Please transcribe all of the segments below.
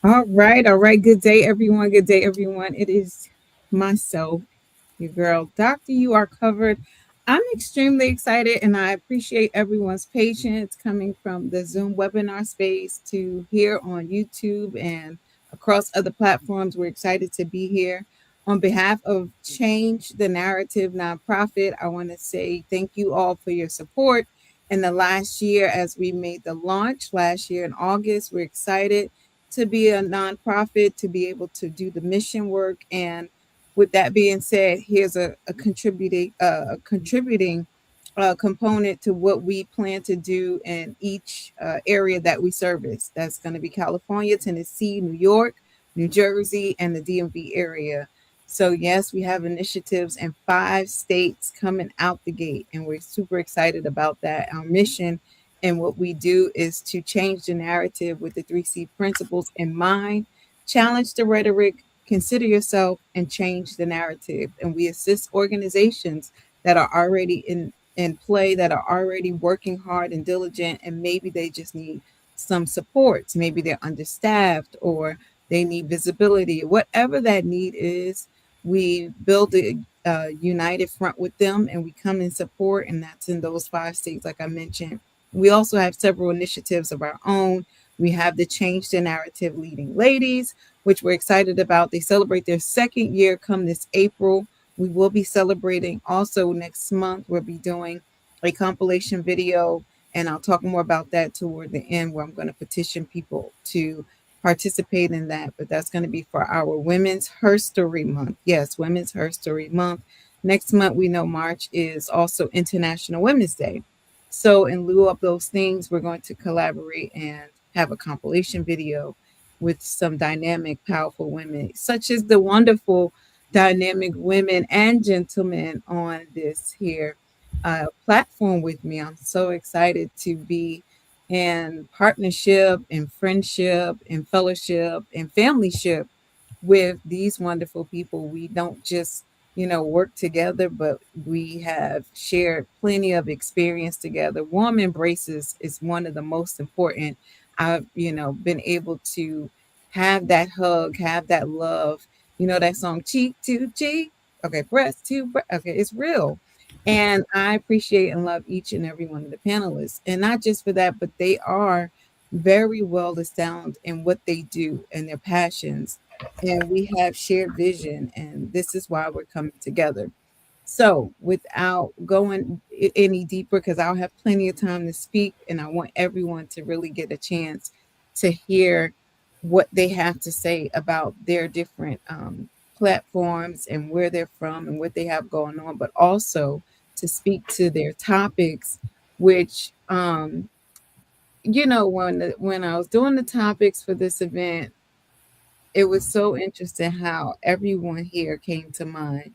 All right. Good day, everyone. Good day, everyone. It is myself, your girl, Doctor. You are covered. I'm extremely excited, and I appreciate everyone's patience coming from the Zoom webinar space to here on YouTube and across other platforms. We're excited to be here. On behalf of Change the Narrative nonprofit, I want to say thank you all for your support in the last year as we made the launch last year in August. We're excited to be a nonprofit, to be able to do the mission work. And with that being said, here's a contributing component to what we plan to do in each area that we service. That's going to be California, Tennessee, New York, New Jersey, and the DMV area. So yes, we have initiatives in 5 states coming out the gate, and we're super excited about that. Our mission and what we do is to change the narrative with the 3C principles in mind, challenge the rhetoric, consider yourself, and change the narrative. And we assist organizations that are already in play, that are already working hard and diligent, and maybe they just need some support. Maybe they're understaffed or they need visibility. Whatever that need is, we build a united front with them and we come in support. And that's in those 5 states, like I mentioned. We also have several initiatives of our own. We have the Change the Narrative Leading Ladies, which we're excited about. They celebrate their second year come this April. We will be celebrating also next month. We'll be doing a compilation video, and I'll talk more about that toward the end, where I'm going to petition people to participate in that. But that's going to be for our Women's Herstory Month. Yes, Women's Herstory Month. Next month, we know March is also International Women's Day. So, in lieu of those things, we're going to collaborate and have a compilation video with some dynamic, powerful women, such as the wonderful dynamic women and gentlemen on this here platform with me. I'm so excited to be in partnership and friendship and fellowship and familyship with these wonderful people. We don't just, work together, but we have shared plenty of experience together. Warm embraces is one of the most important. I've, been able to have that hug, have that love. You know that song, cheek to cheek? Okay, breast to breast. Okay, it's real. And I appreciate and love each and every one of the panelists. And not just for that, but they are very well established in what they do and their passions, and we have shared vision, and this is why we're coming together. So without going any deeper, because I'll have plenty of time to speak, and I want everyone to really get a chance to hear what they have to say about their different platforms and where they're from and what they have going on, but also to speak to their topics, which when I was doing the topics for this event, it was so interesting how everyone here came to mind.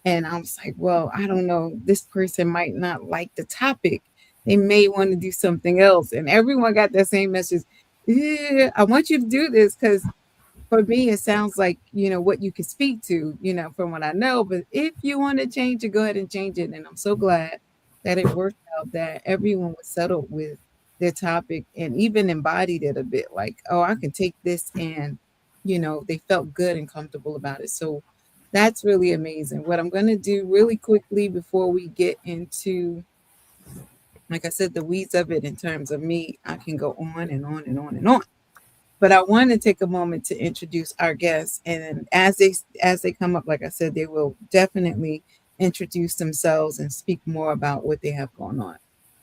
And I was like, well, I don't know, this person might not like the topic. They may want to do something else. And everyone got that same message. Yeah, I want you to do this because for me, it sounds like, what you can speak to, from what I know. But if you want to change it, go ahead and change it. And I'm so glad that it worked out that everyone was settled with their topic and even embodied it a bit like, oh, I can take this, and, they felt good and comfortable about it. So that's really amazing. What I'm going to do really quickly before we get into, like I said, the weeds of it in terms of me, I can go on and on and on and on, but I want to take a moment to introduce our guests, and as they come up, like I said, they will definitely introduce themselves and speak more about what they have going on.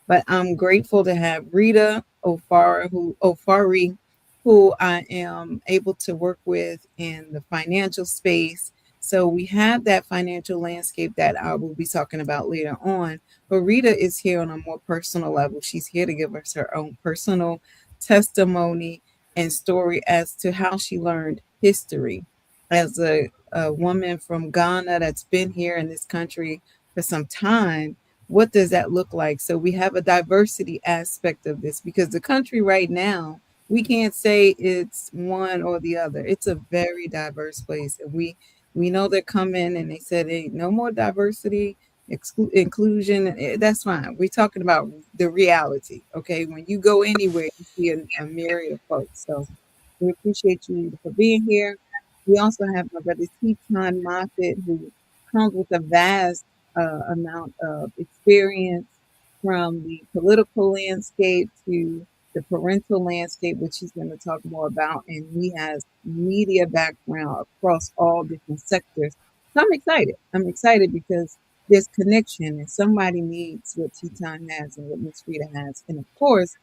But I'm grateful to have Rita Ofari, who I am able to work with in the financial space. So we have that financial landscape that I will be talking about later on. But Rita is here on a more personal level. She's here to give us her own personal testimony and story as to how she learned history as a woman from Ghana that's been here in this country for some time. What does that look like? So we have a diversity aspect of this because the country right now, we can't say it's one or the other. It's a very diverse place. And we know they're coming and they said, hey, no more diversity, inclusion. That's fine. We're talking about the reality. Okay. When you go anywhere, you see a myriad of folks. So We appreciate you for being here. We also have my brother Teton Moffitt, who comes with a vast amount of experience from the political landscape to the parental landscape, which he's going to talk more about. And he has media background across all different sectors. So I'm excited. I'm excited because there's connection and somebody needs what Teton has and what Miss Rita has. And of course,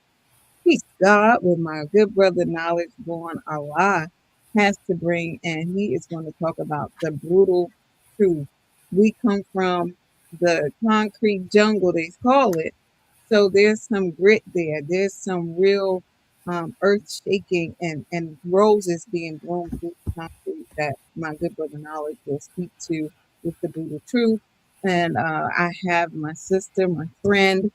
peace God with my good brother Knowledge Born Allah has to bring, and he is going to talk about the brutal truth. We come from the concrete jungle, they call it. So there's some grit there. There's some real earth shaking and roses being blown through the concrete that my good brother Knowledge will speak to with the brutal truth. And I have my sister, my friend,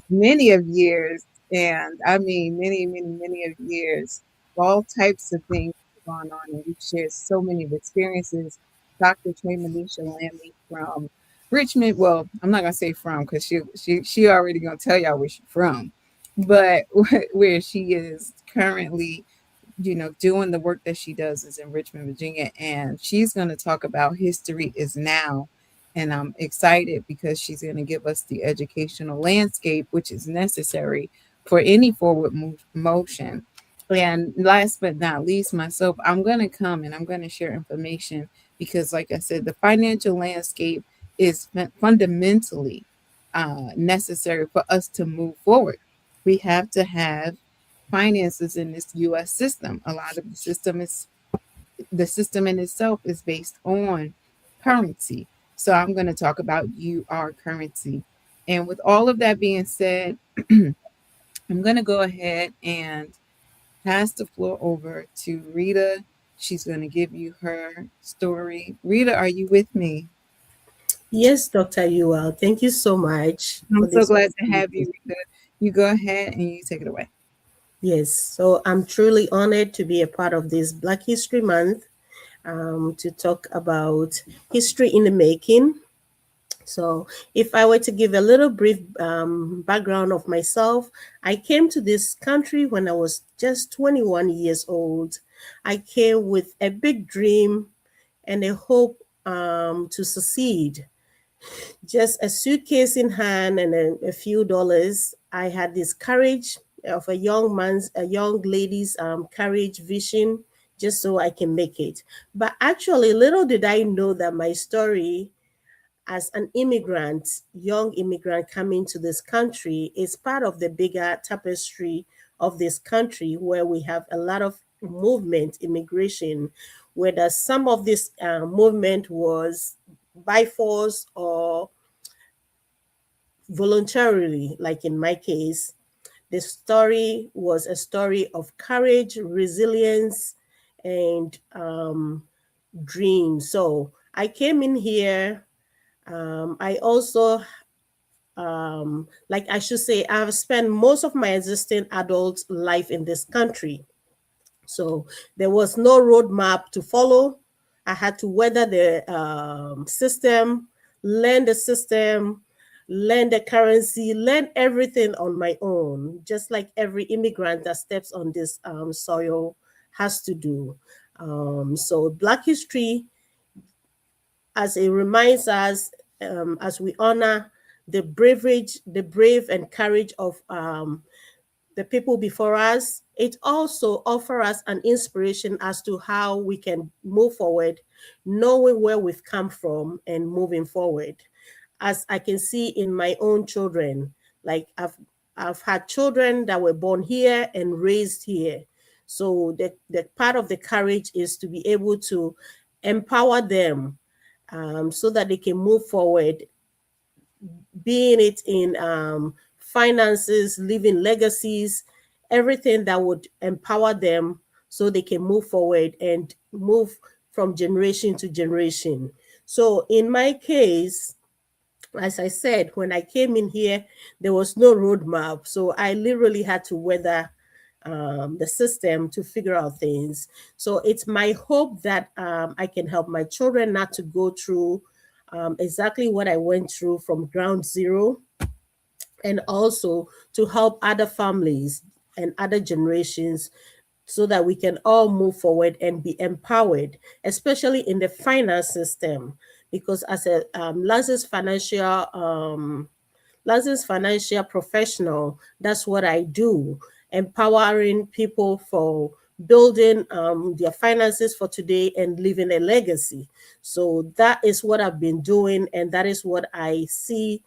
many of years, and I mean many of years, all types of things have gone on, and we've shared so many of experiences. Dr. Trey Manisha Lamley from Richmond. Well, I'm not gonna say from because she already gonna tell y'all where she's from, but where she is currently, doing the work that she does is in Richmond, Virginia, and she's going to talk about history is now. And I'm excited because she's going to give us the educational landscape, which is necessary for any forward motion. And last but not least, myself, I'm going to come and I'm going to share information because, like I said, the financial landscape is fundamentally necessary for us to move forward. We have to have finances in this US system. A lot of the system in itself is based on currency. So I'm going to talk about UR currency. And with all of that being said, I'm going to go ahead and pass the floor over to Rita. She's going to give you her story. Rita, are you with me? Yes, Dr. Yuval, thank you so much I'm for so this glad to have opportunity. you, Rita. You go ahead and you take it away. Yes, so I'm truly honored to be a part of this Black History Month to talk about history in the making. So, if I were to give a little brief background of myself, I came to this country when I was just 21 years old. I came with a big dream and a hope to succeed. Just a suitcase in hand and a few dollars. I had this courage of a young lady's courage, vision, just so I can make it. But actually, little did I know that my story as an immigrant, young immigrant coming to this country, is part of the bigger tapestry of this country where we have a lot of movement, immigration, whether some of this movement was by force or voluntarily, like in my case. The story was a story of courage, resilience, and dreams. So I came in here. I also, like I should say, I've spent most of my existing adult life in this country. So there was no roadmap to follow. I had to weather the system, learn the currency, learn everything on my own, just like every immigrant that steps on this soil has to do. So Black history, as it reminds us, as we honor the brave and courage of the people before us, it also offers us an inspiration as to how we can move forward, knowing where we've come from and moving forward. As I can see in my own children, like I've had children that were born here and raised here. So the part of the courage is to be able to empower them so that they can move forward, being it in finances, living legacies, everything that would empower them so they can move forward and move from generation to generation. So in my case, as I said, when I came in here, there was no roadmap. So I literally had to weather the system to figure out things. So it's my hope that I can help my children not to go through exactly what I went through from ground zero, and also to help other families and other generations so that we can all move forward and be empowered, especially in the finance system. Because as a licensed financial professional, that's what I do, empowering people for building their finances for today and leaving a legacy. So that is what I've been doing, and that is what I see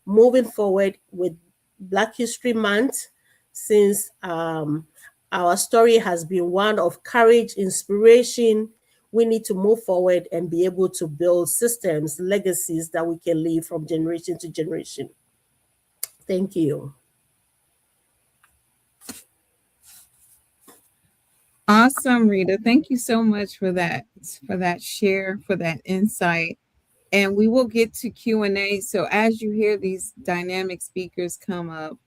moving forward with Black History Month, since our story has been one of courage, inspiration. We need to move forward and be able to build systems, legacies that we can leave from generation to generation. Thank you. Awesome, Rita. Thank you so much for that share, for that insight. And we will get to Q&A. So as you hear these dynamic speakers come up,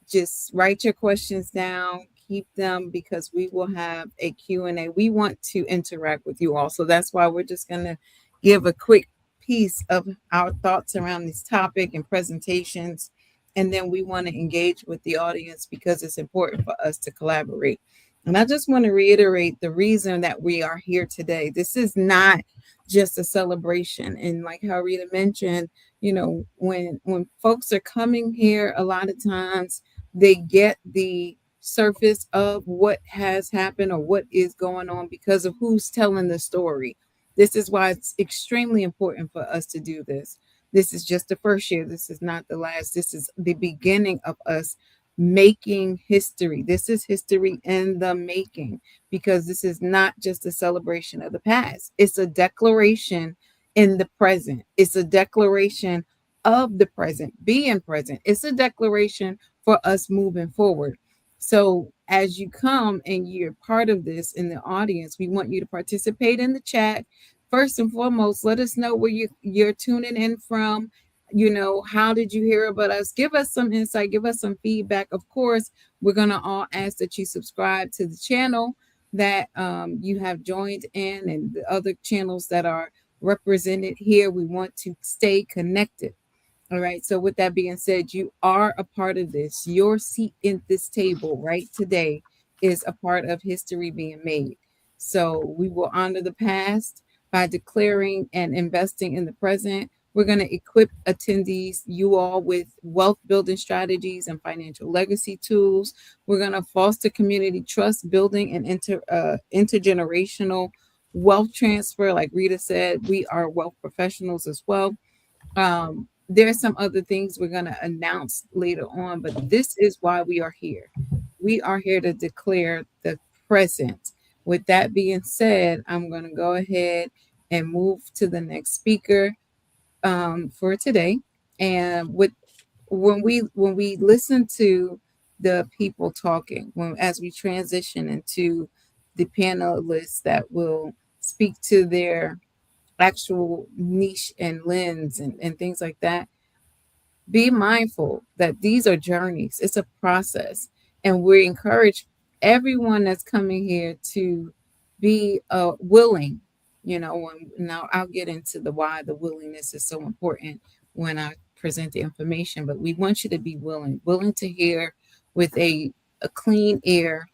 just write your questions down, keep them, because we will have a Q&A. We want to interact with you all. So that's why we're just going to give a quick piece of our thoughts around this topic and presentations. And then we want to engage with the audience because it's important for us to collaborate. And I just want to reiterate the reason that we are here today. This is not just a celebration. And like how Rita mentioned, you know, when folks are coming here, a lot of times they get the surface of what has happened or what is going on because of who's telling the story. This is why it's extremely important for us to do this. This is just the first year. This is not the last. This is the beginning of us making history. This is history in the making, because this is not just a celebration of the past. It's a declaration in the present. It's a declaration of the present, being present. It's a declaration for us moving forward. So as you come and you're part of this in the audience, we want you to participate in the chat. First and foremost, let us know where you're tuning in from. You know, how did you hear about us? Give us some insight, give us some feedback. Of course, we're going to all ask that you subscribe to the channel that you have joined in, and the other channels that are represented here. We want to stay connected. All right. So with that being said, you are a part of this. Your seat in this table right today is a part of history being made. So we will honor the past by declaring and investing in the present. We're going to equip attendees, you all, with wealth building strategies and financial legacy tools. We're going to foster community trust building and intergenerational wealth transfer. Like Rita said, we are wealth professionals as well. There are some other things we're going to announce later on, but this is why we are here. We are here to declare the present. With that being said, I'm going to go ahead and move to the next speaker for today. And when we listen to the people talking, as we transition into the panelists that will speak to their actual niche and lens and things like that, be mindful that these are journeys. It's a process. And we encourage everyone that's coming here to be willing, you know. Now I'll get into the why the willingness is so important when I present the information, but we want you to be willing to hear with a clean ear,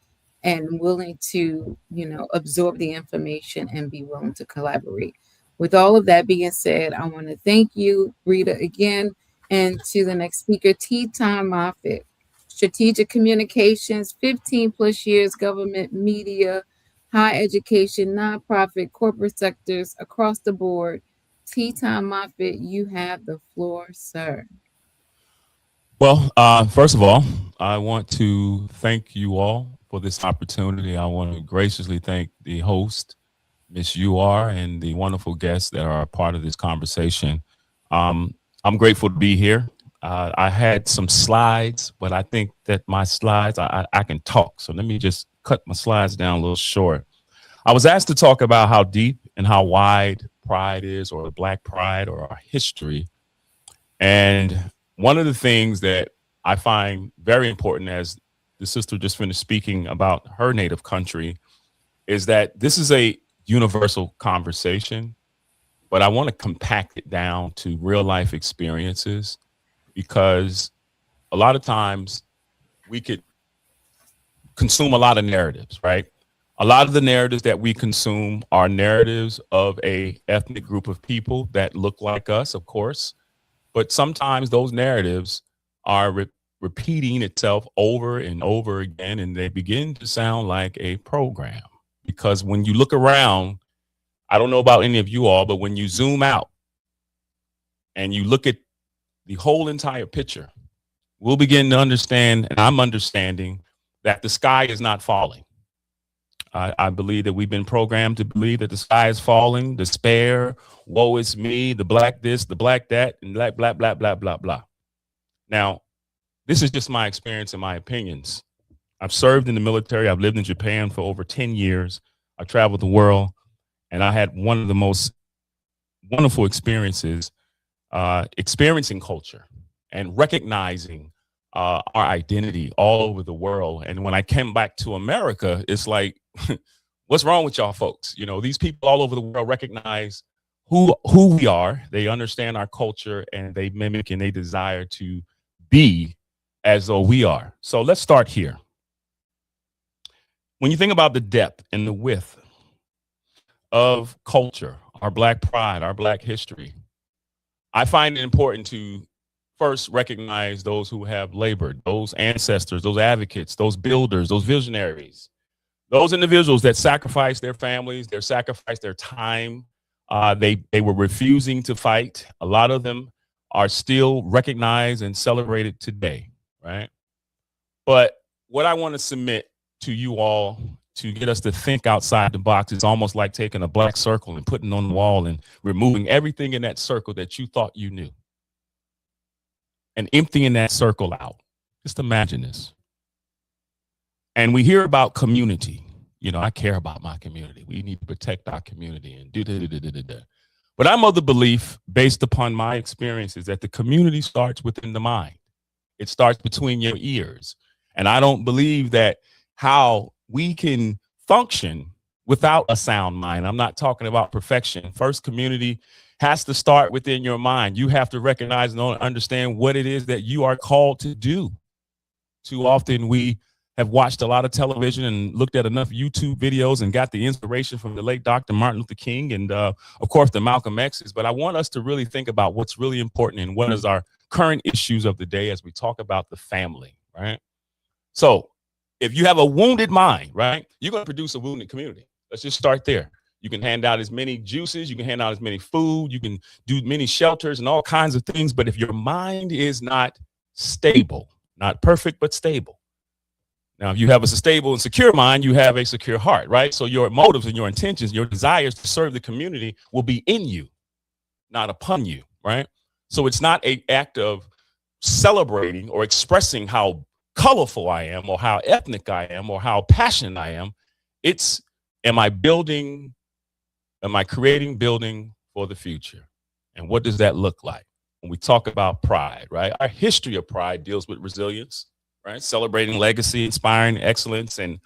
and willing to, you know, absorb the information and be willing to collaborate. With all of that being said, I want to thank you, Rita, again, and to the next speaker, Teton Moffitt, strategic communications, 15 plus years, government, media, higher education, nonprofit, corporate sectors across the board. Teton Moffitt, you have the floor, sir. Well, first of all, I want to thank you all for this opportunity. I want to graciously thank the host, Miss UR, and the wonderful guests that are a part of this conversation. I'm grateful to be here. I had some slides, but I think that my slides, I can talk. So let me just cut my slides down a little short. I was asked to talk about how deep and how wide pride is, or the Black pride, or our history. And one of the things that I find very important, as the sister just finished speaking about her native country, is that this is a universal conversation, but I want to compact it down to real life experiences, because a lot of times we could consume a lot of narratives, right? A lot of the narratives that we consume are narratives of a ethnic group of people that look like us, of course, but sometimes those narratives are repeating itself over and over again, and they begin to sound like a program. Because when you look around, I don't know about any of you all, but when you zoom out and you look at the whole entire picture, we'll begin to understand, and I'm understanding, that the sky is not falling. I believe that we've been programmed to believe that the sky is falling, despair, woe is me, the black this, the black that, and blah, blah, blah, blah, blah, blah. Now, this is just my experience and my opinions. I've served in the military. I've lived in Japan for over 10 years. I traveled the world, and I had one of the most wonderful experiences experiencing culture and recognizing our identity all over the world. And when I came back to America, it's like, what's wrong with y'all folks? You know, these people all over the world recognize who we are. They understand our culture, and they mimic and they desire to be as though we are. So let's start here. When you think about the depth and the width of culture, our Black pride, our Black history, I find it important to first recognize those who have labored, those ancestors, those advocates, those builders, those visionaries, those individuals that sacrificed their families, they sacrificed their time. They were refusing to fight. A lot of them are still recognized and celebrated today, right? But what I want to submit to you all to get us to think outside the box is almost like taking a black circle and putting it on the wall and removing everything in that circle that you thought you knew and emptying that circle out. Just imagine this. And we hear about community. You know, I care about my community. We need to protect our community and do. But I'm of the belief, based upon my experiences, that the community starts within the mind. It starts between your ears. And I don't believe that how we can function without a sound mind. I'm not talking about perfection. First, community has to start within your mind. You have to recognize and understand what it is that you are called to do. Too often we have watched a lot of television and looked at enough YouTube videos and got the inspiration from the late Dr. Martin Luther King and of course the Malcolm X's. But I want us to really think about what's really important and what is our current issues of the day as we talk about the family, right? So if you have a wounded mind, right, you're going to produce a wounded community. Let's just start there. You can hand out as many juices, you can hand out as many food, you can do many shelters and all kinds of things. But if your mind is not stable, not perfect, but stable. Now, if you have a stable and secure mind, you have a secure heart, right? So your motives and your intentions, your desires to serve the community will be in you, not upon you, right? So it's not an act of celebrating or expressing how colorful I am or how ethnic I am or how passionate I am. It's, am I creating building for the future? And what does that look like? When we talk about pride, right? Our history of pride deals with resilience, right? Celebrating legacy, inspiring excellence, and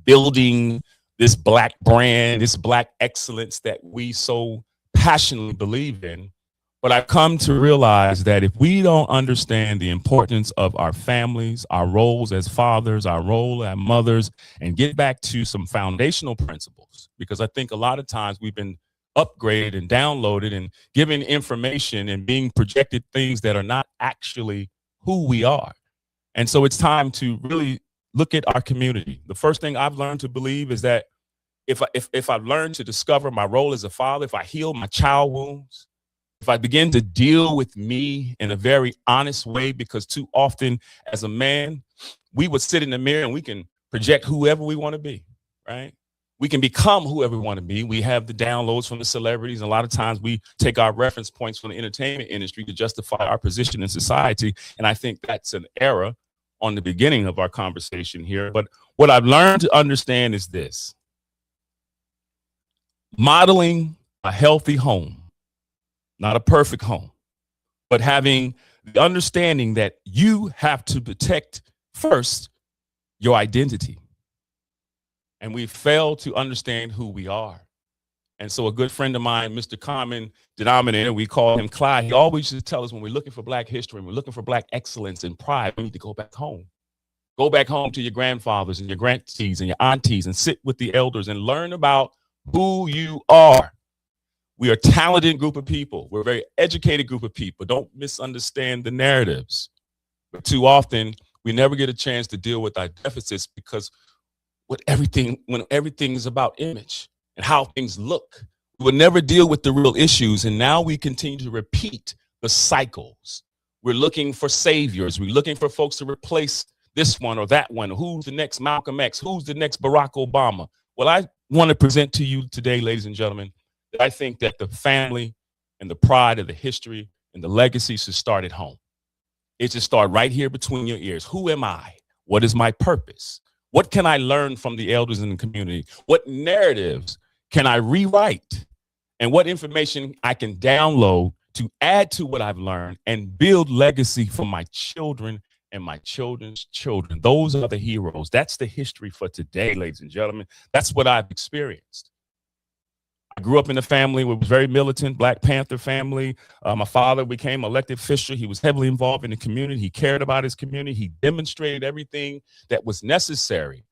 building this Black brand, this Black excellence that we so passionately believe in. But I've come to realize that if we don't understand the importance of our families, our roles as fathers, our role as mothers, and get back to some foundational principles, because I think a lot of times we've been upgraded and downloaded and given information and being projected things that are not actually who we are. And so it's time to really look at our community. The first thing I've learned to believe is that if I've learned to discover my role as a father, if I heal my child wounds, if I begin to deal with me in a very honest way, because too often as a man, we would sit in the mirror and we can project whoever we want to be, right? We can become whoever we want to be. We have the downloads from the celebrities. And a lot of times we take our reference points from the entertainment industry to justify our position in society. And I think that's an error on the beginning of our conversation here. But what I've learned to understand is this: modeling a healthy home, not a perfect home, but having the understanding that you have to protect first your identity. And we fail to understand who we are. And so a good friend of mine, Mr. Common Denominator, we call him Clyde, he always used to tell us when we're looking for Black history and we're looking for Black excellence and pride, we need to go back home. Go back home to your grandfathers and your grantees and your aunties and sit with the elders and learn about who you are. We are a talented group of people. We're a very educated group of people. Don't misunderstand the narratives. But too often, we never get a chance to deal with our deficits because when everything is about image and how things look, we will never deal with the real issues. And now we continue to repeat the cycles. We're looking for saviors. We're looking for folks to replace this one or that one. Who's the next Malcolm X? Who's the next Barack Obama? Well, I want to present to you today, ladies and gentlemen, that I think that the family and the pride of the history and the legacy should start at home. It should start right here between your ears. Who am I? What is my purpose? What can I learn from the elders in the community? What narratives can I rewrite? And what information I can download to add to what I've learned and build legacy for my children and my children's children. Those are the heroes. That's the history for today, ladies and gentlemen. That's what I've experienced. I grew up in a family that was very militant, Black Panther family. My father became elected official. He was heavily involved in the community. He cared about his community. He demonstrated everything that was necessary.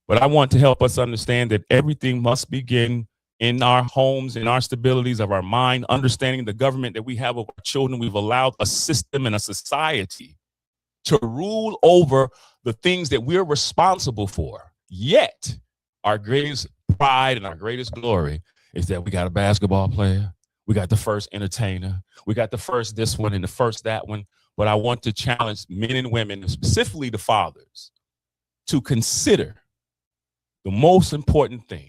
But I want to help us understand that everything must begin in our homes, in our stabilities of our mind, understanding the government that we have of our children. We've allowed a system and a society to rule over the things that we're responsible for. Yet, our greatest pride and our greatest glory is that we got a basketball player, we got the first entertainer, we got the first this one and the first that one. But I want to challenge men and women, and specifically the fathers, to consider the most important thing.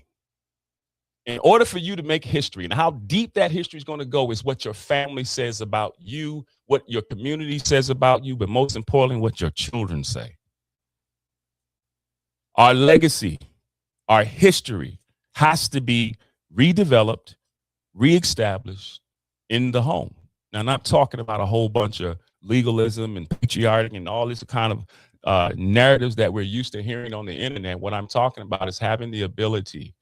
In order for you to make history, and how deep that history is going to go is what your family says about you, what your community says about you, but most importantly, what your children say. Our legacy, our history has to be redeveloped, reestablished in the home. Now, I'm not talking about a whole bunch of legalism and patriarchy and all this kind of narratives that we're used to hearing on the internet. What I'm talking about is having the ability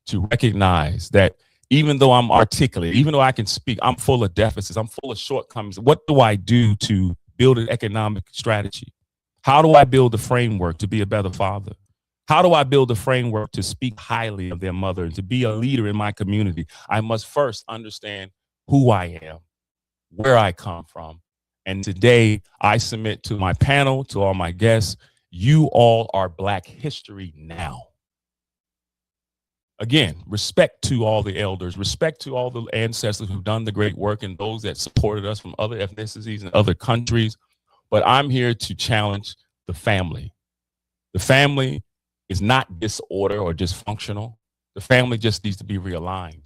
to recognize that even though I'm articulate, even though I can speak, I'm full of deficits, I'm full of shortcomings. What do I do to build an economic strategy? How do I build a framework to be a better father? How do I build a framework to speak highly of their mother and to be a leader in my community? I must first understand who I am, where I come from. And today I submit to my panel, to all my guests, you all are Black history now. Again, respect to all the elders, respect to all the ancestors who've done the great work and those that supported us from other ethnicities and other countries. But I'm here to challenge the family. The family is not disorder or dysfunctional. The family just needs to be realigned.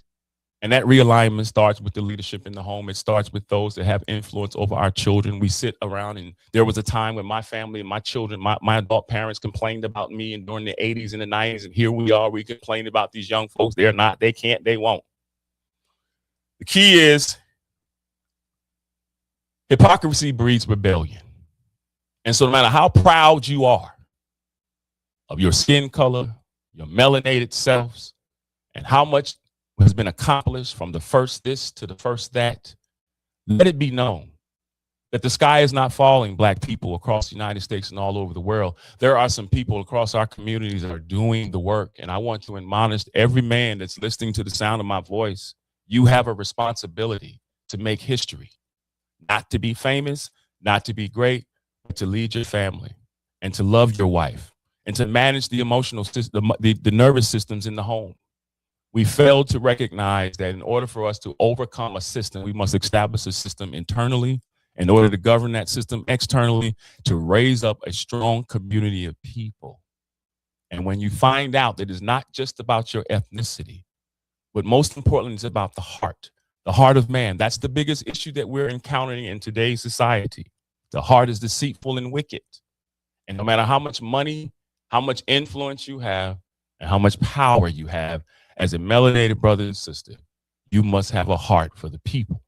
And that realignment starts with the leadership in the home. It starts with those that have influence over our children. We sit around, and there was a time when my family and my children, my adult parents complained about me, and during the 80s and the 90s, and here we are, we complain about these young folks. They're not, they can't, they won't. The key is hypocrisy breeds rebellion. And so no matter how proud you are of your skin color, your melanated selves, and how much has been accomplished from the first this to the first that, let it be known that the sky is not falling, Black people across the United States and all over the world. There are some people across our communities that are doing the work. And I want to admonish every man that's listening to the sound of my voice. You have a responsibility to make history, not to be famous, not to be great, but to lead your family and to love your wife and to manage the emotional system, the nervous systems in the home. We failed to recognize that in order for us to overcome a system, we must establish a system internally in order to govern that system externally, to raise up a strong community of people. And when you find out that it's not just about your ethnicity, but most importantly, it's about the heart of man. That's the biggest issue that we're encountering in today's society. The heart is deceitful and wicked. And no matter how much money, how much influence you have, and how much power you have, as a melanated brother and sister, you must have a heart for the people.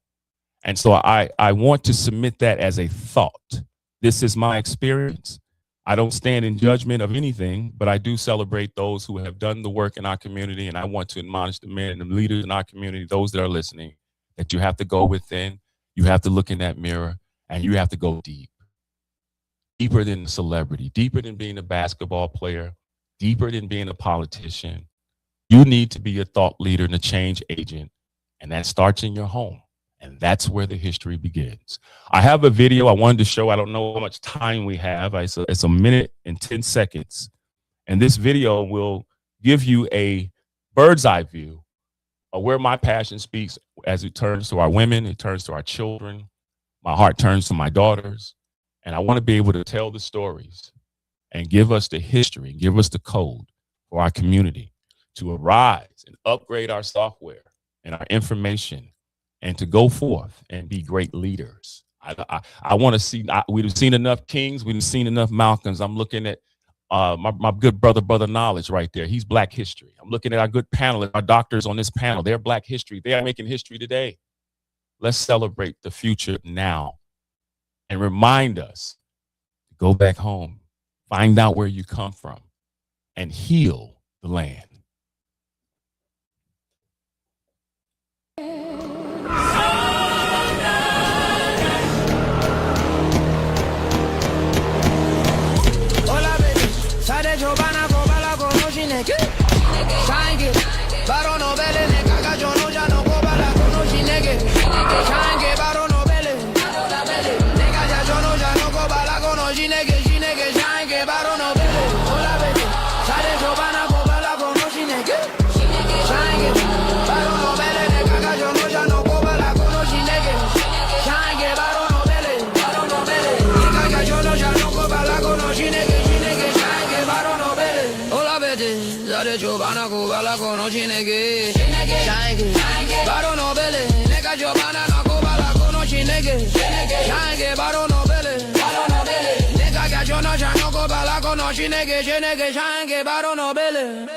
And so I want to submit that as a thought. This is my experience. I don't stand in judgment of anything, but I do celebrate those who have done the work in our community. And I want to admonish the men and the leaders in our community, those that are listening, that you have to go within, you have to look in that mirror, and you have to go deep. deeper than a celebrity, deeper than being a basketball player, deeper than being a politician. You need to be a thought leader and a change agent, and that starts in your home. And that's where the history begins. I have a video I wanted to show. I don't know how much time we have. It's a minute and 10 seconds. And this video will give you a bird's eye view of where my passion speaks as it turns to our women, it turns to our children. My heart turns to my daughters. And I want to be able to tell the stories and give us the history, give us the code for our community to arise and upgrade our software and our information and to go forth and be great leaders. I want to see, we've seen enough Kings, we've seen enough Malcolms. I'm looking at my good brother Knowledge right there. He's Black history. I'm looking at our good panelists, our doctors on this panel. They're Black history. They are making history today. Let's celebrate the future now and remind us to go back home, find out where you come from, and heal the land. Giovanna Kubala conosci neghe Shange Baro Nobele Nega Giovanna Kubala conosci neghe Shange Baro Nobele Nega Gajono Jano Kubala conosci neghe Shange Baro Nobele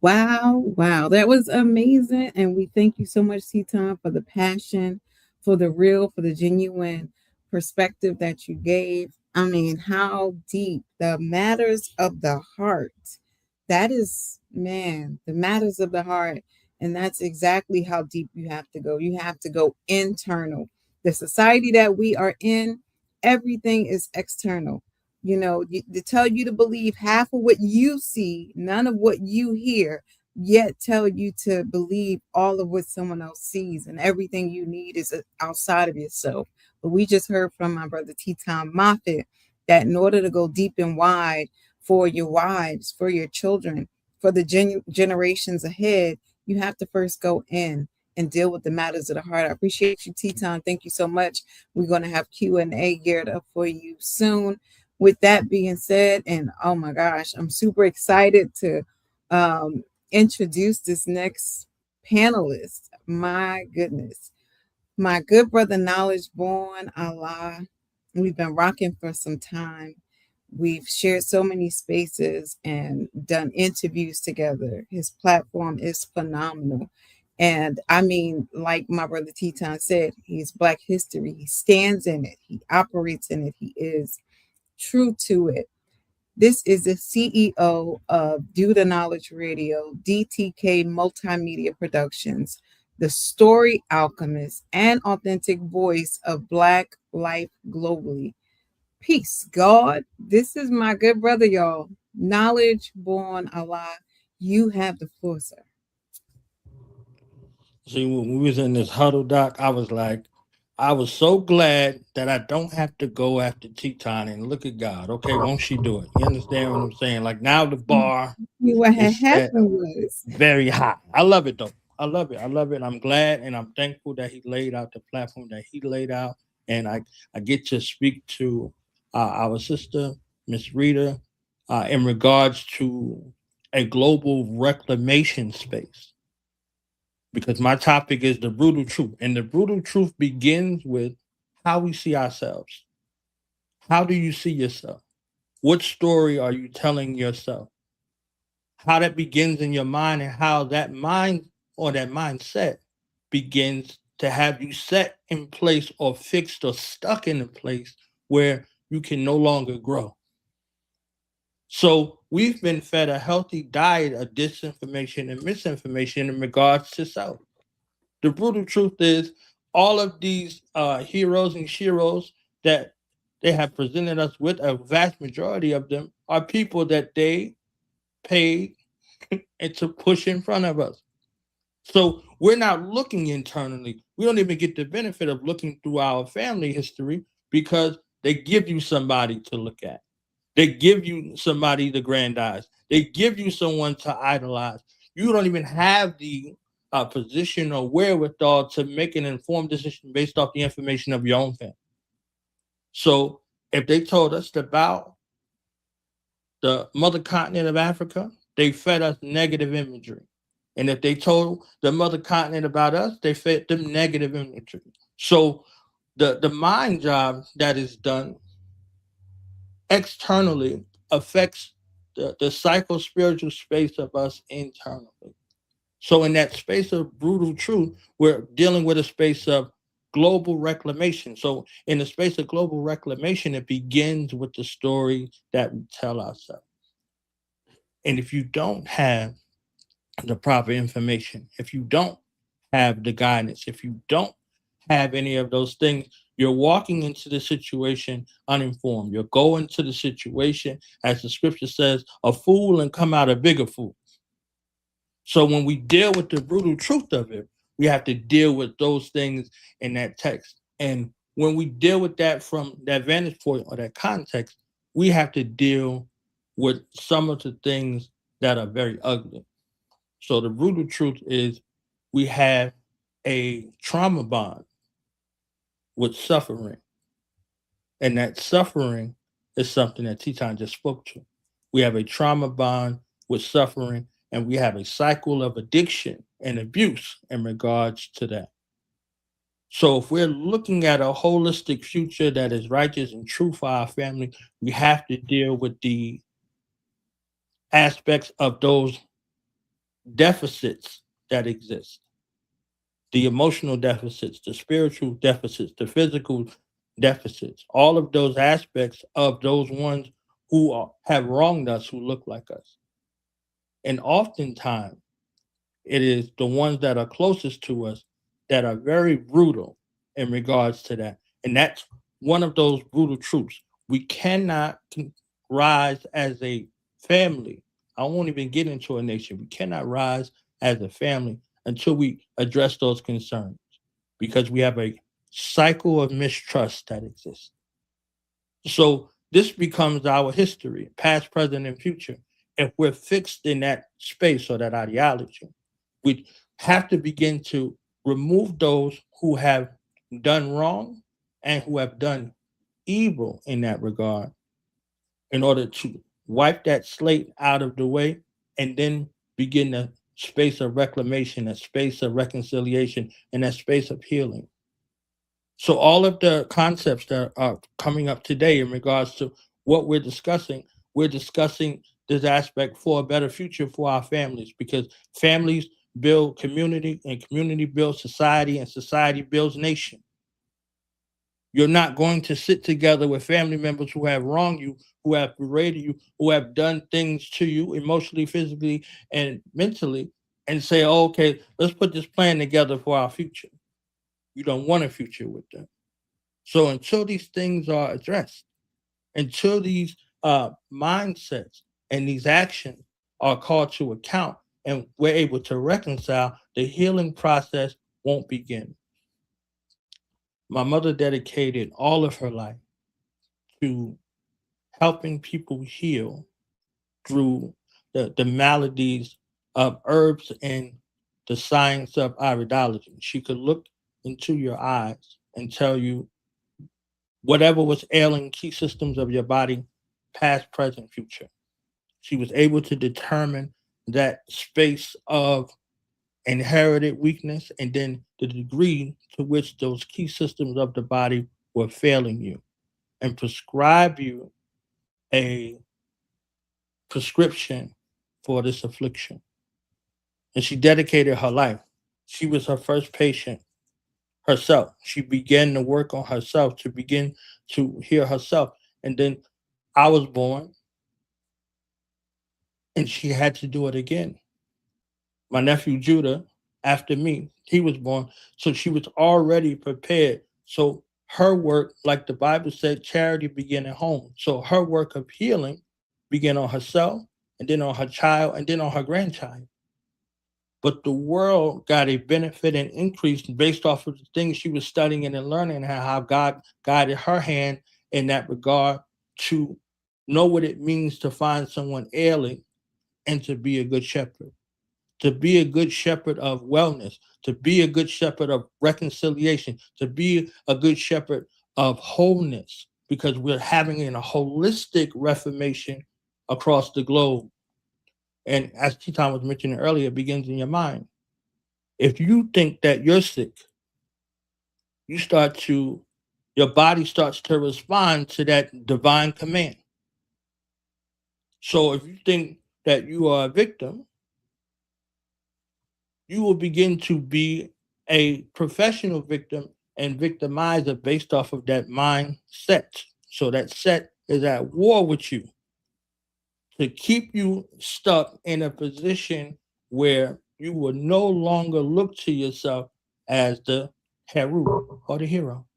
Wow, that was amazing. And we thank you so much, Teton, for the passion, for the real, for the genuine perspective that you gave. I mean, how deep the matters of the heart. That is, man, the matters of the heart. And that's exactly how deep you have to go. You have to go internal. The society that we are in, everything is external. You know, to tell you to believe half of what you see, none of what you hear, yet tell you to believe all of what someone else sees, and everything you need is outside of yourself. But we just heard from my brother Teton Moffitt that in order to go deep and wide for your wives, for your children, for the generations ahead, you have to first go in and deal with the matters of the heart. I appreciate you, Teton. Thank you so much. We're going to have Q&A geared up for you soon. With that being said, and oh my gosh, I'm super excited to introduce this next panelist. My goodness. My good brother, Knowledge Born Allah. We've been rocking for some time. We've shared so many spaces and done interviews together. His platform is phenomenal. And I mean, like my brother Teton said, he's Black history. He stands in it. He operates in it. He is true to it. This is the CEO of Do the Knowledge Radio, DTK Multimedia Productions, the story alchemist and authentic voice of Black life globally. Peace, God. This is my good brother, y'all. Knowledge Born Allah. You have the floor, sir. See, when we was in this huddle, Doc, I was so glad that I don't have to go after Teton and look at God. Okay, won't she do it? You understand what I'm saying? Like now the bar What had is set happened was very high. I love it though. I love it. I'm glad and I'm thankful that he laid out the platform that he laid out. And I get to speak to our sister, Miss Rita, in regards to a global reclamation space. Because my topic is the brutal truth. And the brutal truth begins with how we see ourselves. How do you see yourself? What story are you telling yourself? How that begins in your mind and how that mind or that mindset begins to have you set in place or fixed or stuck in a place where you can no longer grow. So we've been fed a healthy diet of disinformation and misinformation in regards to self. The brutal truth is all of these heroes and sheroes that they have presented us with, a vast majority of them are people that they paid and to push in front of us. So we're not looking internally. We don't even get the benefit of looking through our family history because they give you somebody to look at. They give you somebody to grandize. They give you someone to idolize. You don't even have the position or wherewithal to make an informed decision based off the information of your own family. So if they told us about the mother continent of Africa, they fed us negative imagery. And if they told the mother continent about us, they fed them negative imagery. So the mind job that is done externally affects the psycho-spiritual space of us internally. So in that space of brutal truth, we're dealing with a space of global reclamation. So in the space of global reclamation, it begins with the story that we tell ourselves. And if you don't have the proper information, if you don't have the guidance, if you don't have any of those things, you're walking into the situation uninformed. You're going to the situation, as the scripture says, a fool and come out a bigger fool. So when we deal with the brutal truth of it, we have to deal with those things in that text. And when we deal with that from that vantage point or that context, we have to deal with some of the things that are very ugly. So the brutal truth is we have a trauma bond with suffering. And that suffering is something that Teton just spoke to. We have a trauma bond with suffering, and we have a cycle of addiction and abuse in regards to that. So if we're looking at a holistic future that is righteous and true for our family, we have to deal with the aspects of those deficits that exist. The emotional deficits, the spiritual deficits, the physical deficits, all of those aspects of those ones who have wronged us, who look like us. And oftentimes, it is the ones that are closest to us that are very brutal in regards to that. And that's one of those brutal truths. We cannot rise as a family. I won't even get into a nation. We cannot rise as a family until we address those concerns, because we have a cycle of mistrust that exists. So this becomes our history, past, present, and future. If we're fixed in that space or that ideology, we have to begin to remove those who have done wrong and who have done evil in that regard in order to wipe that slate out of the way and then begin the space of reclamation, a space of reconciliation, and that space of healing. So all of the concepts that are coming up today in regards to what we're discussing this aspect for a better future for our families, because families build community and community builds society and society builds nation. You're not going to sit together with family members who have wronged you, who have berated you, who have done things to you emotionally, physically, and mentally, and say, oh, okay, let's put this plan together for our future. You don't want a future with them. So until these things are addressed, until these mindsets and these actions are called to account and we're able to reconcile, the healing process won't begin. My mother dedicated all of her life to helping people heal through the maladies of herbs and the science of iridology. She could look into your eyes and tell you whatever was ailing key systems of your body, past, present, future. She was able to determine that space of inherited weakness and then the degree to which those key systems of the body were failing you, and prescribe you a prescription for this affliction. And she dedicated her life. She was her first patient herself. She began to work on herself, to begin to heal herself. And then I was born, and she had to do it again. My nephew Judah, after me, he was born. So she was already prepared. So her work, like the Bible said, charity began at home. So her work of healing began on herself, and then on her child, and then on her grandchild. But the world got a benefit and increase based off of the things she was studying and learning, and how God guided her hand in that regard to know what it means to find someone ailing and to be a good shepherd, to be a good shepherd of wellness, to be a good shepherd of reconciliation, to be a good shepherd of wholeness, because we're having a holistic reformation across the globe. And as Titan was mentioning earlier, it begins in your mind. If you think that you're sick, your body starts to respond to that divine command. So if you think that you are a victim, you will begin to be a professional victim and victimizer based off of that mindset. So that set is at war with you to keep you stuck in a position where you will no longer look to yourself as the hero or the hero.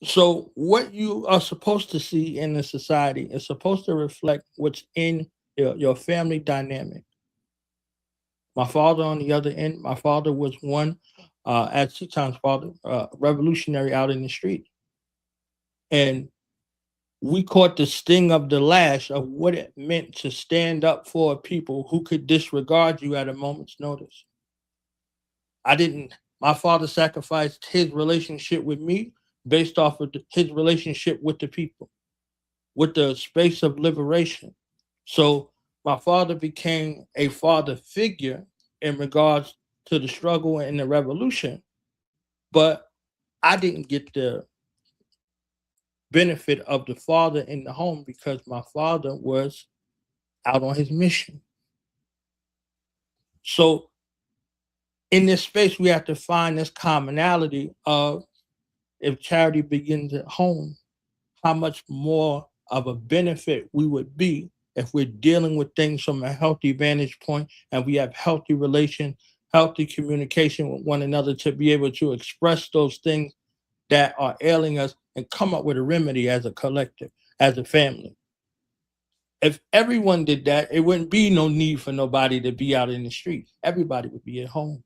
So what you are supposed to see in the society is supposed to reflect what's in your family dynamic. My father, on the other end, my father was one, at Titan's father, revolutionary out in the street. And we caught the sting of the lash of what it meant to stand up for people who could disregard you at a moment's notice. My father sacrificed his relationship with me based off of his relationship with the people, with the space of liberation. So my father became a father figure in regards to the struggle and the revolution, but I didn't get the benefit of the father in the home because my father was out on his mission. So in this space, we have to find this commonality of, if charity begins at home, how much more of a benefit we would be if we're dealing with things from a healthy vantage point and we have healthy relation, healthy communication with one another to be able to express those things that are ailing us and come up with a remedy as a collective, as a family. If everyone did that, it wouldn't be no need for nobody to be out in the street. Everybody would be at home.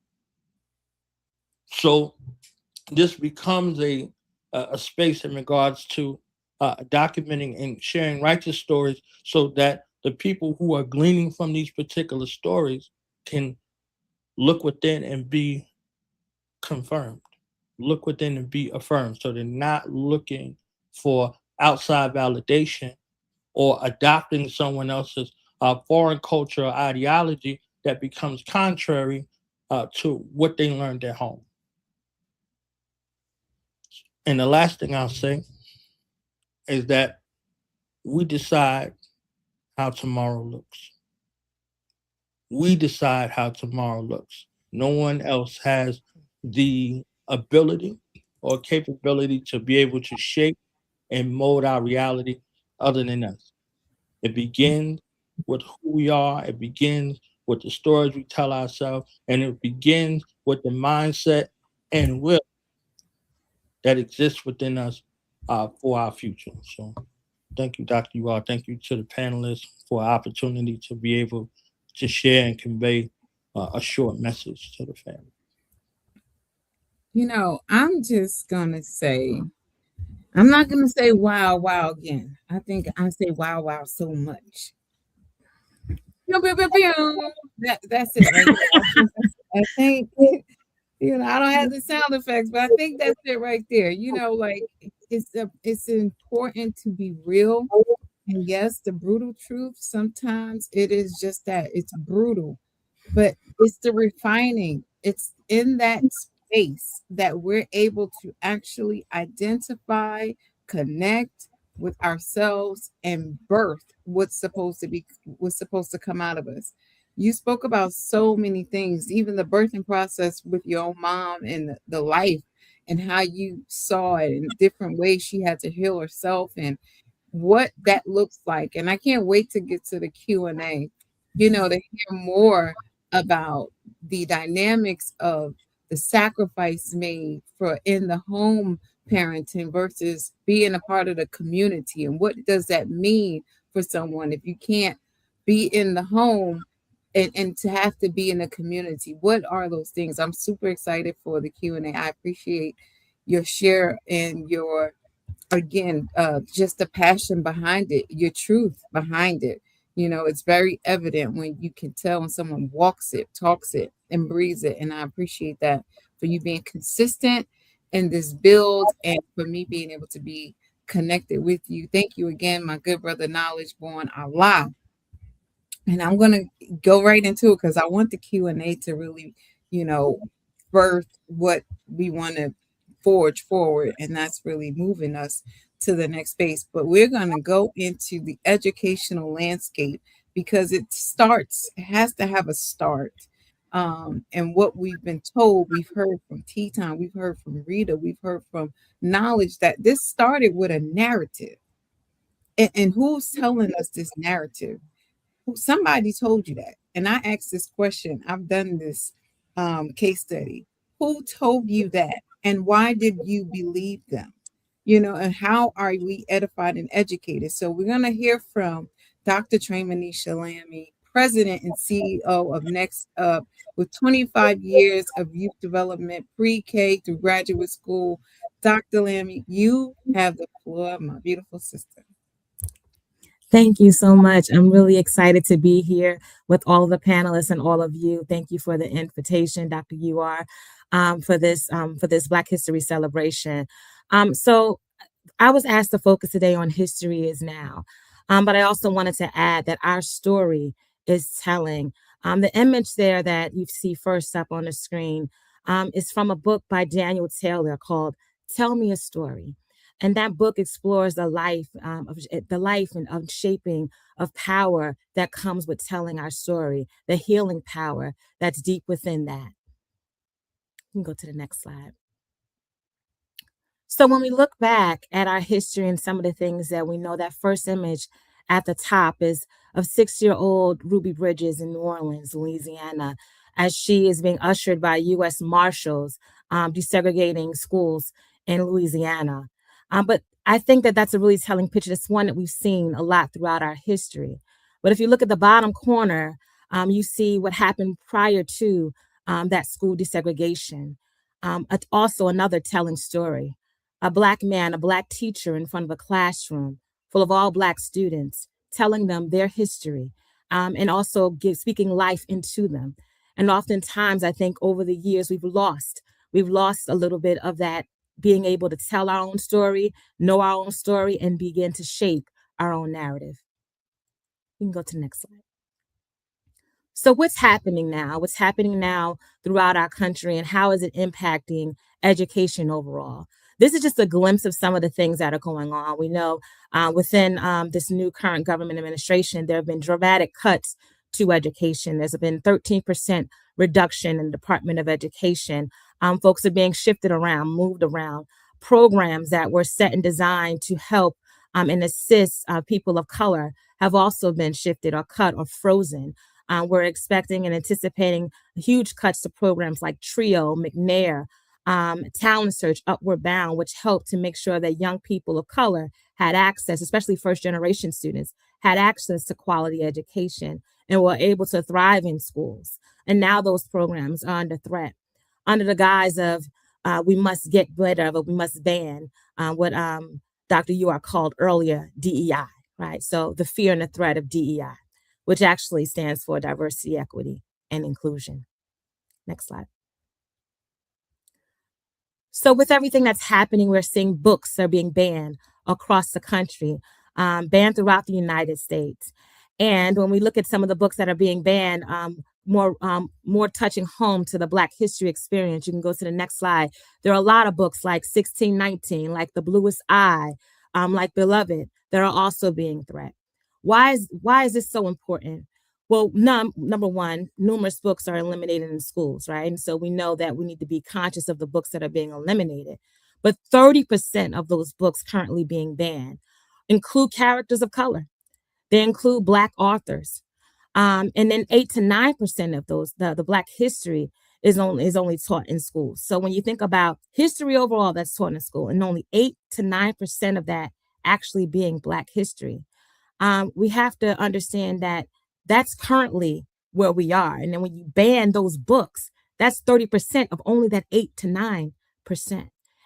So this becomes a space in regards to documenting and sharing righteous stories so that the people who are gleaning from these particular stories can look within and be confirmed, look within and be affirmed. So they're not looking for outside validation or adopting someone else's foreign culture or ideology that becomes contrary to what they learned at home. And the last thing I'll say is that we decide how tomorrow looks. We decide how tomorrow looks. No one else has the ability or capability to be able to shape and mold our reality other than us. It begins with who we are. It begins with the stories we tell ourselves, and it begins with the mindset and will that exists within us for our future. So thank you, Dr. UR. Thank you to the panelists for an opportunity to be able to share and convey a short message to the family. You know, I'm just going to say, I'm not going to say wow, wow again. I think I say wow, wow so much. That's it right there. I think, you know, I don't have the sound effects, but I think that's it right there. You know, like it's important to be real. And yes, the brutal truth, sometimes it is just that it's brutal, but it's the refining. It's in that space that we're able to actually identify, connect with ourselves, and birth what's supposed to come out of us. You spoke about so many things, even the birthing process with your own mom and the life and how you saw it in different ways she had to heal herself and what that looks like. And I can't wait to get to the Q&A, to hear more about the dynamics of the sacrifice made for in the home parenting versus being a part of the community. And what does that mean for someone if you can't be in the home and to have to be in the community? What are those things? I'm super excited for the Q&A. I appreciate your share and your, again, just the passion behind it, your truth behind it. It's very evident when you can tell when someone walks it, talks it, and breathes it. And I appreciate that for you being consistent in this build and for me being able to be connected with you. Thank you again, my good brother, Knowledge Born Allah. And I'm going to go right into it because I want the Q&A to really, birth what we want to forge forward. And that's really moving us to the next space. But we're going to go into the educational landscape because it has to have a start. And what we've been told, we've heard from Tea Time, we've heard from Rita, we've heard from Knowledge that this started with a narrative. And who's telling us this narrative? Somebody told you that. And I asked this question. I've done this case study. Who told you that? And why did you believe them? And how are we edified and educated? So we're going to hear from Dr. Tremanisha Lamy, President and CEO of Next Up, with 25 years of youth development, pre-K through graduate school. Dr. Lamy, you have the floor, my beautiful sister. Thank you so much. I'm really excited to be here with all the panelists and all of you. Thank you for the invitation, Dr. UR, for this Black History celebration. So I was asked to focus today on history is now, but I also wanted to add that our story is telling. The image there that you see first up on the screen is from a book by Daniel Taylor called Tell Me a Story. And that book explores the life and shaping of power that comes with telling our story, the healing power that's deep within that. You can go to the next slide. So when we look back at our history and some of the things that we know, that first image at the top is of 6-year-old Ruby Bridges in New Orleans, Louisiana, as she is being ushered by U.S. Marshals desegregating schools in Louisiana. But I think that that's a really telling picture. It's one that we've seen a lot throughout our history. But if you look at the bottom corner, you see what happened prior to that school desegregation. Also another telling story. A Black man, a Black teacher in front of a classroom full of all Black students, telling them their history and also speaking life into them. And oftentimes, I think over the years, we've lost a little bit of that, being able to tell our own story, know our own story, and begin to shape our own narrative. You can go to the next slide. So what's happening now? What's happening now throughout our country, and how is it impacting education overall? This is just a glimpse of some of the things that are going on. We know within this new current government administration, there have been dramatic cuts to education. There's been 13% reduction in the Department of Education. Folks are being shifted around, moved around. Programs that were set and designed to help and assist people of color have also been shifted or cut or frozen. We're expecting and anticipating huge cuts to programs like TRIO, McNair, Talent Search, Upward Bound, which helped to make sure that young people of color had access, especially first-generation students, had access to quality education and were able to thrive in schools. And now those programs are under threat, under the guise of we must get rid of, or we must ban what Dr. UR called earlier DEI, right? So the fear and the threat of DEI, which actually stands for diversity, equity, and inclusion. Next slide. So with everything that's happening, we're seeing books are being banned across the country, banned throughout the United States. And when we look at some of the books that are being banned, more touching home to the Black history experience, you can go to the next slide. There are a lot of books like 1619, like The Bluest Eye, like Beloved, that are also being threat. Why is this so important? Well, number one, numerous books are eliminated in schools, right? And so we know that we need to be conscious of the books that are being eliminated. But 30% of those books currently being banned include characters of color. They include Black authors. And then 8 to 9% of those, the Black history is only taught in schools. So when you think about history overall that's taught in school, and only 8 to 9% of that actually being Black history, we have to understand that that's currently where we are. And then when you ban those books, that's 30% of only that 8 to 9%.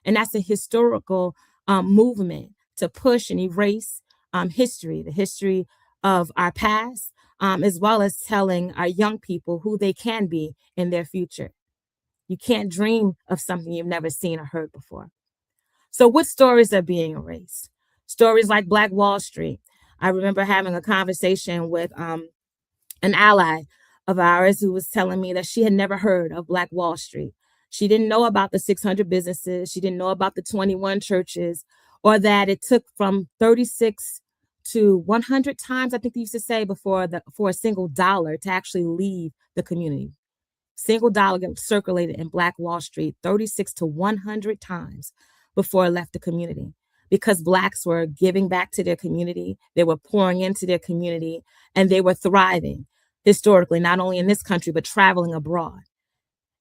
And that's a historical movement to push and erase history, the history of our past, as well as telling our young people who they can be in their future. You can't dream of something you've never seen or heard before. So what stories are being erased? Stories like Black Wall Street. I remember having a conversation with an ally of ours who was telling me that she had never heard of Black Wall Street. She didn't know about the 600 businesses. She didn't know about the 21 churches, or that it took from 36 to 100 times, I think they used to say, for a single dollar to actually leave the community. Single dollar gets circulated in Black Wall Street 36 to 100 times before it left the community, because Blacks were giving back to their community. They were pouring into their community, and they were thriving historically, not only in this country, but traveling abroad.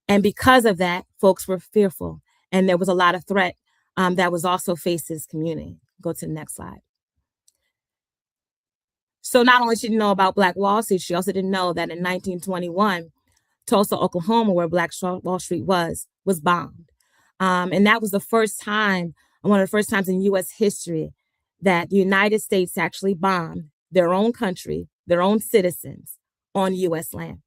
And because of that, folks were fearful, and there was a lot of threat that was also faced this community. Go to the next slide. So not only did she know about Black Wall Street, she also didn't know that in 1921, Tulsa, Oklahoma, where Black Wall Street was bombed. And that was the first time, one of the first times in U.S. history, that the United States actually bombed their own country, their own citizens on U.S. land.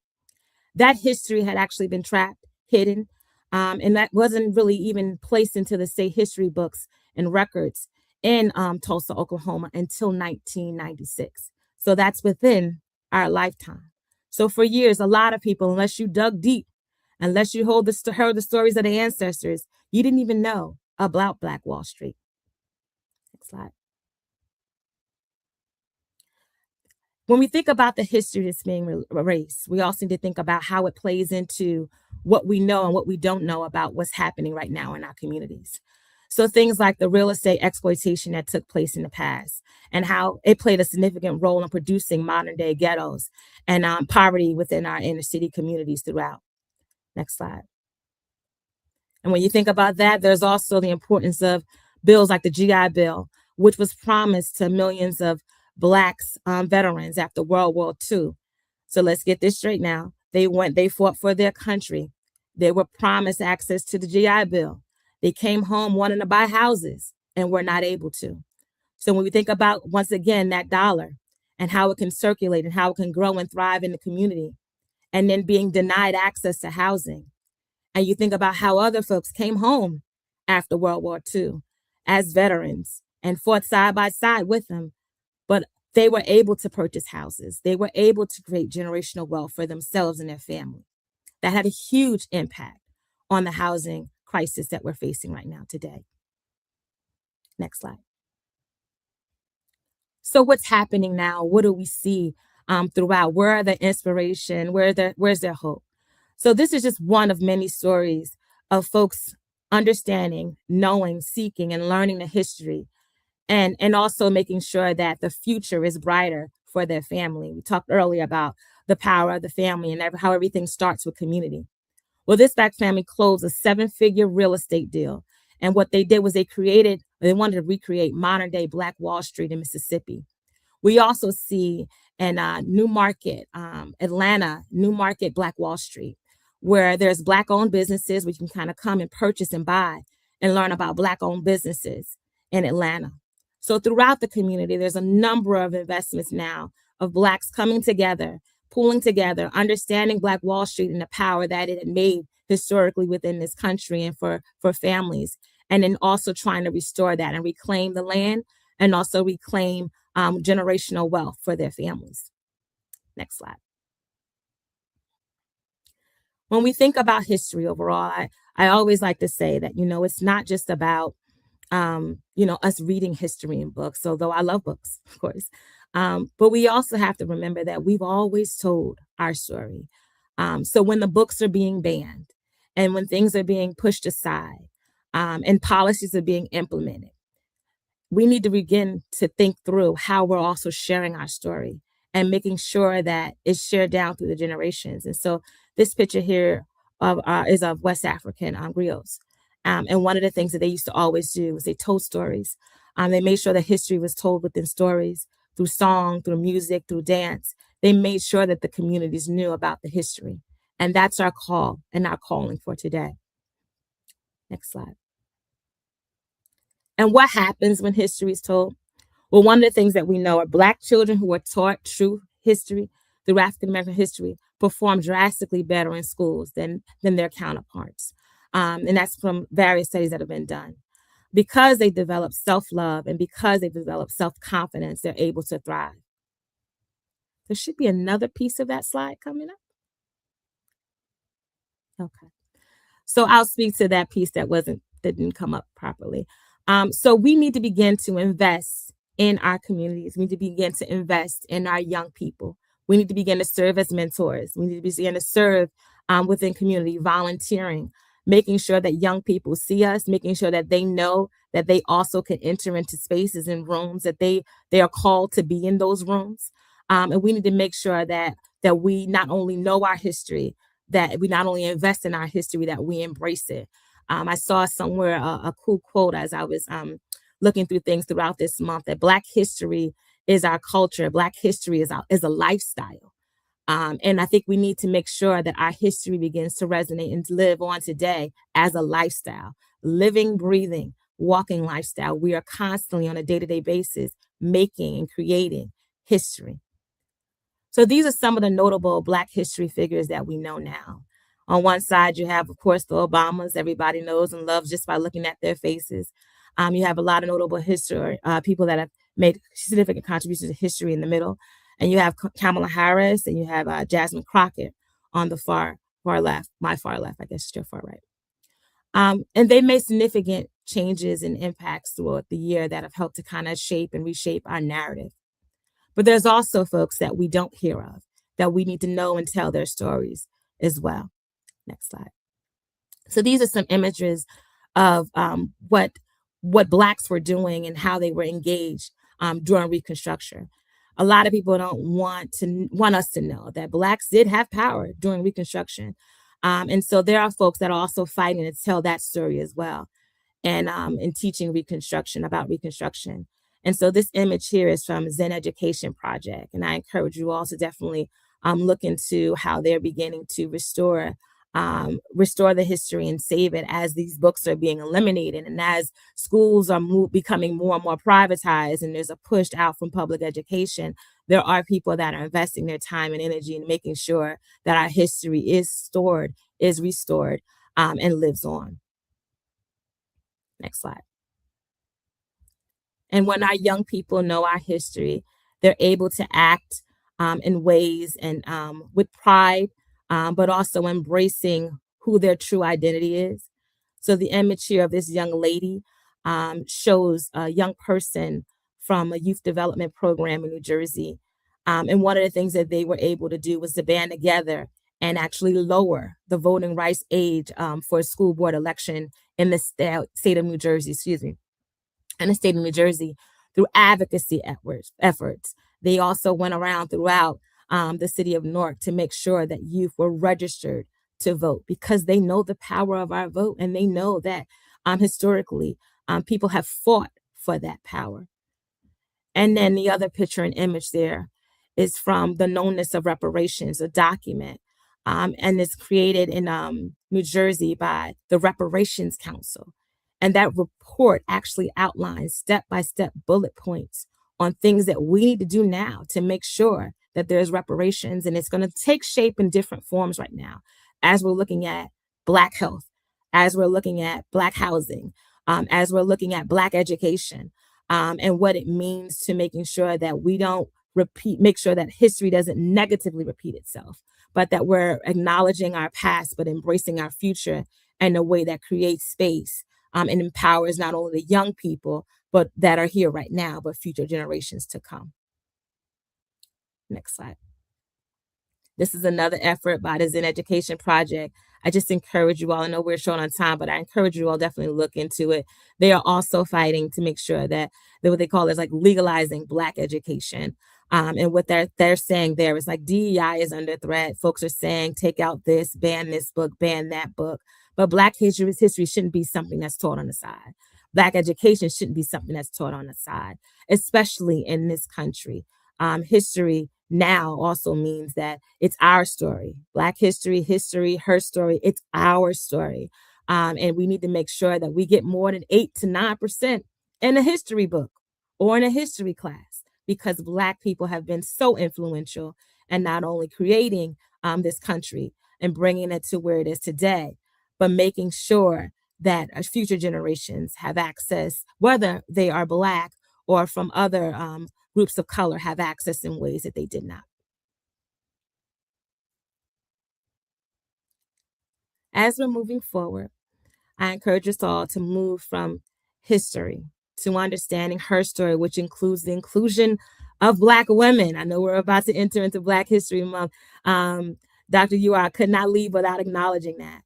That history had actually been trapped, hidden, and that wasn't really even placed into the state history books and records in Tulsa, Oklahoma until 1996. So that's within our lifetime. So for years, a lot of people, unless you dug deep, unless you heard the stories of the ancestors, you didn't even know about Black Wall Street. Next slide. When we think about the history that's being erased, we also need to think about how it plays into what we know and what we don't know about what's happening right now in our communities. So things like the real estate exploitation that took place in the past, and how it played a significant role in producing modern day ghettos and poverty within our inner city communities throughout. Next slide. And when you think about that, there's also the importance of bills like the GI Bill, which was promised to millions of Blacks veterans after World War II. So let's get this straight now. They fought for their country. They were promised access to the GI Bill. They came home wanting to buy houses and were not able to. So when we think about, once again, that dollar and how it can circulate and how it can grow and thrive in the community, and then being denied access to housing. And you think about how other folks came home after World War II as veterans and fought side by side with them, but they were able to purchase houses. They were able to create generational wealth for themselves and their family. That had a huge impact on the housing crisis that we're facing right now today. Next slide. So what's happening now? What do we see throughout? Where are the inspiration? Where's their hope? So this is just one of many stories of folks understanding, knowing, seeking, and learning the history, and also making sure that the future is brighter for their family. We talked earlier about the power of the family and how everything starts with community. Well, this Black family closed a 7-figure real estate deal. And what they did was they wanted to recreate modern day Black Wall Street in Mississippi. We also see in New Market, Atlanta, New Market, Black Wall Street, where there's Black owned businesses where you can kind of come and purchase and buy and learn about Black owned businesses in Atlanta. So throughout the community, there's a number of investments now of Blacks coming together, pooling together, understanding Black Wall Street and the power that it had made historically within this country and for families, and then also trying to restore that and reclaim the land and also reclaim generational wealth for their families. Next slide. When we think about history overall, I always like to say that, it's not just about, us reading history in books, although I love books, of course. But we also have to remember that we've always told our story. So when the books are being banned and when things are being pushed aside and policies are being implemented, we need to begin to think through how we're also sharing our story and making sure that it's shared down through the generations. And so this picture here is of West African griots. And one of the things that they used to always do was they told stories. They made sure that history was told within stories, through song, through music, through dance. They made sure that the communities knew about the history. And that's our call and our calling for today. Next slide. And what happens when history is told? Well, one of the things that we know are Black children who are taught true history through African American history perform drastically better in schools than their counterparts. And that's from various studies that have been done. Because they develop self-love and because they develop self-confidence, they're able to thrive. There should be another piece of that slide coming up. Okay. So I'll speak to that piece that didn't come up properly. So we need to begin to invest in our communities. We need to begin to invest in our young people. We need to begin to serve as mentors. We need to begin to serve within community, volunteering, making sure that young people see us, making sure that they know that they also can enter into spaces and rooms, that they are called to be in those rooms. And we need to make sure that we not only know our history, that we not only invest in our history, that we embrace it. I saw somewhere a cool quote as I was looking through things throughout this month, that Black history is our culture. Black history is a lifestyle. And I think we need to make sure that our history begins to resonate and live on today as a lifestyle, living, breathing, walking lifestyle. We are constantly on a day-to-day basis making and creating history. So these are some of the notable Black history figures that we know now. On one side, you have, of course, the Obamas. Everybody knows and loves just by looking at their faces. You have a lot of notable history, people that have made significant contributions to history in the middle. And you have Kamala Harris and you have Jasmine Crockett on the far left, my far left, I guess it's your far right. And they made significant changes and impacts throughout the year that have helped to kind of shape and reshape our narrative. But there's also folks that we don't hear of, that we need to know and tell their stories as well. Next slide. So these are some images of what Blacks were doing and how they were engaged during Reconstruction. A lot of people don't want us to know that Blacks did have power during Reconstruction. And so there are folks that are also fighting to tell that story as well, and teaching about Reconstruction. And so this image here is from Zen Education Project. And I encourage you all to definitely look into how they're beginning to restore the history and save it as these books are being eliminated and as schools are becoming more and more privatized and there's a push out from public education. There are people that are investing their time and energy in making sure that our history is stored, is restored, and lives on. Next slide. And when our young people know our history, they're able to act in ways and with pride, but also embracing who their true identity is. So the image here of this young lady shows a young person from a youth development program in New Jersey. And one of the things that they were able to do was to band together and actually lower the voting rights age for a school board election in the state of New Jersey, in the state of New Jersey through advocacy efforts. They also went around throughout the city of Newark to make sure that youth were registered to vote because they know the power of our vote and they know that historically people have fought for that power. And then the other picture and image there is from the Knownness of Reparations, a document, and it's created in New Jersey by the Reparations Council. And that report actually outlines step-by-step bullet points on things that we need to do now to make sure that there's reparations. And it's going to take shape in different forms right now as we're looking at Black health, as we're looking at Black housing, as we're looking at Black education, and what it means to making sure that we don't make sure that history doesn't negatively repeat itself, but that we're acknowledging our past, but embracing our future in a way that creates space and empowers not only the young people, but that are here right now, but future generations to come. Next slide. This is another effort by the Zen Education Project. I just encourage you all, I know we're short on time, but I encourage you all definitely look into it. They are also fighting to make sure that what they call is like legalizing Black education. And what they're saying there is like DEI is under threat. Folks are saying, take out this, ban this book, ban that book. But Black history shouldn't be something that's taught on the side. Black education shouldn't be something that's taught on the side, especially in this country. History now also means that it's our story. Black history, her story, it's our story. And we need to make sure that we get more than 8 to 9% in a history book or in a history class, because Black people have been so influential in not only creating this country and bringing it to where it is today, but making sure that future generations have access, whether they are Black or from other groups of color, have access in ways that they did not. As we're moving forward, I encourage us all to move from history to understanding her story, which includes the inclusion of Black women. I know we're about to enter into Black History Month. Dr. I could not leave without acknowledging that.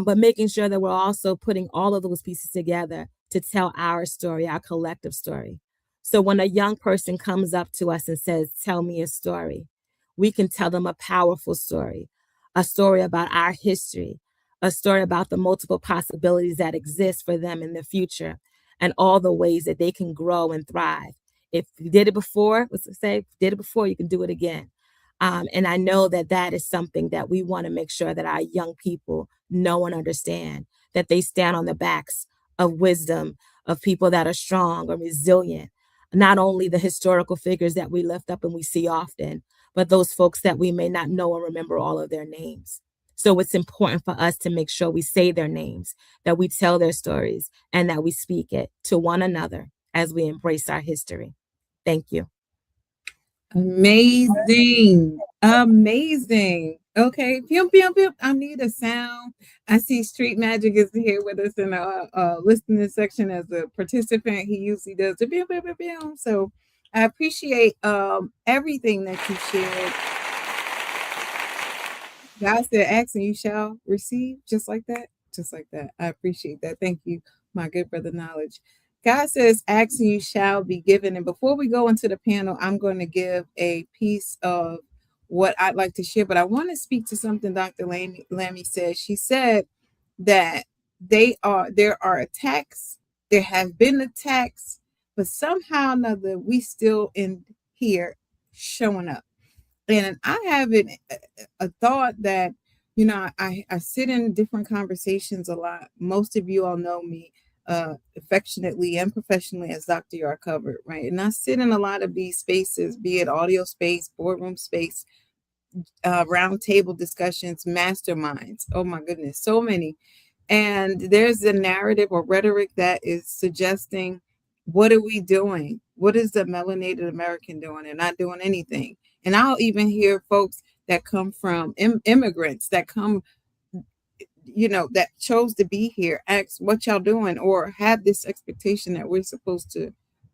But making sure that we're also putting all of those pieces together to tell our story, our collective story. So when a young person comes up to us and says, tell me a story, we can tell them a powerful story, a story about our history, a story about the multiple possibilities that exist for them in the future and all the ways that they can grow and thrive. If you did it before, you can do it again. And I know that that is something that we want to make sure that our young people know and understand, that they stand on the backs of wisdom, of people that are strong or resilient, not only the historical figures that we lift up and we see often, but those folks that we may not know or remember all of their names. So it's important for us to make sure we say their names, that we tell their stories, and that we speak it to one another as we embrace our history. Thank you. Amazing. Okay. Pew, pew, pew. I need a sound. I see Street Magic is here with us in the listening section as a participant. He usually does the pew, pew, pew, pew. So I appreciate everything that you shared. God said, ask and you shall receive, just like that. Just like that. I appreciate that. Thank you, my good brother Knowledge. God says, ask and you shall be given. And before we go into the panel, I'm going to give a piece of what I'd like to share, but I want to speak to something Dr. Lammy said. She said that there are attacks, there have been attacks, but somehow or another, we still in here showing up. And I have a thought that, you know, I sit in different conversations a lot. Most of you all know me affectionately and professionally as Dr. Yar Covered, right? And I sit in a lot of these spaces, be it audio space, boardroom space, round table discussions, masterminds. Oh my goodness, so many. And there's a narrative or rhetoric that is suggesting, what are we doing? What is the melanated American doing? They're not doing anything. And I'll even hear folks that come from immigrants that come, you know, that chose to be here, ask what y'all doing, or have this expectation that we're supposed to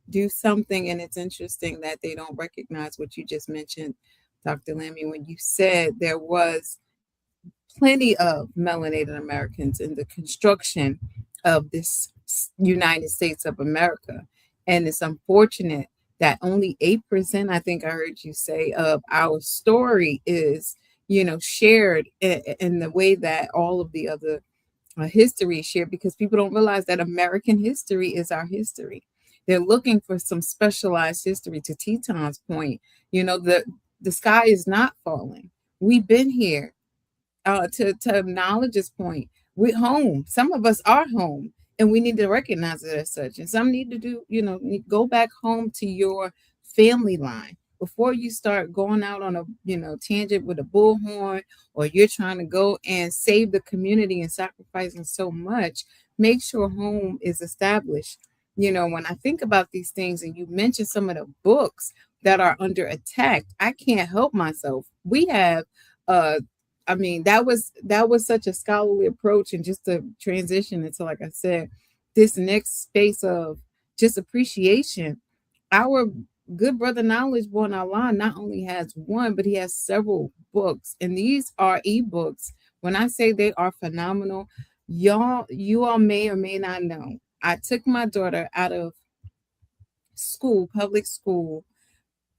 do something. And it's interesting that they don't recognize what you just mentioned, Dr. Lammy, when you said there was plenty of melanated Americans in the construction of this United States of America. And it's unfortunate that only 8%, I think I heard you say, of our story is, you know, shared in the way that all of the other history is shared, because people don't realize that American history is our history. They're looking for some specialized history. To Teton's point, you know, the sky is not falling. We've been here. To Knowledge's point, we're home. Some of us are home, and we need to recognize it as such. And some need to do, you know, go back home to your family line before you start going out on a, you know, tangent with a bullhorn, or you're trying to go and save the community and sacrificing so much. Make sure home is established. You know, when I think about these things, and you mentioned some of the books that are under attack, I can't help myself. We have I mean, that was such a scholarly approach. And just to transition into, like I said, this next space of just appreciation, our Good Brother Knowledge Born Allah not only has one, but he has several books, and these are ebooks. When I say they are phenomenal, you all may or may not know. I took my daughter out of school, public school,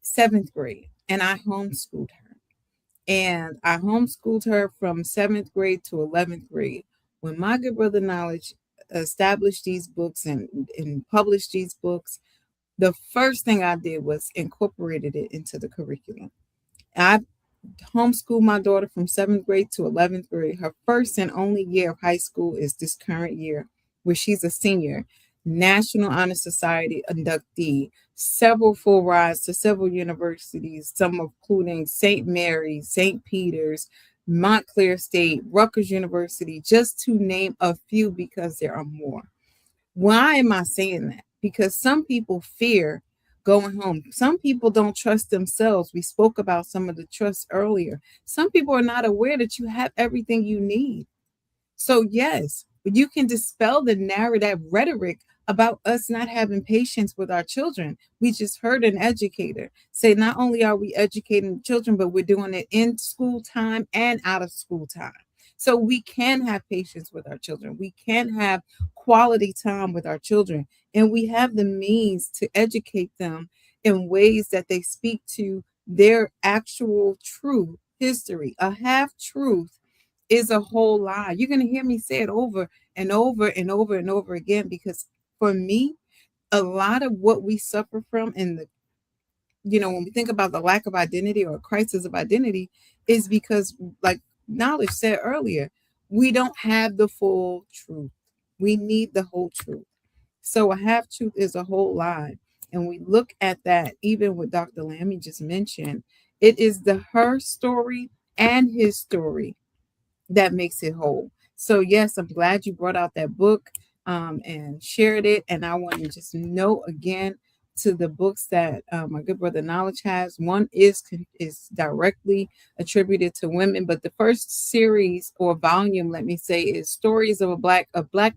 7th grade, and I homeschooled her. And I homeschooled her from 7th grade to 11th grade. When my Good Brother Knowledge established these books and published these books, the first thing I did was incorporated it into the curriculum. I homeschooled my daughter from 7th grade to 11th grade. Her first and only year of high school is this current year, where she's a senior, National Honor Society inductee, several full rides to several universities, some including St. Mary's, St. Peter's, Montclair State, Rutgers University, just to name a few, because there are more. Why am I saying that? Because some people fear going home. Some people don't trust themselves. We spoke about some of the trust earlier. Some people are not aware that you have everything you need. So yes, you can dispel the narrative rhetoric about us not having patience with our children. We just heard an educator say not only are we educating children, but we're doing it in school time and out of school time. So we can have patience with our children. We can have quality time with our children, and we have the means to educate them in ways that they speak to their actual true history. A half truth is a whole lie. You're going to hear me say it over and over and over and over again, because for me, a lot of what we suffer from in the, when we think about the lack of identity or crisis of identity, is because, like Knowledge said earlier, we don't have the full truth. We need the whole truth. So a half truth is a whole lie. And we look at that, even with Dr. Lammy just mentioned, it is her story and his story that makes it whole. So yes, I'm glad you brought out that book and shared it. And I want to just note again to the books that my Good Brother Knowledge has. One is directly attributed to women, but the first series or volume, let me say, is Stories of Black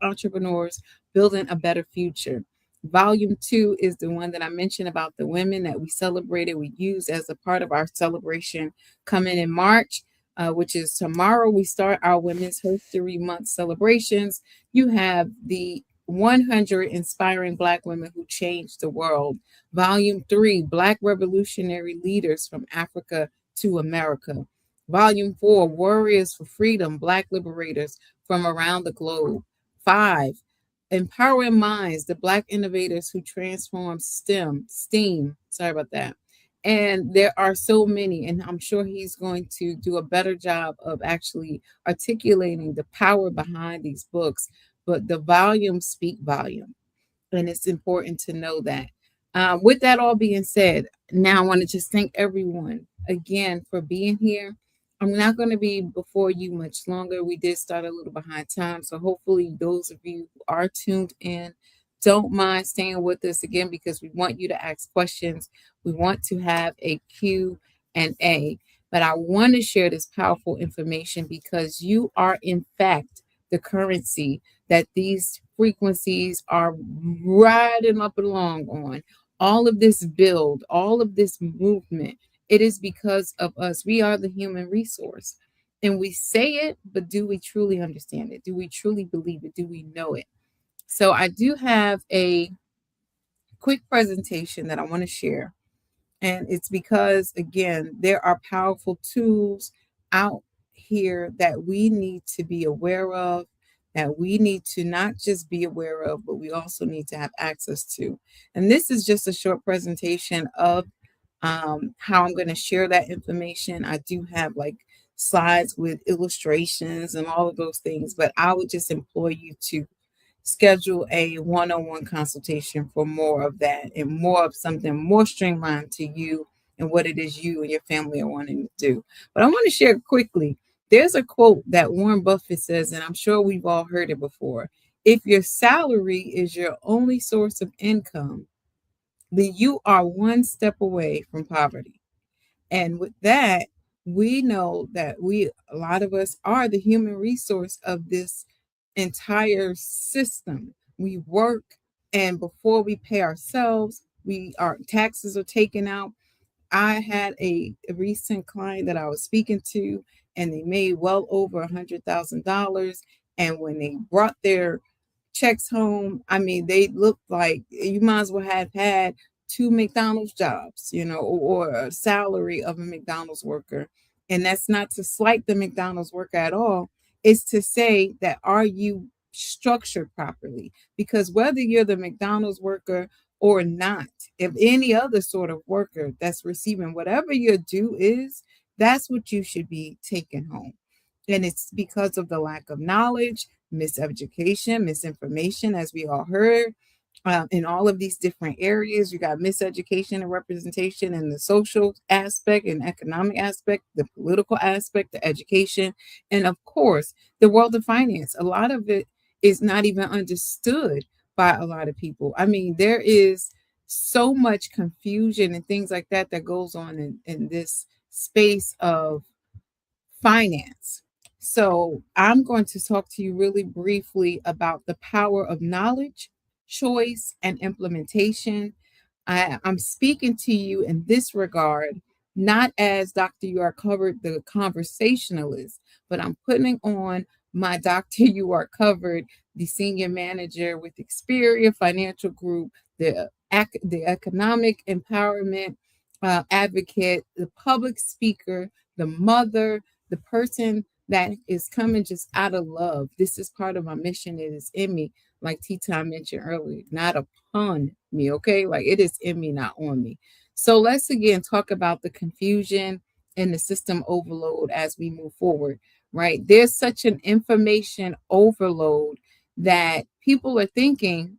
Entrepreneurs Building a Better Future. Volume 2 is the one that I mentioned about the women that we celebrated, we use as a part of our celebration coming in March. Which is tomorrow. We start our Women's History Month celebrations. You have the 100 Inspiring Black Women Who Changed the World. Volume 3, Black Revolutionary Leaders from Africa to America. Volume 4, Warriors for Freedom, Black Liberators from Around the Globe. 5, Empowering Minds, the Black Innovators Who Transform STEAM. Sorry about that. And there are so many, and I'm sure he's going to do a better job of actually articulating the power behind these books. But the volumes speak volume, and it's important to know that. With that all being said, now I want to just thank everyone again for being here. I'm not going to be before you much longer. We did start a little behind time, so hopefully those of you who are tuned in don't mind staying with us again, because we want you to ask questions. We want to have a Q&A, but I want to share this powerful information because you are in fact the currency that these frequencies are riding up along on. All of this build, all of this movement, it is because of us. We are the human resource, and we say it, but do we truly understand it? Do we truly believe it? Do we know it? So I do have a quick presentation that I want to share. And it's because, again, there are powerful tools out here that we need to be aware of, that we need to not just be aware of, but we also need to have access to. And this is just a short presentation of how I'm going to share that information. I do have like slides with illustrations and all of those things, but I would just implore you to schedule a one-on-one consultation for more of that and more of something more streamlined to you and what it is you and your family are wanting to do. But I want to share quickly. There's a quote that Warren Buffett says, and I'm sure we've all heard it before. If your salary is your only source of income, then you are one step away from poverty. And with that, we know that a lot of us are the human resource of this entire system. We work, and before we pay ourselves, our taxes are taken out. I had a recent client that I was speaking to, and they made well over $100,000. And when they brought their checks home, I mean, they looked like you might as well have had two McDonald's jobs, or a salary of a McDonald's worker. And that's not to slight the McDonald's worker at all. It's to say that, are you structured properly? Because whether you're the McDonald's worker or not, if any other sort of worker that's receiving whatever your due is, that's what you should be taking home. And it's because of the lack of knowledge, miseducation, misinformation, as we all heard, in all of these different areas. You got miseducation and representation in the social aspect and economic aspect, the political aspect, the education, and of course, the world of finance. A lot of it is not even understood by a lot of people. I mean, there is so much confusion and things like that that goes on in this space of finance. So I'm going to talk to you really briefly about the power of knowledge, choice, and implementation. I'm speaking to you in this regard, not as Dr. UR Covered, the conversationalist, but I'm putting on my Dr. UR Covered, the senior manager with Xperia Financial Group, the economic empowerment advocate, the public speaker, the mother, the person that is coming just out of love. This is part of my mission. It is in me, like T-Time mentioned earlier, not upon me, okay? Like, it is in me, not on me. So let's again talk about the confusion and the system overload as we move forward, right? There's such an information overload that people are thinking,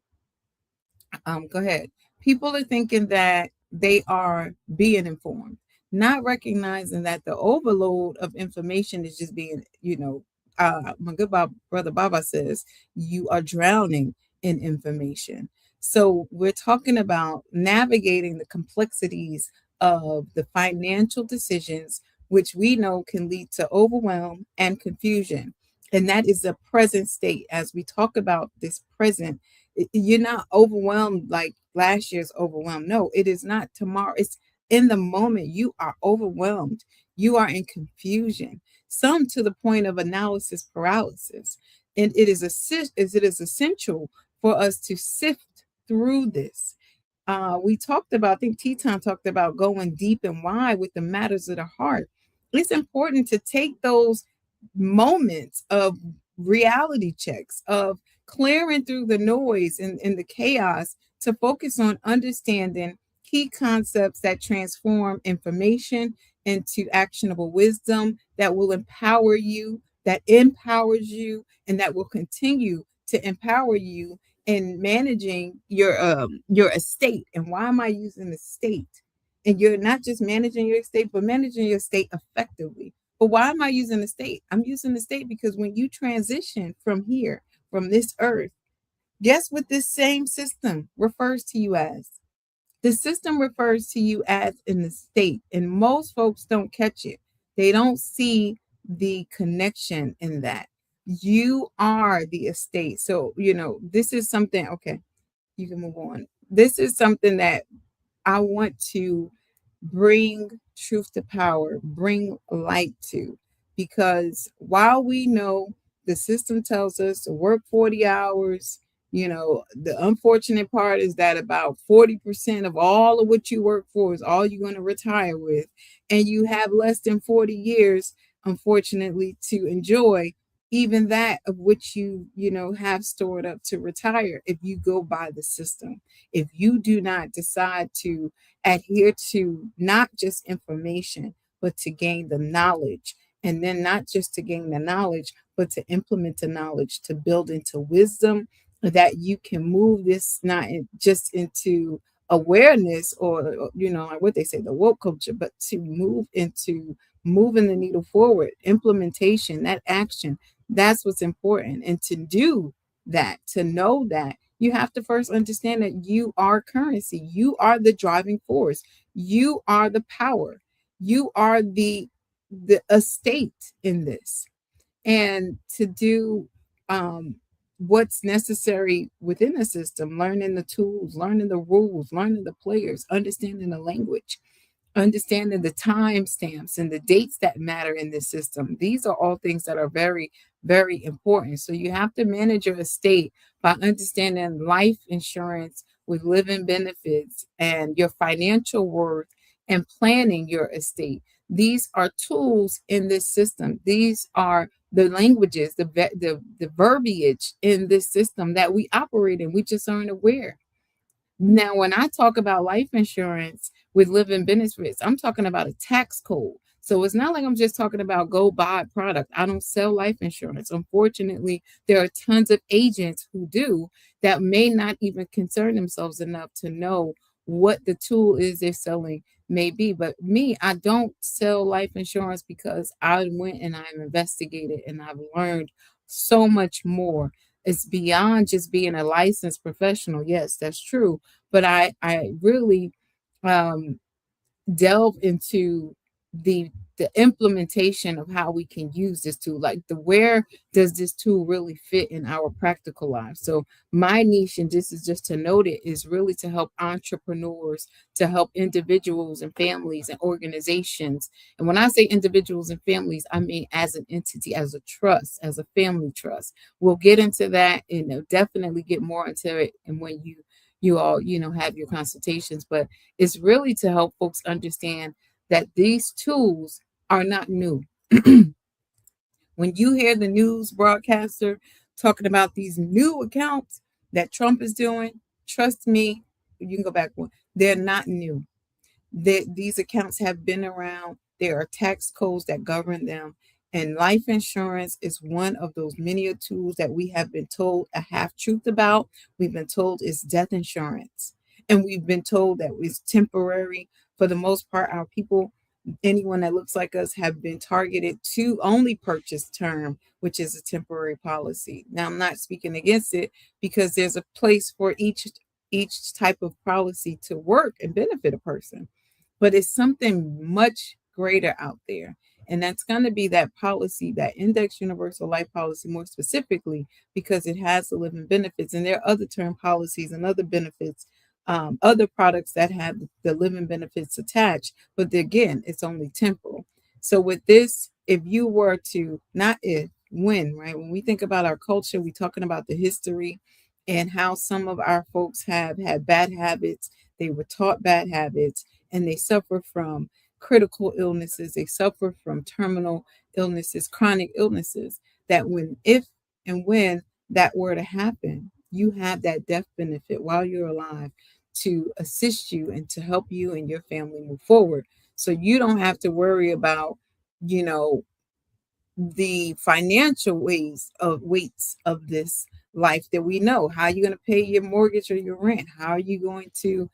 go ahead. People are thinking that they are being informed, not recognizing that the overload of information is just being, my good brother Baba says, you are drowning in information. So we're talking about navigating the complexities of the financial decisions, which we know can lead to overwhelm and confusion. And that is the present state. As we talk about this present, you're not overwhelmed like last year's overwhelmed. No, it is not tomorrow. It's in the moment. You are overwhelmed. You are in confusion, some to the point of analysis paralysis. And it is essential for us to sift through this. We talked about, I think T-Time talked about going deep and wide with the matters of the heart. It's important to take those moments of reality checks, of clearing through the noise and the chaos, to focus on understanding key concepts that transform information into actionable wisdom that will empower you, that empowers you, and that will continue to empower you in managing your estate. And why am I using estate? And you're not just managing your estate, but managing your estate effectively. But why am I using the state? I'm using the state because when you transition from here, from this earth, guess what this same system refers to you as? The system refers to you as in the state, and most folks don't catch it. They don't see the connection in that. You are the estate. So, this is something, okay, you can move on. This is something that I want to bring truth to power, bring light to, because while we know the system tells us to work 40 hours, the unfortunate part is that about 40% of all of what you work for is all you're going to retire with. And you have less than 40 years, unfortunately, to enjoy even that of which you have stored up to retire if you go by the system. If you do not decide to adhere to not just information, but to gain the knowledge, and then not just to gain the knowledge, but to implement the knowledge, to build into wisdom, that you can move this not just into awareness or like what they say, the woke culture, but to move into moving the needle forward, implementation, that action. That's what's important. And to do that, to know that, you have to first understand that you are currency. You are the driving force. You are the power. You are the estate in this. And to do what's necessary within the system, learning the tools, learning the rules, learning the players, understanding the language, understanding the time stamps and the dates that matter in this system. These are all things that are very, very important. So you have to manage your estate by understanding life insurance with living benefits and your financial worth and planning your estate. These are tools in this system. These are the languages, the verbiage in this system that we operate in. We just aren't aware. Now, when I talk about life insurance with living benefits, I'm talking about a tax code. So it's not like I'm just talking about go buy a product. I don't sell life insurance. Unfortunately, there are tons of agents who do that may not even concern themselves enough to know what the tool is they're selling may be. But me, I don't sell life insurance because I went and I've investigated and I've learned so much more. It's beyond just being a licensed professional. Yes, that's true. But I really delve into the implementation of how we can use this tool, like where does this tool really fit in our practical lives. So my niche, and this is just to note it, is really to help entrepreneurs, to help individuals and families and organizations. And when I say individuals and families, I mean as an entity, as a trust, as a family trust. We'll get into that and definitely get more into it, and when you all have your consultations. But it's really to help folks understand that these tools are not new. When you hear the news broadcaster talking about these new accounts that Trump is doing, trust me, you can go back one, they're not new. These accounts have been around. There are tax codes that govern them. And life insurance is one of those many tools that we have been told a half truth about. We've been told it's death insurance. And we've been told that it's temporary. For the most part, our people, anyone that looks like us, have been targeted to only purchase term, which is a temporary policy. Now, I'm not speaking against it because there's a place for each type of policy to work and benefit a person. But it's something much greater out there. And that's going to be that policy, that index universal life policy, more specifically, because it has the living benefits. And there are other term policies and other benefits, other products that have the living benefits attached. But again, it's only temporal. So with this, if you were to, not if, when, right? When we think about our culture, we're talking about the history and how some of our folks have had bad habits. They were taught bad habits and they suffer from critical illnesses. They suffer from terminal illnesses, chronic illnesses, that if and when that were to happen, you have that death benefit while you're alive to assist you and to help you and your family move forward. So you don't have to worry about, the financial weights of this life that we know. How are you going to pay your mortgage or your rent? How are you going to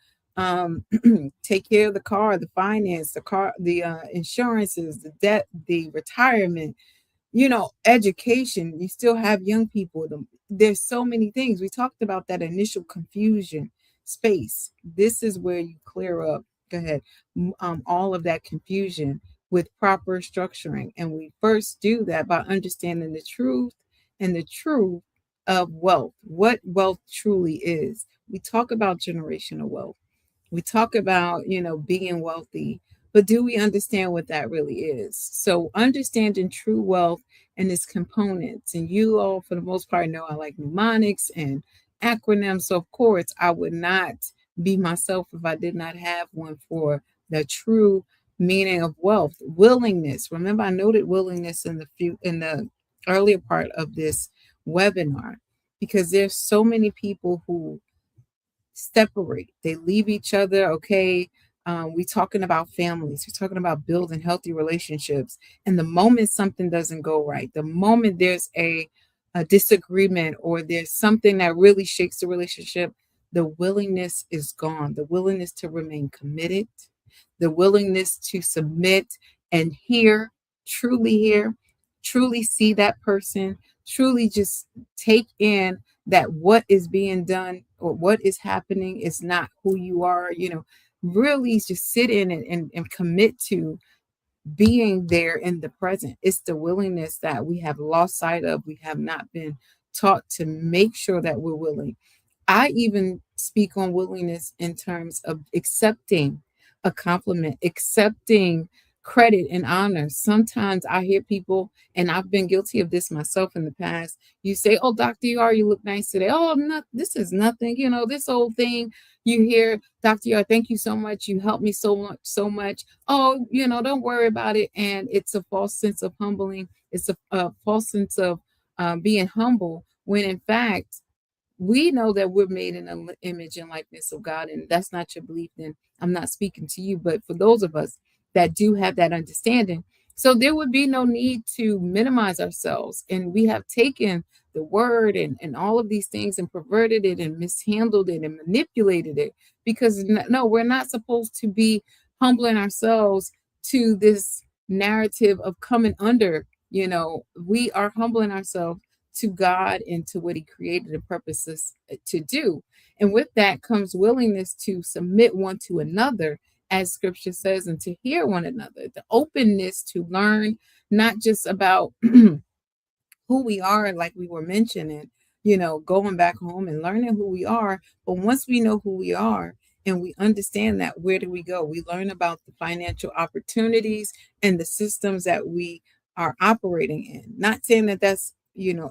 take care of the car, the finance, the insurances, the debt, the retirement, education? You still have young people. There's so many things. We talked about that initial confusion space. This is where you clear up, go ahead, all of that confusion with proper structuring. And we first do that by understanding the truth of wealth, what wealth truly is. We talk about generational wealth. We talk about, being wealthy, but do we understand what that really is? So understanding true wealth and its components, and you all, for the most part, know I like mnemonics and acronyms. So of course, I would not be myself if I did not have one for the true meaning of wealth. Willingness. Remember, I noted willingness in the earlier part of this webinar, because there's so many people who separate. They leave each other. Okay. We're talking about families. We're talking about building healthy relationships. And the moment something doesn't go right, the moment there's a disagreement or there's something that really shakes the relationship, the willingness is gone. The willingness to remain committed, the willingness to submit and truly see that person, truly just take in that what is being done or what is happening is not who you are, really just sit in it and commit to being there in the present. It's the willingness that we have lost sight of. We have not been taught to make sure that we're willing. I even speak on willingness in terms of accepting a compliment, accepting credit and honor. Sometimes I hear people, and I've been guilty of this myself in the past. You say, "Oh, Dr. Yar, you look nice today." "Oh, not, this is nothing. You know, this old thing." You hear, "Dr. Yar, thank you so much. You helped me so much, so much." "Oh, you know, don't worry about it." And it's a false sense of humbling. It's a false sense of being humble, when in fact, we know that we're made in the image and likeness of God, and that's not your belief, then I'm not speaking to you. But for those of us that do have that understanding, so there would be no need to minimize ourselves. And we have taken the word and all of these things and perverted it and mishandled it and manipulated it, because no, we're not supposed to be humbling ourselves to this narrative of coming under. We are humbling ourselves to God and to what he created and purposes to do. And with that comes willingness to submit one to another, as scripture says, and to hear one another, the openness to learn, not just about who we are, like we were mentioning, going back home and learning who we are. But once we know who we are and we understand that, where do we go? We learn about the financial opportunities and the systems that we are operating in. Not saying that that's,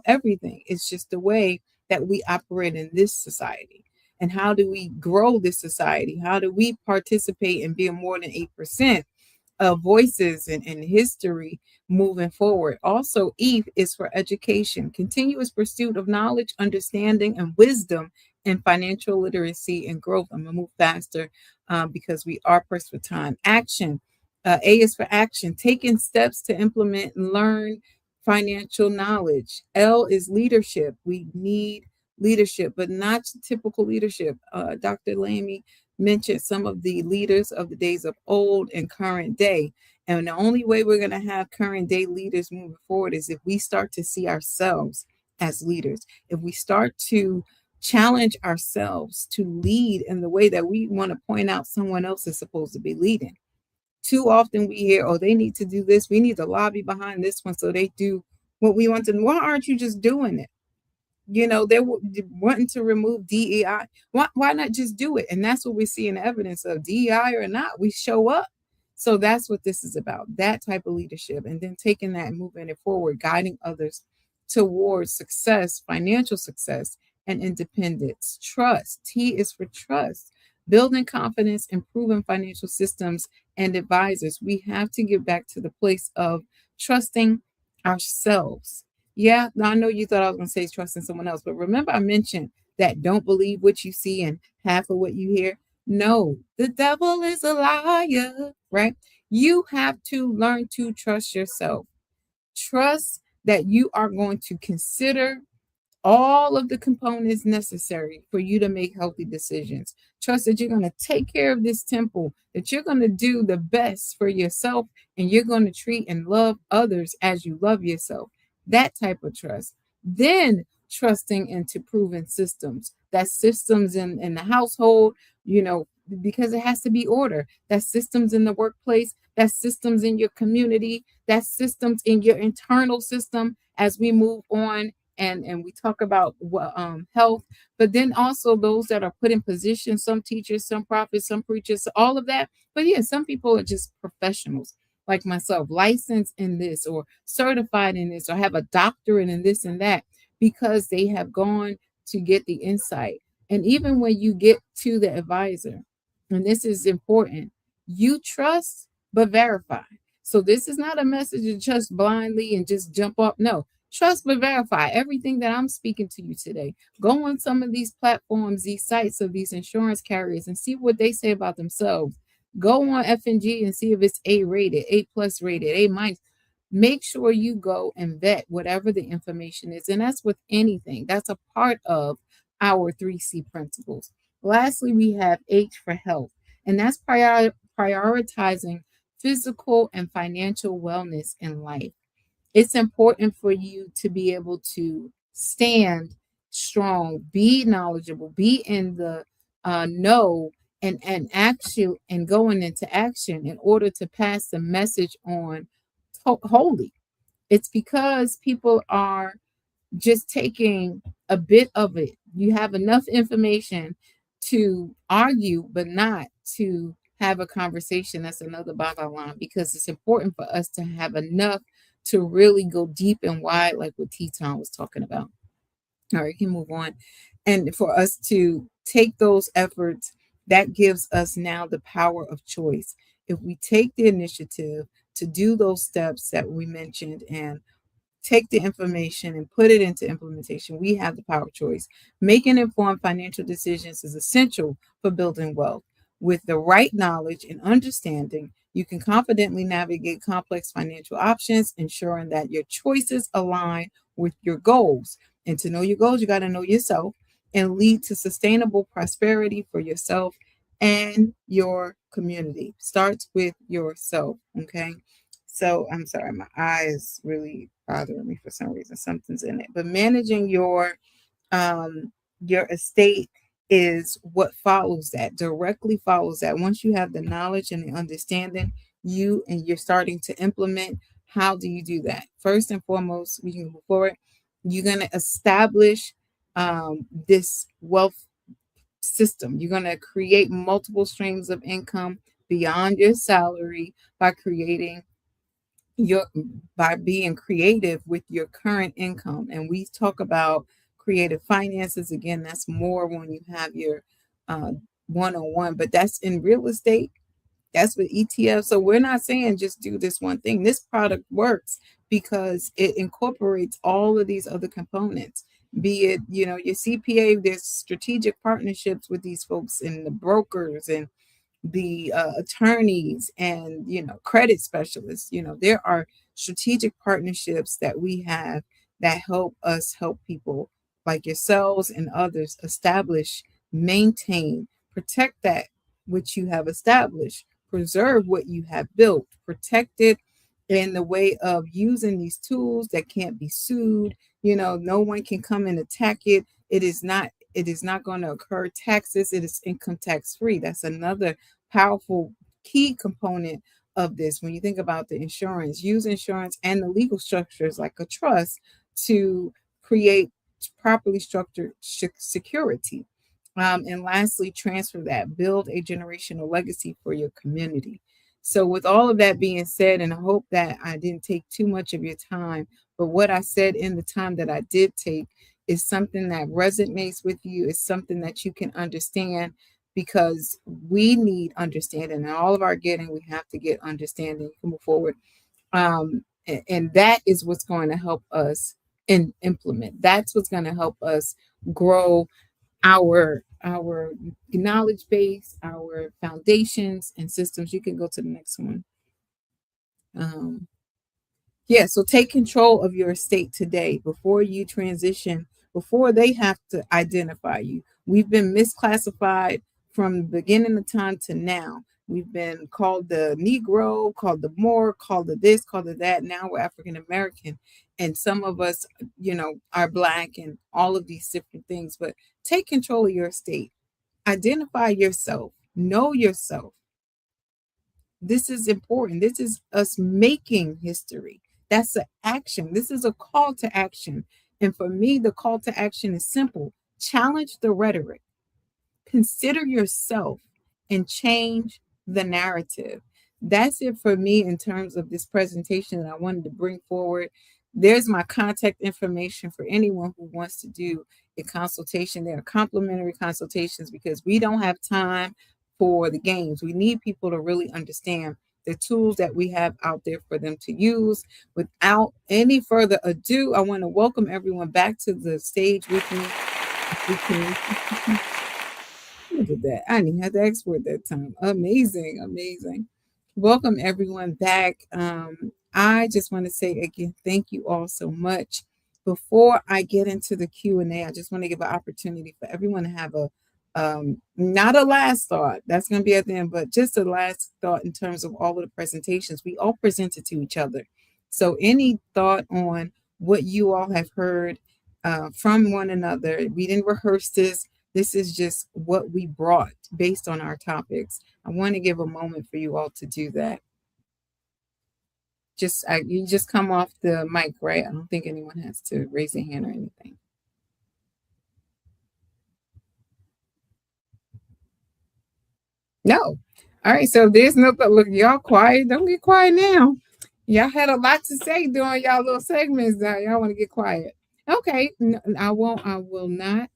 everything. It's just the way that we operate in this society. And how do we grow this society? How do we participate in being more than 8% of voices in history moving forward? Also, Eve is for education, continuous pursuit of knowledge, understanding, and wisdom, and financial literacy and growth. I'm going to move faster because we are pressed for time. Action. A is for action, taking steps to implement and learn financial knowledge. L is leadership. We need leadership, but not typical leadership. Dr. Lamy mentioned some of the leaders of the days of old and current day. And the only way we're going to have current day leaders moving forward is if we start to see ourselves as leaders, if we start to challenge ourselves to lead in the way that we want to point out someone else is supposed to be leading. Too often we hear, "Oh, they need to do this. We need to lobby behind this one so they do what we want to." Why aren't you just doing it? They're wanting to remove DEI. Why not just do it? And that's what we're seeing evidence of, DEI or not. We show up. So that's what this is about, that type of leadership. And then taking that and moving it forward, guiding others towards success, financial success, and independence. Trust. T is for trust. Building confidence, improving financial systems and advisors. We have to get back to the place of trusting ourselves. Yeah, I know you thought I was going to say trusting someone else, but remember I mentioned that don't believe what you see and half of what you hear. No, the devil is a liar, right? You have to learn to trust yourself. Trust that you are going to consider all of the components necessary for you to make healthy decisions. Trust that you're going to take care of this temple, that you're going to do the best for yourself, and you're going to treat and love others as you love yourself. That type of trust. Then trusting into proven systems. That systems in the household, because it has to be order. That systems in the workplace, that systems in your community, that systems in your internal system as we move on and we talk about health, but then also those that are put in positions, some teachers, some prophets, some preachers, all of that. But yeah, some people are just professionals like myself, licensed in this or certified in this or have a doctorate in this and that, because they have gone to get the insight. And even when you get to the advisor, and this is important, you trust but verify. So this is not a message to trust blindly and just jump up. No, trust but verify everything that I'm speaking to you today. Go on some of these platforms, these sites of these insurance carriers, and see what they say about themselves. Go on F&G and see if it's A rated, A plus rated, A minus. Make sure you go and vet whatever the information is. And that's with anything. That's a part of our 3C principles. Lastly, we have H for health, and that's prioritizing physical and financial wellness in life. It's important for you to be able to stand strong, be knowledgeable, be in the know, and action and going into action in order to pass the message on wholly. It's because people are just taking a bit of it. You have enough information to argue, but not to have a conversation. That's another bottom line, because it's important for us to have enough to really go deep and wide, like what Teton was talking about. All right, you can move on. And for us to take those efforts, that gives us now the power of choice. If we take the initiative to do those steps that we mentioned and take the information and put it into implementation, we have the power of choice. Making informed financial decisions is essential for building wealth. With the right knowledge and understanding, you can confidently navigate complex financial options, ensuring that your choices align with your goals. And to know your goals, you got to know yourself and lead to sustainable prosperity for yourself and your community. Starts with yourself. Okay. So I'm sorry, my eye is really bothering me for some reason. Something's in it. But managing your estate is what follows that, directly follows that. Once you have the knowledge and the understanding, you're starting to implement. How do you do that? First and foremost, we can move forward. You're going to establish this wealth system. You're going to create multiple streams of income beyond your salary by creating your by being creative with your current income. And we talk about creative finances again. That's more when you have your one-on-one, but that's in real estate. That's with ETF. So we're not saying just do this one thing. This product works because it incorporates all of these other components. Be it, your CPA, there's strategic partnerships with these folks and the brokers and the attorneys and credit specialists. There are strategic partnerships that we have that help us help people like yourselves and others establish, maintain, protect that which you have established, preserve what you have built, protect it in the way of using these tools that can't be sued. No one can come and attack it. It is not going to occur taxes. It is income tax free. That's another powerful key component of this. When you think about the insurance, use insurance and the legal structures like a trust to create properly structured security. And lastly, transfer that, build a generational legacy for your community. So with all of that being said, and I hope that I didn't take too much of your time, but what I said in the time that I did take is something that resonates with you, is something that you can understand, because we need understanding. And all of our getting, we have to get understanding to move forward. And that is what's going to help us implement. That's what's going to help us grow our knowledge base, our foundations and systems. You can go to the next one. So take control of your estate today before you transition, before they have to identify you. We've been misclassified from the beginning of time to now. We've been called the Negro, called the Moor, called the this, called the that. Now we're African American. And some of us, are Black and all of these different things. But take control of your estate. Identify yourself. Know yourself. This is important. This is us making history. That's an action. This is a call to action. And for me, the call to action is simple. Challenge the rhetoric. Consider yourself and change the narrative. That's it for me in terms of this presentation that I wanted to bring forward. There's my contact information for anyone who wants to do a consultation. There are complimentary consultations because we don't have time for the games. We need people to really understand the tools that we have out there for them to use. Without any further ado, I want to welcome everyone back to the stage with me. Look at that. I didn't even have to export that time. Amazing. Welcome everyone back. I just want to say again, thank you all so much. Before I get into the Q&A, I just want to give an opportunity for everyone to have a not a last thought. That's going to be at the end, but just a last thought in terms of all of the presentations. We all presented to each other. So any thought on what you all have heard from one another? We didn't rehearse this. This is just what we brought based on our topics. I want to give a moment for you all to do that. You just come off the mic, right? I don't think anyone has to raise their hand or anything. No. All right. So there's no, look, y'all quiet. Don't get quiet now. Y'all had a lot to say during y'all little segments. Now y'all want to get quiet. Okay. No, I will not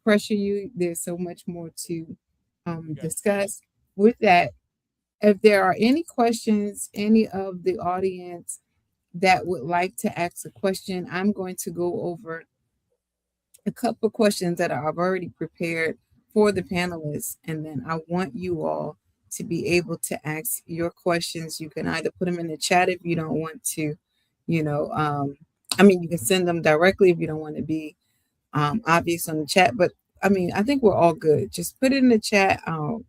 pressure you. There's so much more to discuss. With that, if there are any questions, any of the audience that would like to ask a question, I'm going to go over a couple of questions that I've already prepared for the panelists, and then I want you all to be able to ask your questions. You can either put them in the chat if you don't want to, you can send them directly if you don't want to be obvious on the chat. But I think we're all good. Just put it in the chat,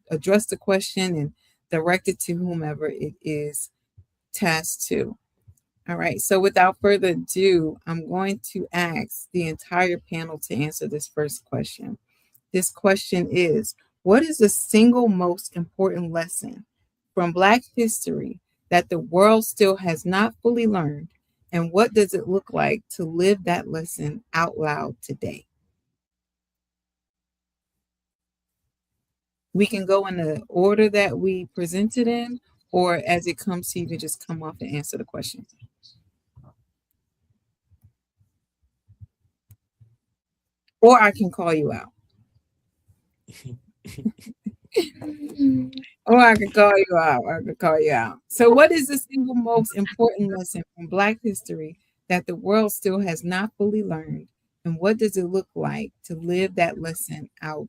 address the question, and direct it to whomever it is tasked to. All right, so without further ado, I'm going to ask the entire panel to answer this first question. This question is, what is the single most important lesson from Black history that the world still has not fully learned? And what does it look like to live that lesson out loud today? We can go in the order that we presented in, or as it comes to you can just come off and answer the question. Or I can call you out. Or I can call you out. So what is the single most important lesson from Black history that the world still has not fully learned? And what does it look like to live that lesson out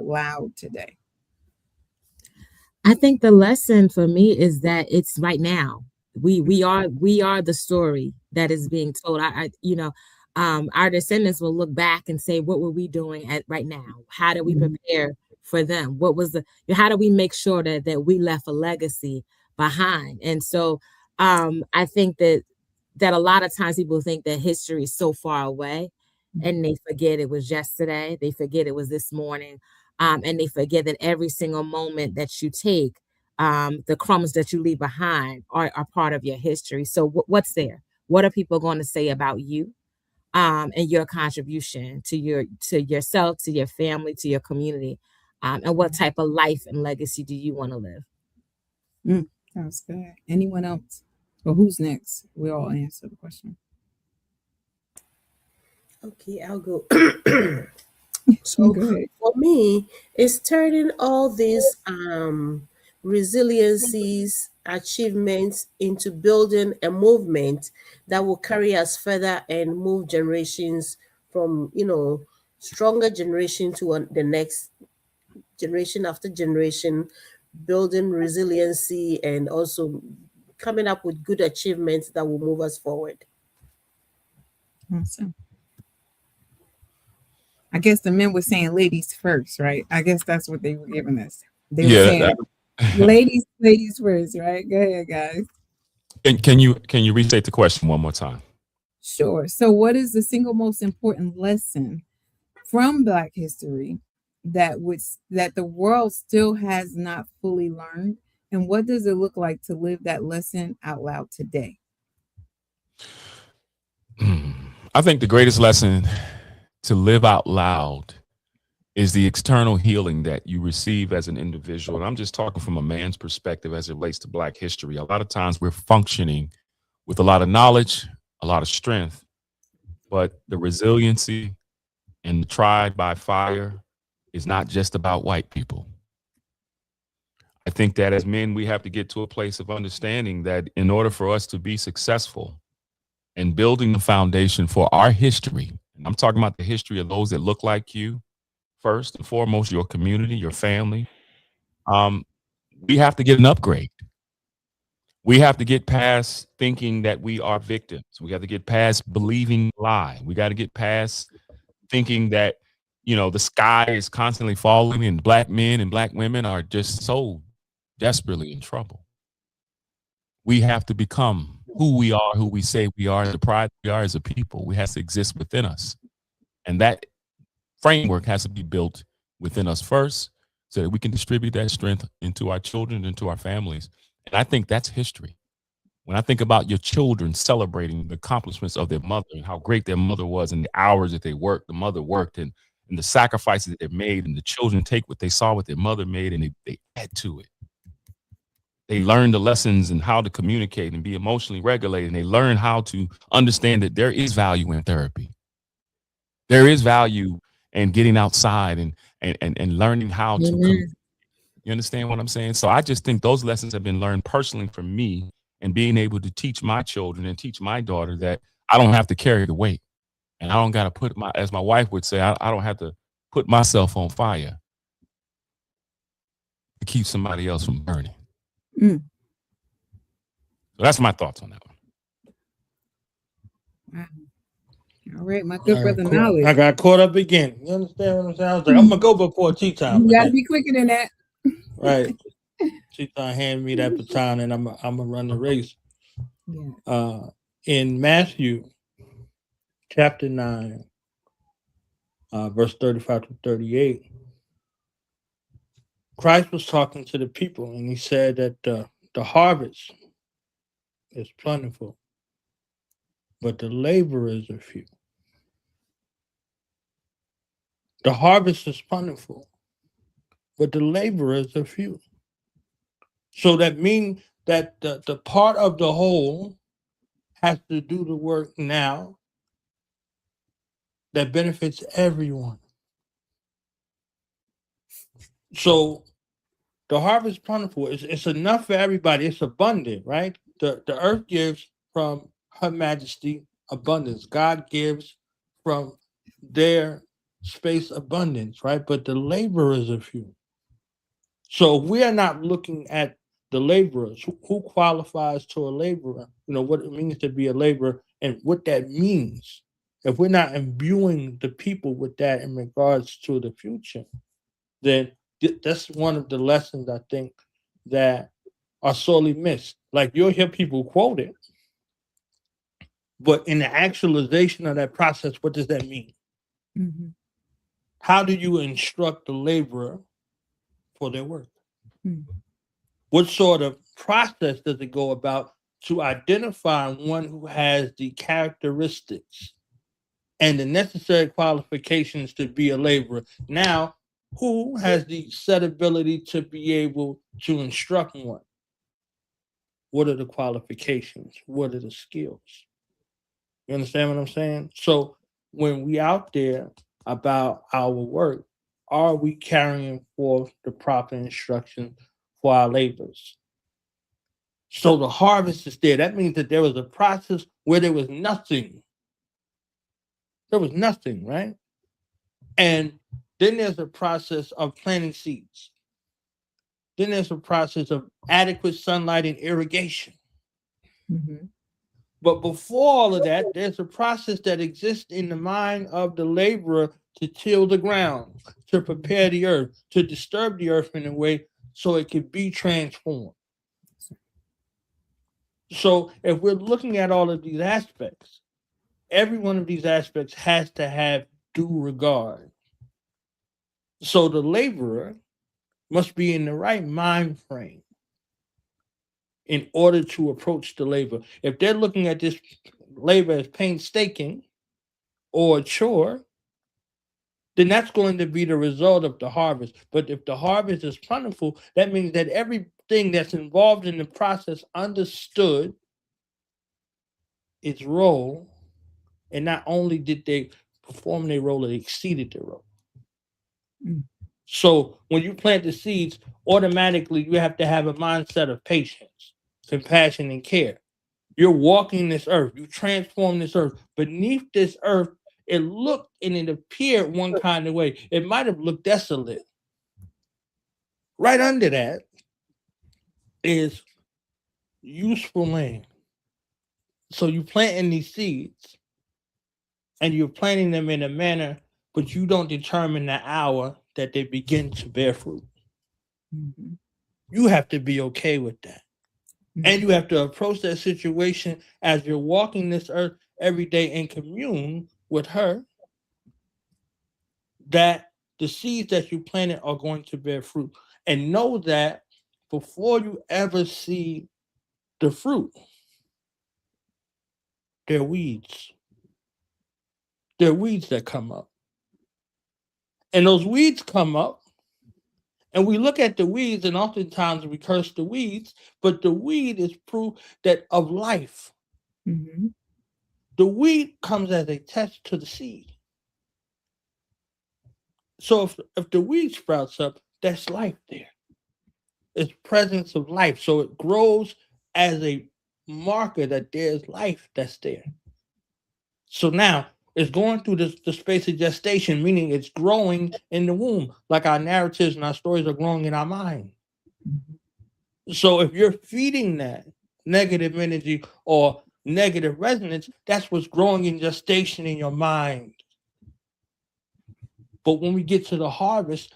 loud today? I think the lesson for me is that it's right now. We are the story that is being told. Our descendants will look back and say, what were we doing right now? How do we prepare for them? How do we make sure that we left a legacy behind? And so I think that a lot of times people think that history is so far away, and they forget it was yesterday. They forget it was this morning. And they forget that every single moment that you take, the crumbs that you leave behind are part of your history. So what's there? What are people going to say about you? And your contribution to yourself, to your family, to your community, and what type of life and legacy do you want to live? Sounds good. Anyone else? Well, who's next? We all answer the question. Okay, I'll go. So for me, it's turning all these resiliencies, achievements into building a movement that will carry us further and move generations from, stronger generation to the next generation after generation, building resiliency and also coming up with good achievements that will move us forward. Awesome. I guess the men were saying ladies first, right? I guess that's what they were giving us. They were saying ladies first, right? Go ahead, guys. Can you restate the question one more time? Sure. So what is the single most important lesson from Black history that the world still has not fully learned? And what does it look like to live that lesson out loud today? I think the greatest lesson to live out loud is the external healing that you receive as an individual. And I'm just talking from a man's perspective as it relates to Black history. A lot of times we're functioning with a lot of knowledge, a lot of strength, but the resiliency and the tried by fire is not just about white people. I think that as men, we have to get to a place of understanding that in order for us to be successful in building the foundation for our history, and I'm talking about the history of those that look like you, first and foremost, your community, your family, we have to get an upgrade. We have to get past thinking that we are victims. We have to get past believing a lie. We got to get past thinking that, the sky is constantly falling and Black men and Black women are just so desperately in trouble. We have to become who we are, who we say we are, the pride we are as a people. We have to exist within us. And that framework has to be built within us first so that we can distribute that strength into our children, into our families. And I think that's history. When I think about your children celebrating the accomplishments of their mother and how great their mother was and the hours that they worked, the mother worked, and the sacrifices that they made, and the children take what they saw what their mother made and they add to it. They learn the lessons and how to communicate and be emotionally regulated. And they learn how to understand that there is value in therapy. There is value in getting outside and learning how to Amen. you understand what I'm saying? So I just think those lessons have been learned personally from me, and being able to teach my children and teach my daughter that I don't have to carry the weight. And I don't got to put as my wife would say, I don't have to put myself on fire to keep somebody else from burning. Mm. So that's my thoughts on that one. Wow. All right, my good brother Knowledge. I got caught up again. You understand what I'm saying? I was like, I'm gonna go before tea time. You got to be quicker than that. Right. Tea time hand me that baton, and I'm gonna run the race. Yeah. In Matthew chapter 9, verse 35 to 38, Christ was talking to the people, and he said that the harvest is plentiful, but the laborers are few. The harvest is plentiful, but the laborers are few. So that means that the part of the whole has to do the work now that benefits everyone. So the harvest is plentiful. It's enough for everybody. It's abundant, right? The earth gives from her majesty abundance. God gives from their space abundance, right? But the laborers are few. So we are not looking at the laborers. Who qualifies to a laborer? You know, what it means to be a laborer and what that means. If we're not imbuing the people with that in regards to the future, then that's one of the lessons I think that are sorely missed. Like, you'll hear people quote it, but in the actualization of that process, what does that mean? Mm-hmm. How do you instruct the laborer for their work? Mm-hmm. What sort of process does it go about to identify one who has the characteristics and the necessary qualifications to be a laborer? Now, who has the set ability to be able to instruct one? What are the qualifications? What are the skills? You understand what I'm saying? So when we out there about our work, are we carrying forth the proper instruction for our labors? So the harvest is there. That means that there was a process where there was nothing. There was nothing, right? And then there's a process of planting seeds. Then there's a process of adequate sunlight and irrigation. Mm-hmm. But before all of that, there's a process that exists in the mind of the laborer to till the ground, to prepare the earth, to disturb the earth in a way so it can be transformed. So if we're looking at all of these aspects, every one of these aspects has to have due regard. So the laborer must be in the right mind frame in order to approach the labor. If they're looking at this labor as painstaking or a chore, then that's going to be the result of the harvest. But if the harvest is plentiful, that means that everything that's involved in the process understood its role, and not only did they perform their role, they exceeded their role. Mm. So when you plant the seeds, automatically you have to have a mindset of patience, compassion, and care. You're walking this earth. You transform this earth. Beneath this earth, it looked and it appeared one kind of way. It might have looked desolate. Right under that is useful land. So you're planting these seeds, and you're planting them in a manner, but you don't determine the hour that they begin to bear fruit. Mm-hmm. You have to be okay with that. Mm-hmm. And you have to approach that situation as you're walking this earth every day in commune with her, that the seeds that you planted are going to bear fruit. And know that before you ever see the fruit, There are weeds. There are weeds that come up. And those weeds come up, and we look at the weeds, and oftentimes we curse the weeds, but the weed is proof that of life. Mhm. The weed comes as a test to the seed. So if the weed sprouts up, that's life there. It's presence of life. So it grows as a marker that there's life that's there. So now it's going through the space of gestation, meaning it's growing in the womb, like our narratives and our stories are growing in our mind. So if you're feeding that negative energy or negative resonance, that's what's growing in gestation in your mind. But when we get to the harvest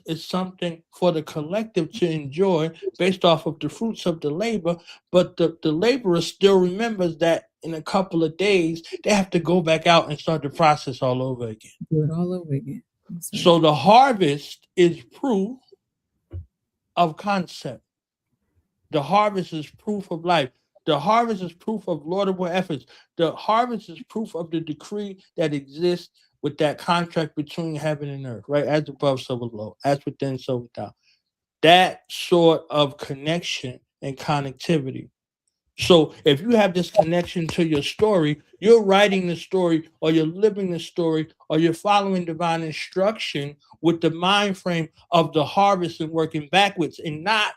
is something for the collective to enjoy based off of the fruits of the labor. But the laborer still remembers that in a couple of days, they have to go back out and start the process all over again. Do it all over again. That's right. So the harvest is proof of concept. The harvest is proof of life. The harvest is proof of laudable efforts. The harvest is proof of the decree that exists with that contract between heaven and earth, right? As above, so below. As within, so without. That sort of connection and connectivity. So if you have this connection to your story, you're writing the story, or you're living the story, or you're following divine instruction with the mind frame of the harvest and working backwards, and not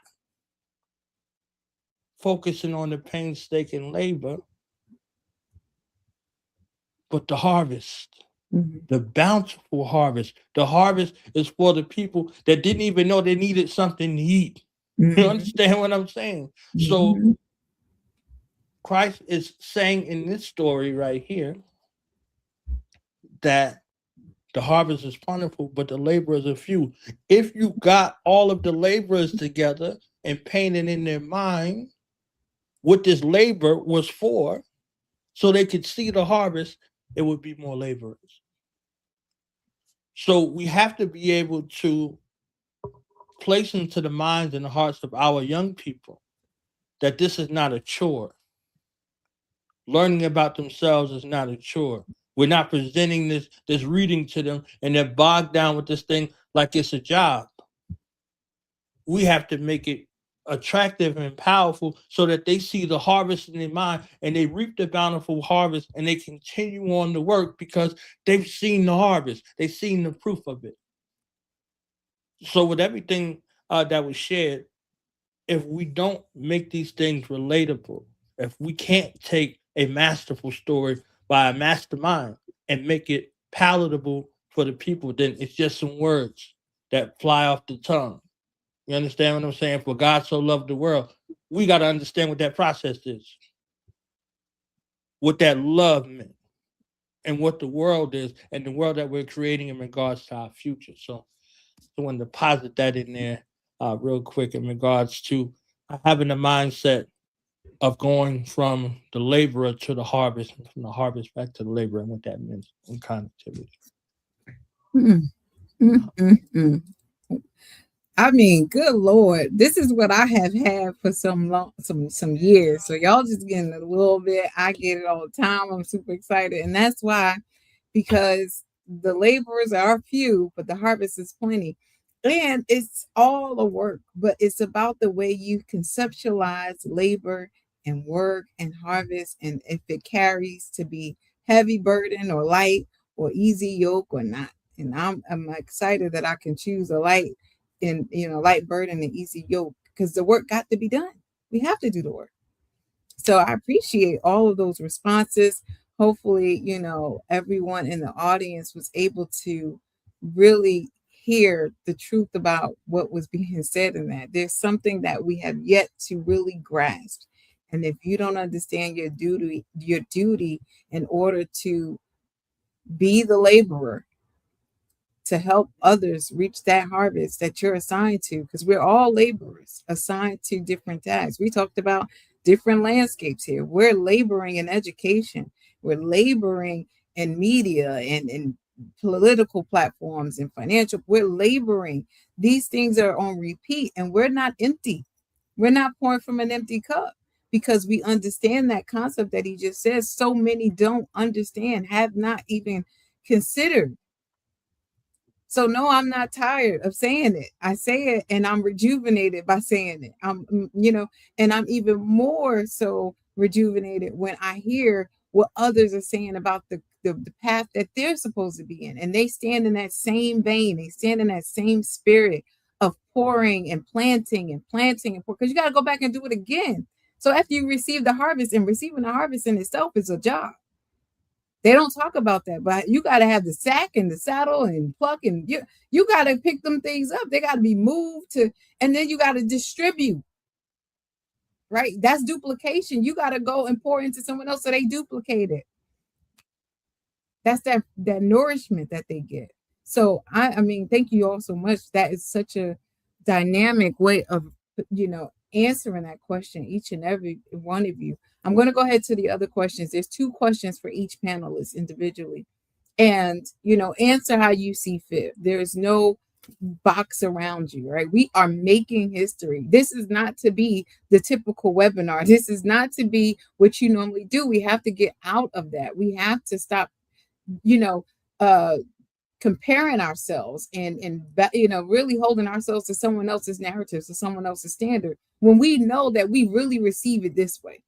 focusing on the painstaking labor, but the harvest, the bountiful harvest. The harvest is for the people that didn't even know they needed something to eat. You understand what I'm saying? So Christ is saying in this story right here that the harvest is plentiful, but the laborers are few. If you got all of the laborers together and painted in their mind what this labor was for, so they could see the harvest, it would be more laborers. So we have to be able to place into the minds and the hearts of our young people that this is not a chore. Learning about themselves is not a chore. We're not presenting this reading to them and they're bogged down with this thing like it's a job. We have to make it attractive and powerful so that they see the harvest in their mind and they reap the bountiful harvest and they continue on the work because they've seen the harvest. They've seen the proof of it. So with everything that was shared, if we don't make these things relatable, if we can't take a masterful story by a mastermind and make it palatable for the people, then it's just some words that fly off the tongue. You understand what I'm saying? For God so loved the world, we got to understand what that process is, what that love meant, and what the world is, and the world that we're creating in regards to our future. So I want to deposit that in there real quick in regards to having a mindset of going from the laborer to the harvest, and from the harvest back to the laborer, and what that means in connectivity. I mean, good Lord, this is what I have had for some years. So y'all just getting a little bit. I get it all the time. I'm super excited, and that's why, because the laborers are few, but the harvest is plenty, and it's all a work. But it's about the way you conceptualize labor and work and harvest, and if it carries to be heavy burden or light or easy yoke or not. And I'm excited that I can choose a light burden and easy yoke, because the work got to be done. We have to do the work. So I appreciate all of those responses. Hopefully, everyone in the audience was able to really hear the truth about what was being said in that. There's something that we have yet to really grasp. And if you don't understand your duty in order to be the laborer, to help others reach that harvest that you're assigned to, because we're all laborers assigned to different tasks. We talked about different landscapes here. We're laboring in education. We're laboring in media and political platforms and financial. We're laboring. These things are on repeat, and we're not empty. We're not pouring from an empty cup. because we understand that concept that he just says. So many don't understand, have not even considered. So no, I'm not tired of saying it. I say it and I'm rejuvenated by saying it. And I'm even more so rejuvenated when I hear what others are saying about the path that they're supposed to be in. And they stand in that same vein, they stand in that same spirit of pouring and planting and planting and because you got to go back and do it again. So after you receive the harvest, and receiving the harvest in itself is a job. They don't talk about that, but you got to have the sack and the saddle and pluck, and you got to pick them things up. They got to be moved to, and then you got to distribute, right? That's duplication. You got to go and pour into someone else so they duplicate it. That's that nourishment that they get. So I mean, thank you all so much. That is such a dynamic way of, answering that question, each and every one of you. I'm going to go ahead to the other questions. There's 2 questions for each panelist individually. And, answer how you see fit. There's no box around you, right? We are making history. This is not to be the typical webinar. This is not to be what you normally do. We have to get out of that. We have to stop, comparing ourselves and really holding ourselves to someone else's narrative, to someone else's standard, when we know that we really receive it this way.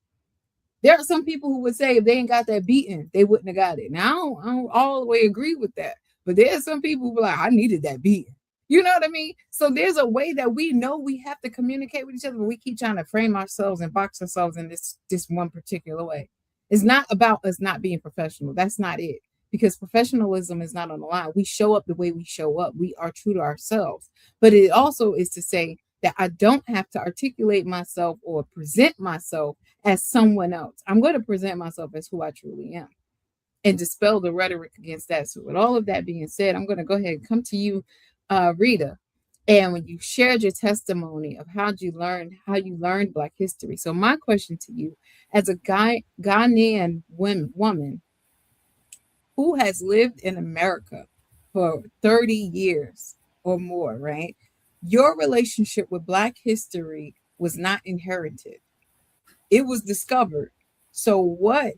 There are some people who would say if they ain't got that beating, they wouldn't have got it. Now, I don't all the way agree with that. But there's some people who be like, I needed that beating. You know what I mean? So there's a way that we know we have to communicate with each other, but we keep trying to frame ourselves and box ourselves in this one particular way. It's not about us not being professional. That's not it. Because professionalism is not on the line. We show up the way we show up. We are true to ourselves. But it also is to say that I don't have to articulate myself or present myself as someone else. I'm going to present myself as who I truly am and dispel the rhetoric against that. So with all of that being said, I'm going to go ahead and come to you, Rita. And when you shared your testimony of how you learned Black history. So my question to you, as a Ghanaian woman who has lived in America for 30 years or more, right? Your relationship with Black history was not inherited. It was discovered. So what,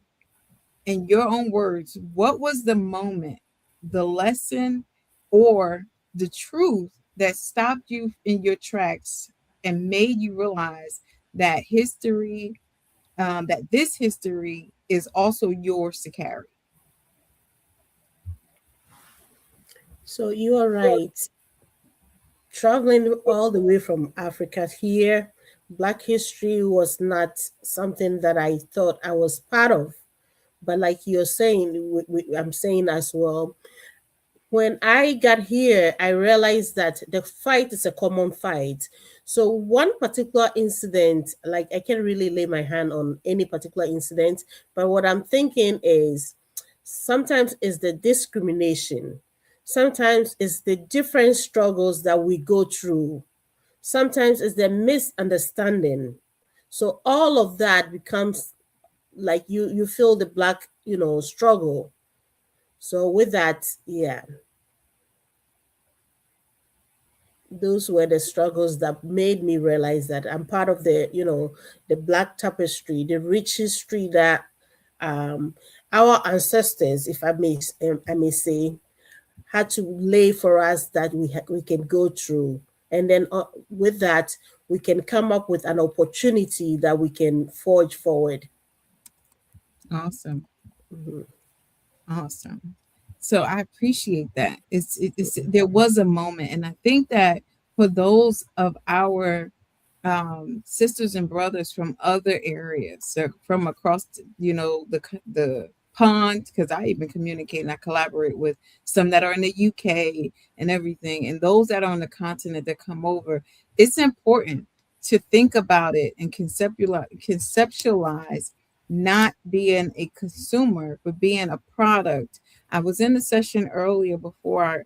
in your own words, what was the moment, the lesson, or the truth that stopped you in your tracks and made you realize that history, that this history is also yours to carry? So you are right. Traveling all the way from Africa here, Black history was not something that I thought I was part of. But like you're saying, I'm saying as well, when I got here, I realized that the fight is a common fight. So one particular incident, like I can't really lay my hand on any particular incident, but what I'm thinking is sometimes it's the discrimination. Sometimes it's the different struggles that we go through. Sometimes it's the misunderstanding. So all of that becomes like you feel the Black, struggle. So with that, yeah, those were the struggles that made me realize that I'm part of the Black tapestry, the rich history that our ancestors, if I may say, had to lay for us that we can go through. And then with that, we can come up with an opportunity that we can forge forward. Awesome. Mm-hmm. Awesome. So I appreciate that. It's there was a moment, and I think that for those of our sisters and brothers from other areas, so from across, the pond, because I even communicate and I collaborate with some that are in the UK and everything, and those that are on the continent that come over, it's important to think about it and conceptualize not being a consumer, but being a product. I was in the session earlier before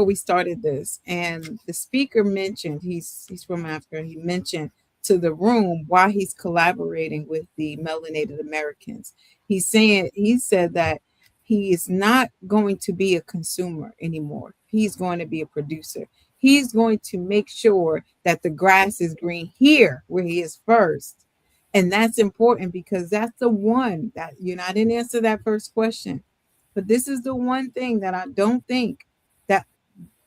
we started this, and the speaker mentioned he's from Africa. He mentioned to the room why he's collaborating with the melanated Americans. He said that he is not going to be a consumer anymore. He's going to be a producer. He's going to make sure that the grass is green here where he is first. And that's important because that's the one that, I didn't answer that first question, but this is the one thing that I don't think that,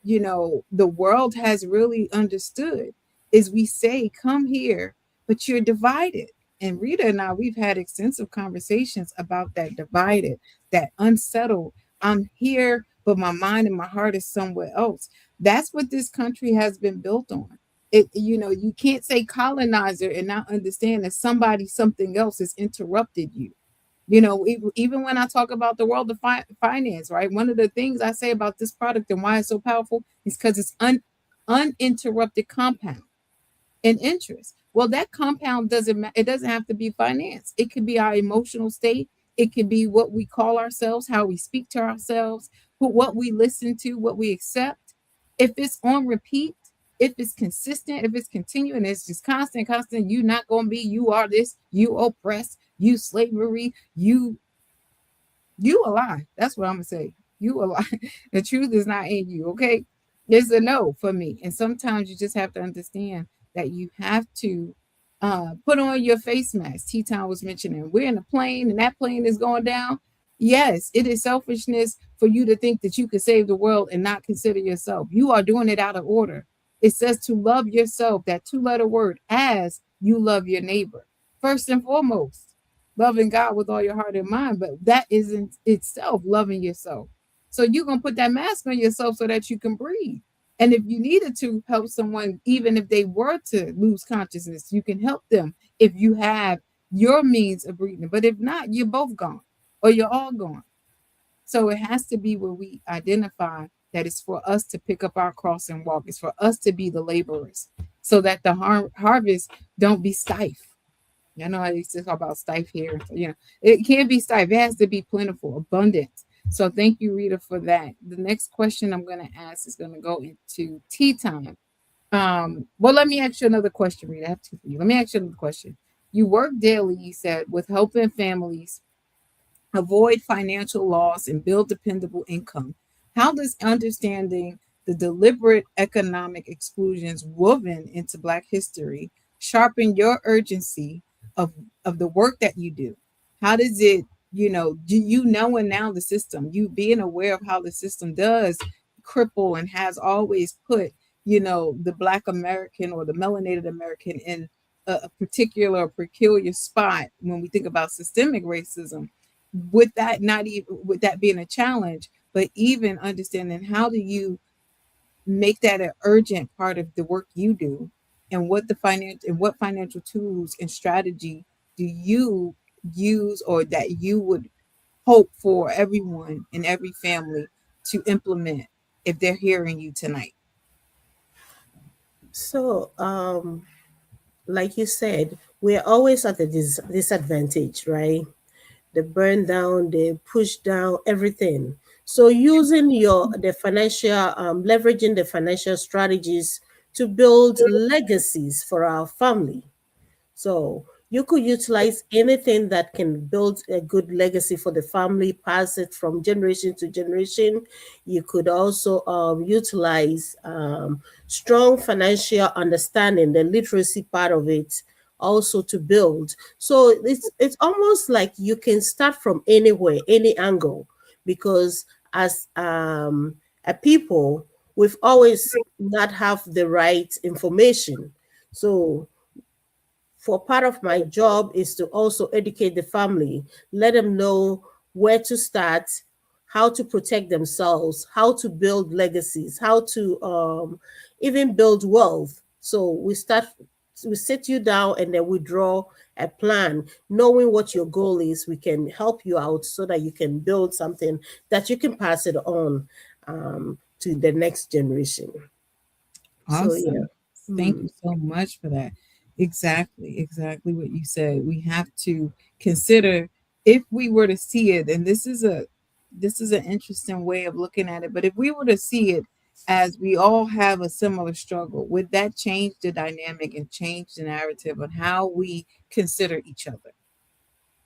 the world has really understood is we say, come here, but you're divided. And Rita and I, we've had extensive conversations about that divided, that unsettled. I'm here, but my mind and my heart is somewhere else. That's what this country has been built on. You can't say colonizer and not understand that something else has interrupted you. Even when I talk about the world of finance, right? One of the things I say about this product and why it's so powerful is because it's uninterrupted compound and interest. Well, that compound it doesn't have to be finance. It could be our emotional state. It could be what we call ourselves, how we speak to ourselves, what we listen to, what we accept. If it's on repeat, if it's consistent, if it's continuing, it's just constant, you're not going to be, you are this, you oppress, you slavery, you a lie. That's what I'm going to say. You a lie. The truth is not in you, okay? It's a no for me. And sometimes you just have to understand that you have to put on your face mask. T-Town was mentioning, we're in a plane and that plane is going down. Yes, it is selfishness for you to think that you could save the world and not consider yourself. You are doing it out of order. It says to love yourself, that 2-letter word, as you love your neighbor. First and foremost, loving God with all your heart and mind, but that isn't itself loving yourself. So you're going to put that mask on yourself so that you can breathe. And if you needed to help someone, even if they were to lose consciousness, you can help them if you have your means of breathing. But if not, you're both gone or you're all gone. So it has to be where we identify that it's for us to pick up our cross and walk. It's for us to be the laborers so that the harvest don't be stiff. I know I used to talk about stiff here. It can't be stiff. It has to be plentiful, abundant. So thank you, Rita, for that. The next question I'm going to ask is going to go into T-Time. Well, let me ask you another question, Rita. I have two for you. Let me ask you another question. You work daily, you said, with helping families avoid financial loss and build dependable income. How does understanding the deliberate economic exclusions woven into Black history sharpen your urgency of the work that you do? How does it, do you knowing now the system, you being aware of how the system does cripple and has always put, the Black American or the melanated American in a particular or peculiar spot when we think about systemic racism? With that, not even with that being a challenge, but even understanding how do you make that an urgent part of the work you do, and what financial tools and strategy do you use, or that you would hope for everyone in every family to implement if they're hearing you tonight? So, like you said, we're always at a disadvantage, right? They burn down, they push down everything. So using the financial, leveraging the financial strategies to build legacies for our family. So you could utilize anything that can build a good legacy for the family, pass it from generation to generation. You could also utilize strong financial understanding, the literacy part of it, also to build. So it's almost like you can start from anywhere, any angle, because as a people, we've always not have the right information. So for part of my job is to also educate the family, let them know where to start, how to protect themselves, how to build legacies, how to even build wealth. So we sit you down and then we draw a plan, knowing what your goal is. We can help you out so that you can build something that you can pass it on to the next generation. Awesome. So, yeah. Thank you so much for that. Exactly what you said. We have to consider, if we were to see it, and this is an interesting way of looking at it, but if we were to see it as we all have a similar struggle, would that change the dynamic and change the narrative on how we consider each other?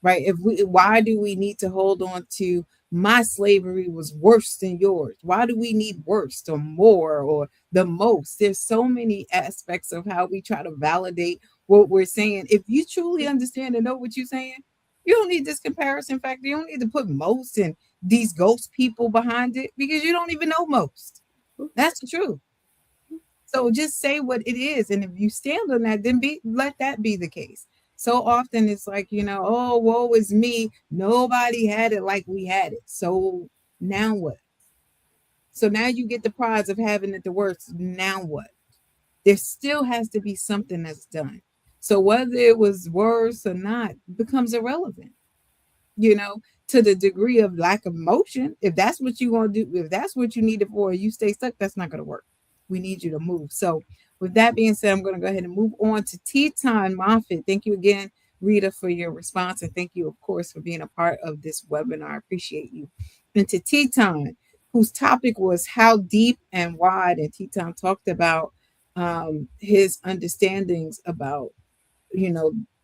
Right? Why do we need to hold on to my slavery was worse than yours? Why do we need worse or more or the most? There's so many aspects of how we try to validate what we're saying. If you truly understand and know what you're saying, you don't need this comparison factor. You don't need to put most and these ghost people behind it, because you don't even know most. That's the truth. So just say what it is. And if you stand on that, then let that be the case. So often it's like, oh, woe is me. Nobody had it like we had it. So now what? So now you get the prize of having it the worst. Now what? There still has to be something that's done. So whether it was worse or not becomes irrelevant, to the degree of lack of motion. If that's what you want to do, if that's what you need it for, you stay stuck, that's not going to work. We need you to move. So with that being said, I'm going to go ahead and move on to Teton Moffitt. Thank you again, Rita, for your response. And thank you, of course, for being a part of this webinar. I appreciate you. And to Teton, whose topic was how deep and wide, and Teton talked about his understandings about,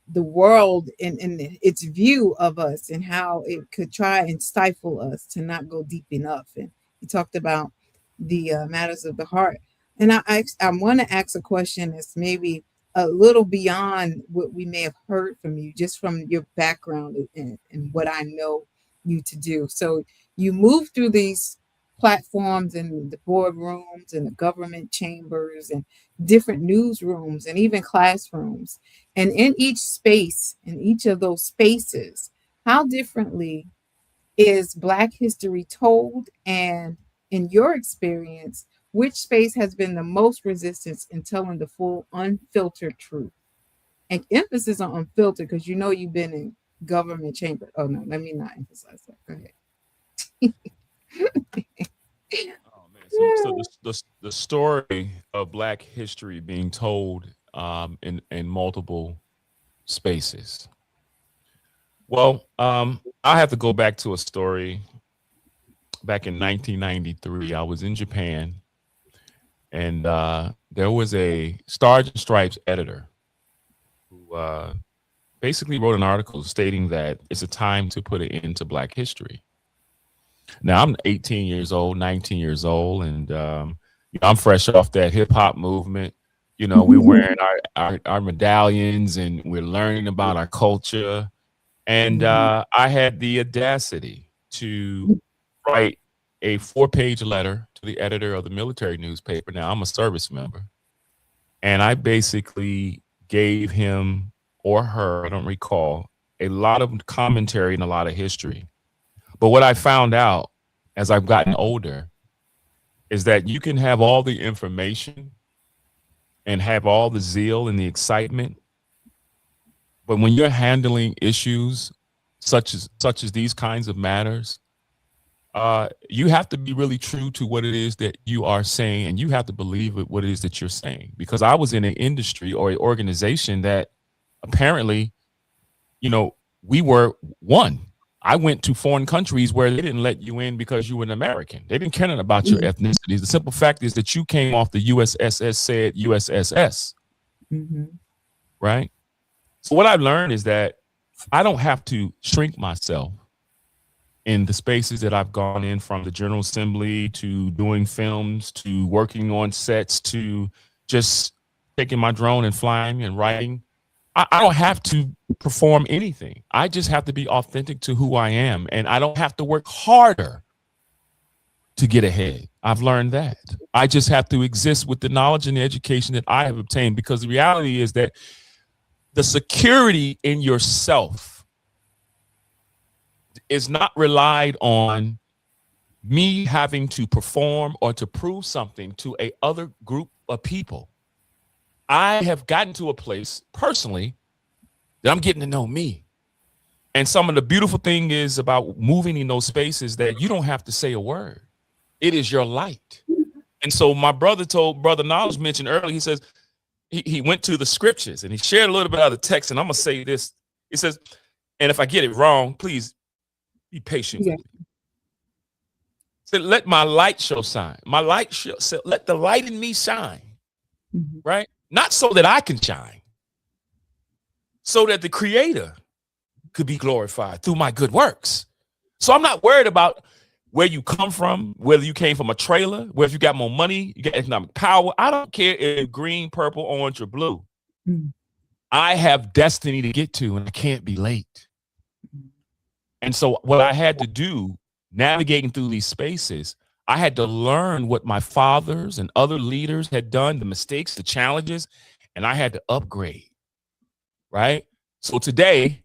the world and its view of us, and how it could try and stifle us to not go deep enough. And he talked about the matters of the heart. And I want to ask a question that's maybe a little beyond what we may have heard from you, just from your background and what I know you to do. So you move through these platforms and the boardrooms and the government chambers and different newsrooms and even classrooms. And in each space, in each of those spaces, how differently is Black history told? And in your experience, which space has been the most resistance in telling the full unfiltered truth? And emphasis on unfiltered, because you've been in government chamber. Oh no, let me not emphasize that. Go ahead. Oh man! So the story of Black history being told in multiple spaces. Well, I have to go back to a story. Back in 1993, I was in Japan, and there was a Stars and Stripes editor who basically wrote an article stating that it's a time to put an end to Black history. Now, I'm 18 years old, 19 years old, and I'm fresh off that hip hop movement. We're wearing our medallions, and we're learning about our culture. And I had the audacity to write a 4-page letter to the editor of the military newspaper. Now, I'm a service member, and I basically gave him or her, I don't recall, a lot of commentary and a lot of history. But what I found out as I've gotten older is that you can have all the information and have all the zeal and the excitement, but when you're handling issues such as these kinds of matters, you have to be really true to what it is that you are saying, and you have to believe what it is that you're saying. Because I was in an industry or an organization that apparently, we were one. I went to foreign countries where they didn't let you in because you were an American. They didn't care about your ethnicity. The simple fact is that you came off the USSS, said USSS, right? So what I've learned is that I don't have to shrink myself in the spaces that I've gone in, from the General Assembly to doing films to working on sets to just taking my drone and flying and writing. I don't have to perform anything. I just have to be authentic to who I am, and I don't have to work harder to get ahead. I've learned that. I just have to exist with the knowledge and the education that I have obtained, because the reality is that the security in yourself is not relied on me having to perform or to prove something to a other group of people. I have gotten to a place personally that I'm getting to know me. And some of the beautiful thing is about moving in those spaces that you don't have to say a word. It is your light. And so my brother Knowledge mentioned earlier, he says, he went to the scriptures and he shared a little bit of the text. And I'm going to say this. He says, and if I get it wrong, please be patient with me. So let my light show shine. Let the light in me shine. Right? Not so that I can shine, so that the Creator could be glorified through my good works. So I'm not worried about where you come from, whether you came from a trailer, whether you got more money, you got economic power. I don't care if green, purple, orange, or blue. I have destiny to get to, and I can't be late. And so what I had to do, navigating through these spaces, I had to learn what my fathers and other leaders had done, the mistakes, the challenges, and I had to upgrade, right? So today,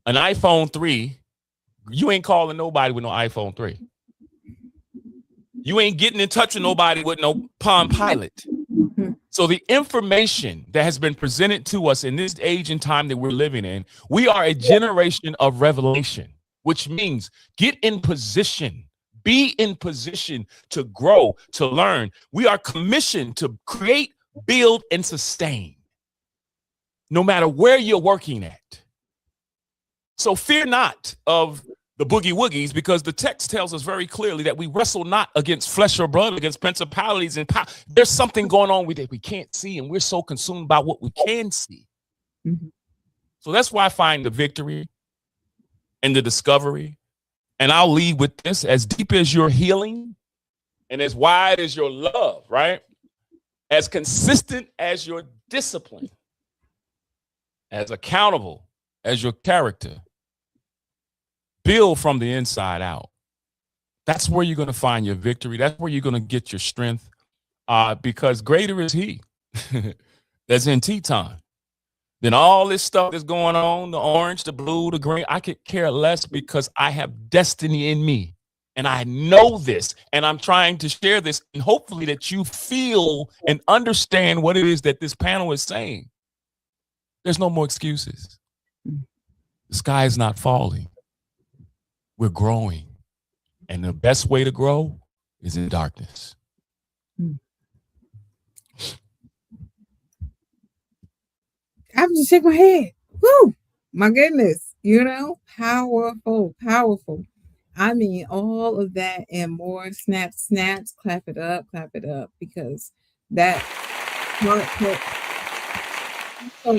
an iPhone 3, you ain't calling nobody with no iPhone 3. You ain't getting in touch with nobody with no Palm Pilot. So the information that has been presented to us in this age and time that we're living in, we are a generation of revelation, which means get in position, be in position to grow, to learn. We are commissioned to create, build, and sustain, no matter where you're working at. So fear not of the boogie woogies, because the text tells us very clearly that we wrestle not against flesh or blood, against principalities and power. There's something going on with it we can't see, and we're so consumed by what we can see. Mm-hmm. So that's why I find the victory and the discovery. And I'll leave with this: as deep as your healing and as wide as your love, right? As consistent as your discipline, as accountable as your character, build from the inside out. That's where you're going to find your victory. That's where you're going to get your strength, because greater is he that's in Teton than all this stuff that's going on, the orange, the blue, the green. I could care less, because I have destiny in me, and I know this, and I'm trying to share this, and hopefully that you feel and understand what it is that this panel is saying. There's no more excuses. The sky is not falling. We're growing. And the best way to grow is in darkness. I have to shake my head. Woo! My goodness. You know, powerful, powerful. I mean, all of that and more. Snaps, clap it up, because that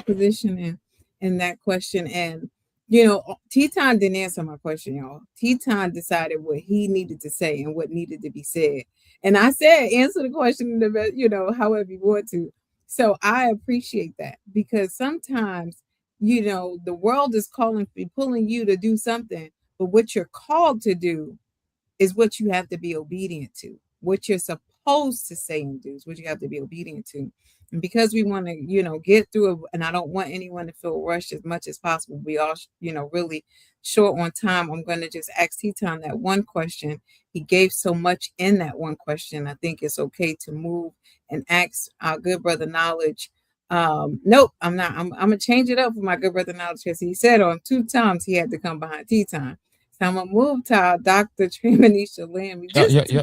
position in that question. And you know, Teton didn't answer my question, y'all. Teton decided what he needed to say and what needed to be said. And I said, answer the question, you know, however you want to. So I appreciate that, because sometimes, you know, the world is pulling you to do something, but what you're called to do is what you have to be obedient to. What you're supposed to say and do is what you have to be obedient to. And because we want to, you know, get through it, and I don't want anyone to feel rushed as much as possible. We all, you know, really short on time. I'm going to just ask Teton that one question. He gave so much in that one question. I think it's okay to move and ask our good brother Knowledge. Nope, I'm not. I'm going to change it up for my good brother Knowledge, because he said on 2 times he had to come behind Teton. So I'm going to move to our Dr. Tremanisha Lamb. Y'all going to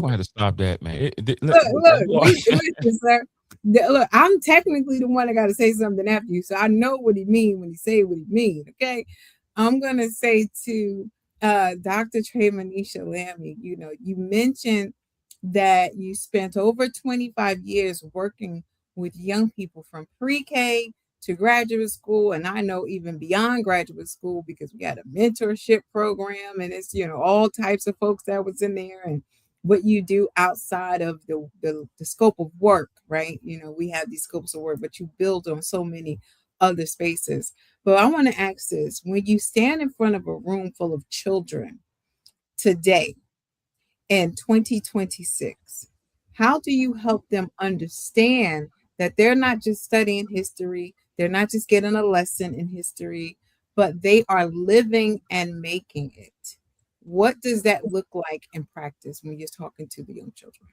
have to stop that, man. Listen, sir. Look, I'm technically the one that got to say something after you, so I know what he mean when he say what he mean. Okay, I'm gonna say to Dr. Tremanisha Lammy, you know, you mentioned that you spent over 25 years working with young people from pre-K to graduate school, and I know even beyond graduate school, because we had a mentorship program, and it's, you know, all types of folks that was in there, and what you do outside of the scope of work, right? You know, we have these scopes of work, but you build on so many other spaces. But I want to ask this: when you stand in front of a room full of children today in 2026, how do you help them understand that they're not just studying history, they're not just getting a lesson in history, but they are living and making it? What does that look like in practice when you're talking to the young children?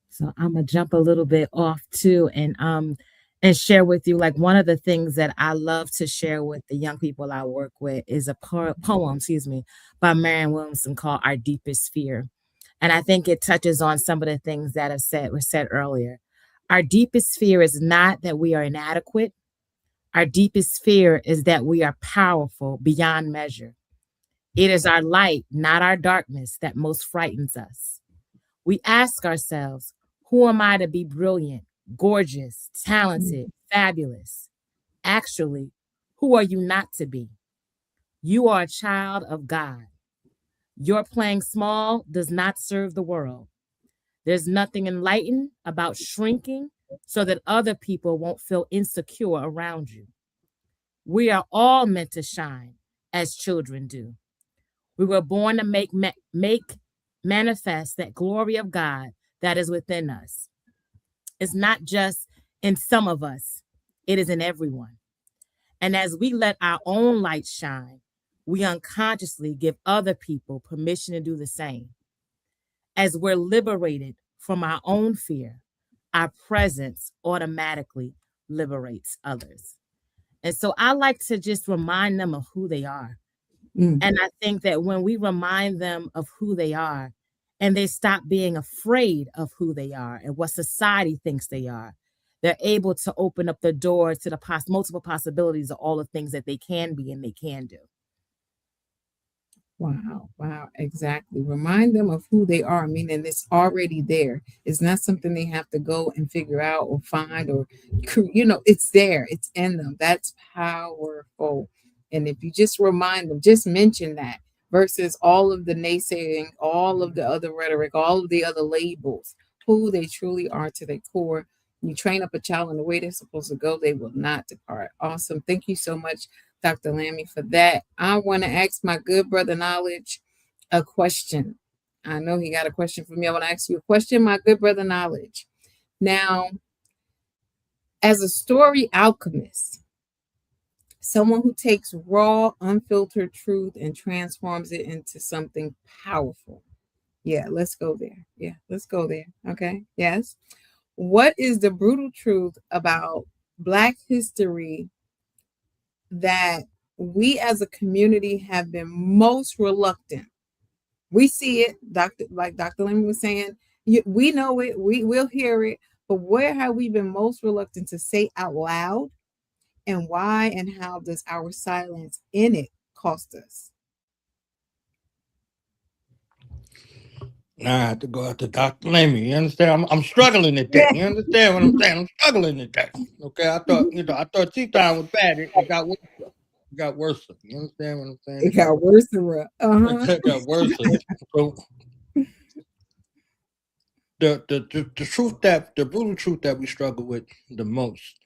So I'm gonna jump a little bit off too, and share with you, like, one of the things that I love to share with the young people I work with is a poem, by Marianne Williamson called "Our Deepest Fear," and I think it touches on some of the things that were said earlier. Our deepest fear is not that we are inadequate. Our deepest fear is that we are powerful beyond measure. It is our light, not our darkness, that most frightens us. We ask ourselves, who am I to be brilliant, gorgeous, talented, fabulous? Actually, who are you not to be? You are a child of God. Your playing small does not serve the world. There's nothing enlightened about shrinking so that other people won't feel insecure around you. We are all meant to shine as children do. We were born to make manifest that glory of God that is within us. It's not just in some of us, it is in everyone. And as we let our own light shine, we unconsciously give other people permission to do the same. As we're liberated from our own fear, our presence automatically liberates others. And so I like to just remind them of who they are. And I think that when we remind them of who they are and they stop being afraid of who they are and what society thinks they are, they're able to open up the door to the multiple possibilities of all the things that they can be and they can do. Wow, wow, exactly. Remind them of who they are, meaning it's already there. It's not something they have to go and figure out or find or, it's there, it's in them. That's powerful. And if you just remind them, just mention that versus all of the naysaying, all of the other rhetoric, all of the other labels, who they truly are to their core. You train up a child in the way they're supposed to go, they will not depart. Awesome. Thank you so much, Dr. Lammy, for that. I want to ask my good brother Knowledge a question. I know he got a question for me. I want to ask you a question, my good brother Knowledge. Now, as a story alchemist, someone who takes raw, unfiltered truth and transforms it into something powerful. Yeah, let's go there. Yeah, let's go there. Okay. Yes. What is the brutal truth about Black history that we as a community have been most reluctant? We see it, like Dr. Lemon was saying, we know it, we'll hear it, but where have we been most reluctant to say out loud? And why and how does our silence in it cost us? Now I have to go out to Dr. Lammy. You understand? I'm struggling at that. You understand what I'm saying? I'm struggling at that. Okay, I thought tea time was bad. It got worse. It got worse. You understand what I'm saying? It got worse. It got worse. So the truth the brutal truth that we struggle with the most,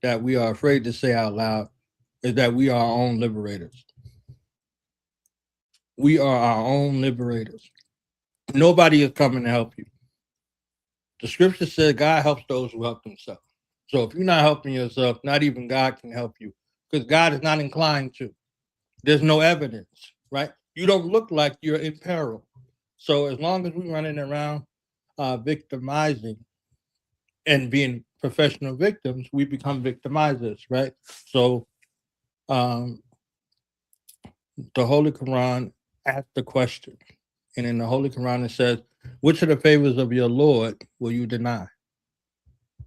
that we are afraid to say out loud, is that we are our own liberators. We are our own liberators. Nobody is coming to help you. The scripture says God helps those who help themselves. So if you're not helping yourself, not even God can help you, because God is not inclined to. There's no evidence, right? You don't look like you're in peril. So as long as we're running around victimizing and being professional victims, we become victimizers, right? So the Holy Quran asked the question. And in the Holy Quran, it says, which of the favors of your Lord will you deny?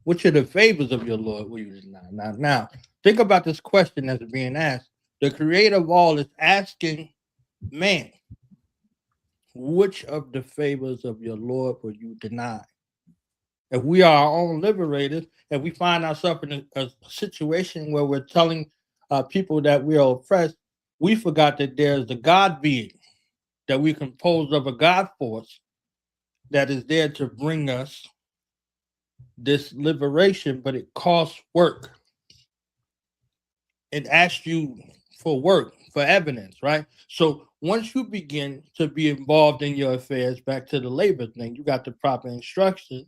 Which of the favors of your Lord will you deny? Now, think about this question that's being asked. The creator of all is asking man, which of the favors of your Lord will you deny? If we are our own liberators, if we find ourselves in a situation where we're telling people that we are oppressed, we forgot that there's a God being, that we composed of a God force that is there to bring us this liberation, but it costs work. It asks you for work, for evidence, right? So once you begin to be involved in your affairs, back to the labor thing, you got the proper instructions.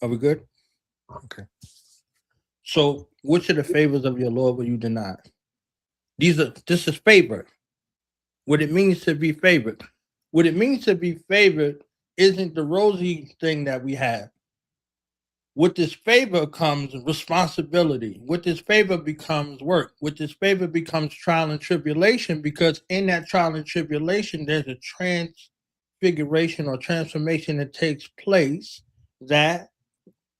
Are we good? Okay. So which of the favors of your Lord will you deny? This is favor. What it means to be favored. What it means to be favored isn't the rosy thing that we have. With this favor comes responsibility. With this favor becomes work. With this favor becomes trial and tribulation, because in that trial and tribulation, there's a transfiguration or transformation that takes place that,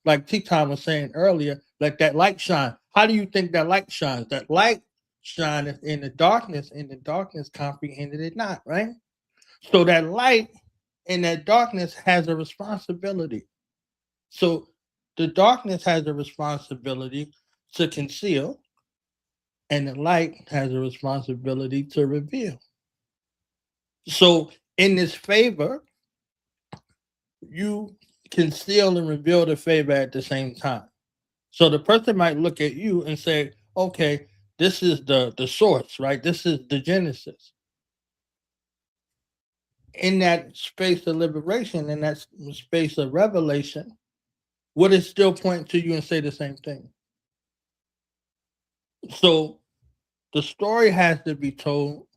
like T-Time was saying earlier, like that light shine. How do you think that light shines? That light shines in the darkness, and the darkness comprehended it not, right? So that light in that darkness has a responsibility. So the darkness has a responsibility to conceal, and the light has a responsibility to reveal. So in this favor, you conceal and reveal the favor at the same time. So the person might look at you and say, okay, this is the source, right? This is the Genesis. In that space of liberation, in that space of revelation, would it still point to you and say the same thing? So the story has to be told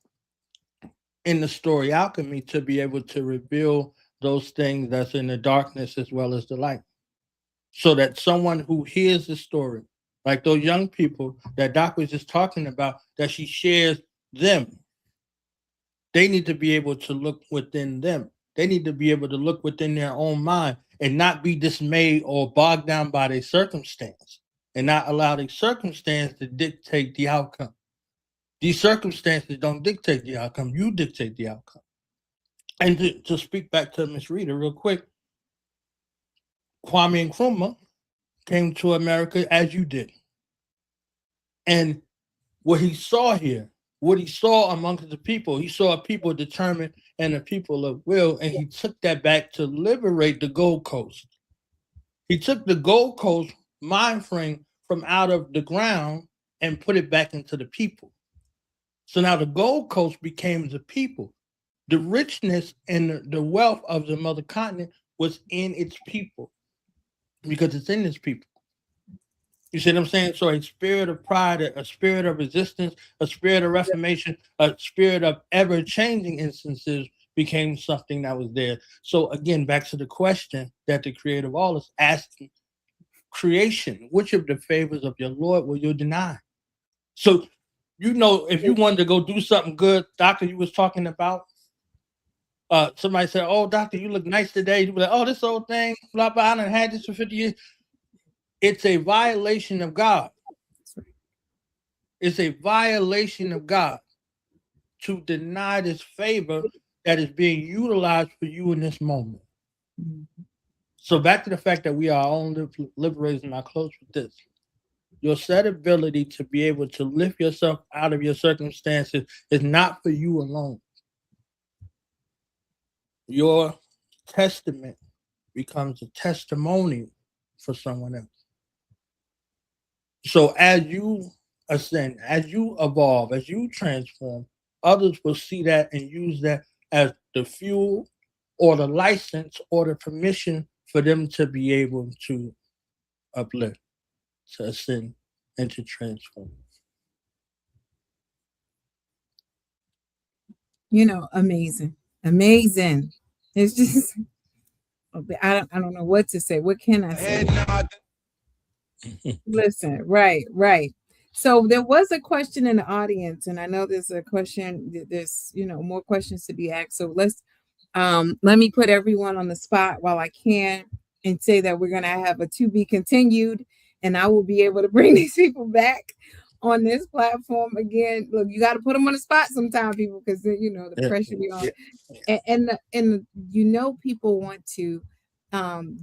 in the story alchemy to be able to reveal those things that's in the darkness as well as the light. So that someone who hears the story, like those young people that Doc was just talking about, that she shares them, they need to be able to look within them. They need to be able to look within their own mind and not be dismayed or bogged down by their circumstance, and not allow the circumstance to dictate the outcome. These circumstances don't dictate the outcome. You dictate the outcome. And to speak back to Miss Rita real quick, Kwame Nkrumah came to America as you did. And what he saw here, what he saw amongst the people, he saw a people determined and a people of will, and he took that back to liberate the Gold Coast. He took the Gold Coast mind frame from out of the ground and put it back into the people. So now the Gold Coast became the people. The richness and the wealth of the mother continent was in its people, because it's in its people. You see what I'm saying? So a spirit of pride, a spirit of resistance, a spirit of reformation, a spirit of ever-changing instances became something that was there. So again, back to the question that the Creator of all is asking, creation, which of the favors of your Lord will you deny? So, you know, if you wanted to go do something good, Doctor, you was talking about, somebody said, oh, Doctor, you look nice today. You be like, oh, this old thing, blah, blah, I done had this for 50 years. It's a violation of God. It's a violation of God to deny this favor that is being utilized for you in this moment. So back to the fact that we are our own liberators, and I close with this. Your set ability to be able to lift yourself out of your circumstances is not for you alone. Your testament becomes a testimony for someone else. So as you ascend, as you evolve, as you transform, others will see that and use that as the fuel or the license or the permission for them to be able to uplift, to ascend, and to transform. You know, amazing. It's just, I don't know what to say. What can I say? Listen, right. So there was a question in the audience, and I know there's a question, there's, you know, more questions to be asked. So let me put everyone on the spot while I can and say that we're going to have a to be continued, and I will be able to bring these people back on this platform again. Look, you got to put them on the spot sometime, people, because you know the pressure be on. And you know, people want to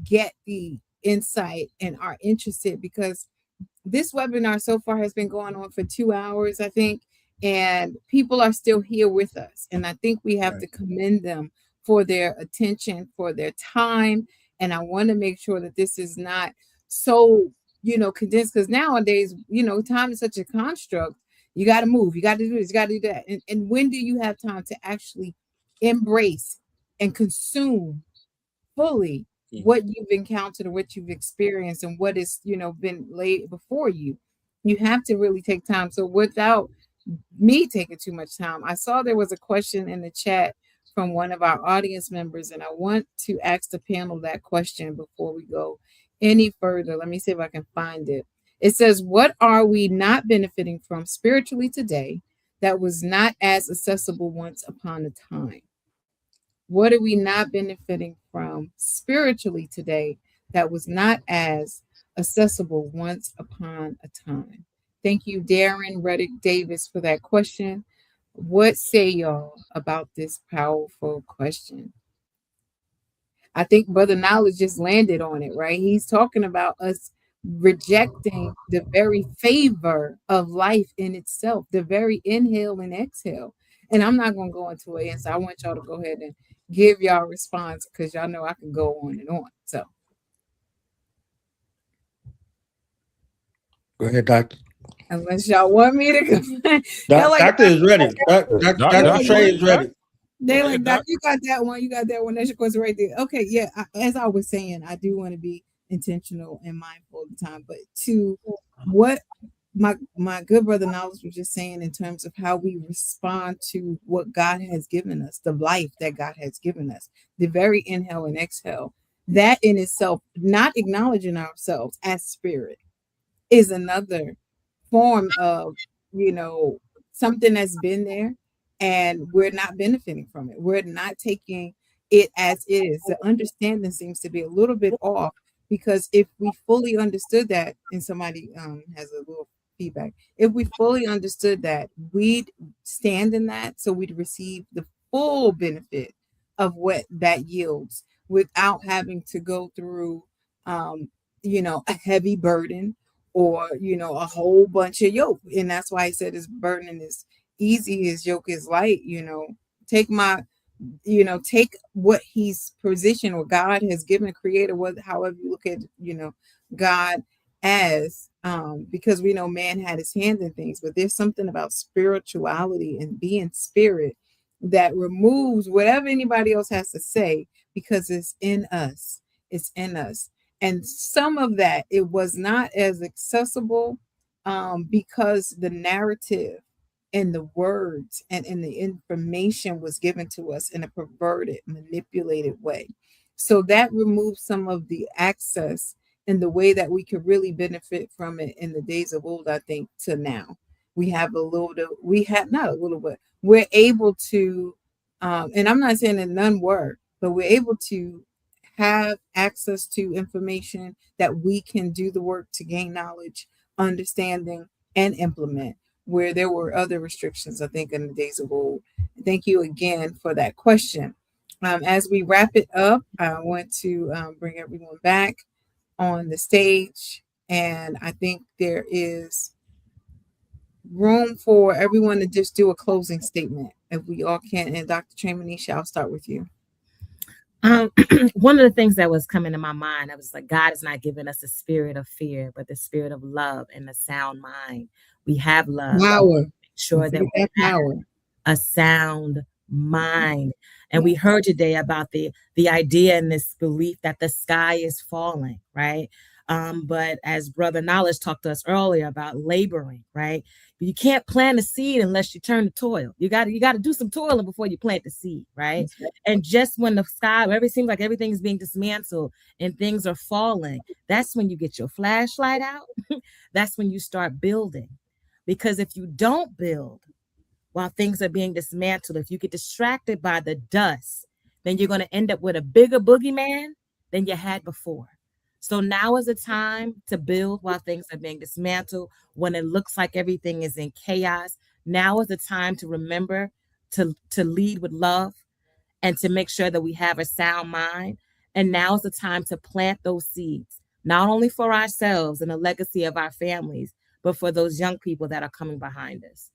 get the insight and are interested, because this webinar so far has been going on for 2 hours, I think, and people are still here with us. And I think we have to commend them for their attention, for their time. And I want to make sure that this is not so, you know, condensed, because nowadays, you know, time is such a construct. You got to move, you got to do this, you got to do that. And when do you have time to actually embrace and consume fully what you've encountered or what you've experienced and what is, you know, been laid before you? You have to really take time. So without me taking too much time, I saw there was a question in the chat from one of our audience members, and I want to ask the panel that question before we go any further. Let me see if I can find it. It says, what are we not benefiting from spiritually today that was not as accessible once upon a time? What are we not benefiting from spiritually today that was not as accessible once upon a time? Thank you, Darren Reddick Davis, for that question. What say y'all about this powerful question? I think Brother Knowledge just landed on it, right? He's talking about us rejecting the very favor of life in itself, the very inhale and exhale. And I'm not going to go into an answer. I want y'all to go ahead and give y'all a response because y'all know I can go on and on. So Go ahead, Doctor. unless y'all want me to go. Doctor is ready. Dr. Trey is ready. They like, Doc, you got that one. You got that one. That's your question right there. Okay, yeah. As I was saying, I do want to be intentional and mindful of the time. But to what my good brother Knowledge was just saying in terms of how we respond to what God has given us, the life that God has given us, the very inhale and exhale, that in itself, not acknowledging ourselves as spirit, is another form of, something that's been there and we're not benefiting from it. We're not taking it as is. The understanding seems to be a little bit off because if we fully understood that, and somebody has a little feedback, if we fully understood that, we'd stand in that so we'd receive the full benefit of what that yields without having to go through a heavy burden or a whole bunch of yoke. And that's why I said his burden is easy, his yoke is light. Take what he's positioned, what God has given, created, however you look at God as, because we know man had his hand in things, but there's something about spirituality and being spirit that removes whatever anybody else has to say, because it's in us. And some of that, it was not as accessible because the narrative and the words and the information was given to us in a perverted, manipulated way. So that removes some of the access and the way that we could really benefit from it in the days of old, I think, to now. We're able to, and I'm not saying that none were, but we're able to have access to information that we can do the work to gain knowledge, understanding, and implement, where there were other restrictions, I think, in the days of old. Thank you again for that question. As we wrap it up, I want to bring everyone back on the stage, and I think there is room for everyone to just do a closing statement, if we all can. And Dr. Tremanisha, I'll start with you. One of the things that was coming to my mind, I was like, God has not given us a spirit of fear, but the spirit of love and a sound mind. We have love. Power. Make sure that we have a sound mind. And we heard today about the idea and this belief that the sky is falling, right? But as Brother Knowledge talked to us earlier about laboring, right? You can't plant a seed unless you turn to toil. You got to do some toiling before you plant the seed, right? And just when the sky, where it seems like everything is being dismantled and things are falling, that's when you get your flashlight out. That's when you start building. Because if you don't build while things are being dismantled, if you get distracted by the dust, then you're going to end up with a bigger boogeyman than you had before. So now is the time to build while things are being dismantled. When it looks like everything is in chaos, now is the time to remember to lead with love and to make sure that we have a sound mind. And now is the time to plant those seeds, not only for ourselves and the legacy of our families, but for those young people that are coming behind us.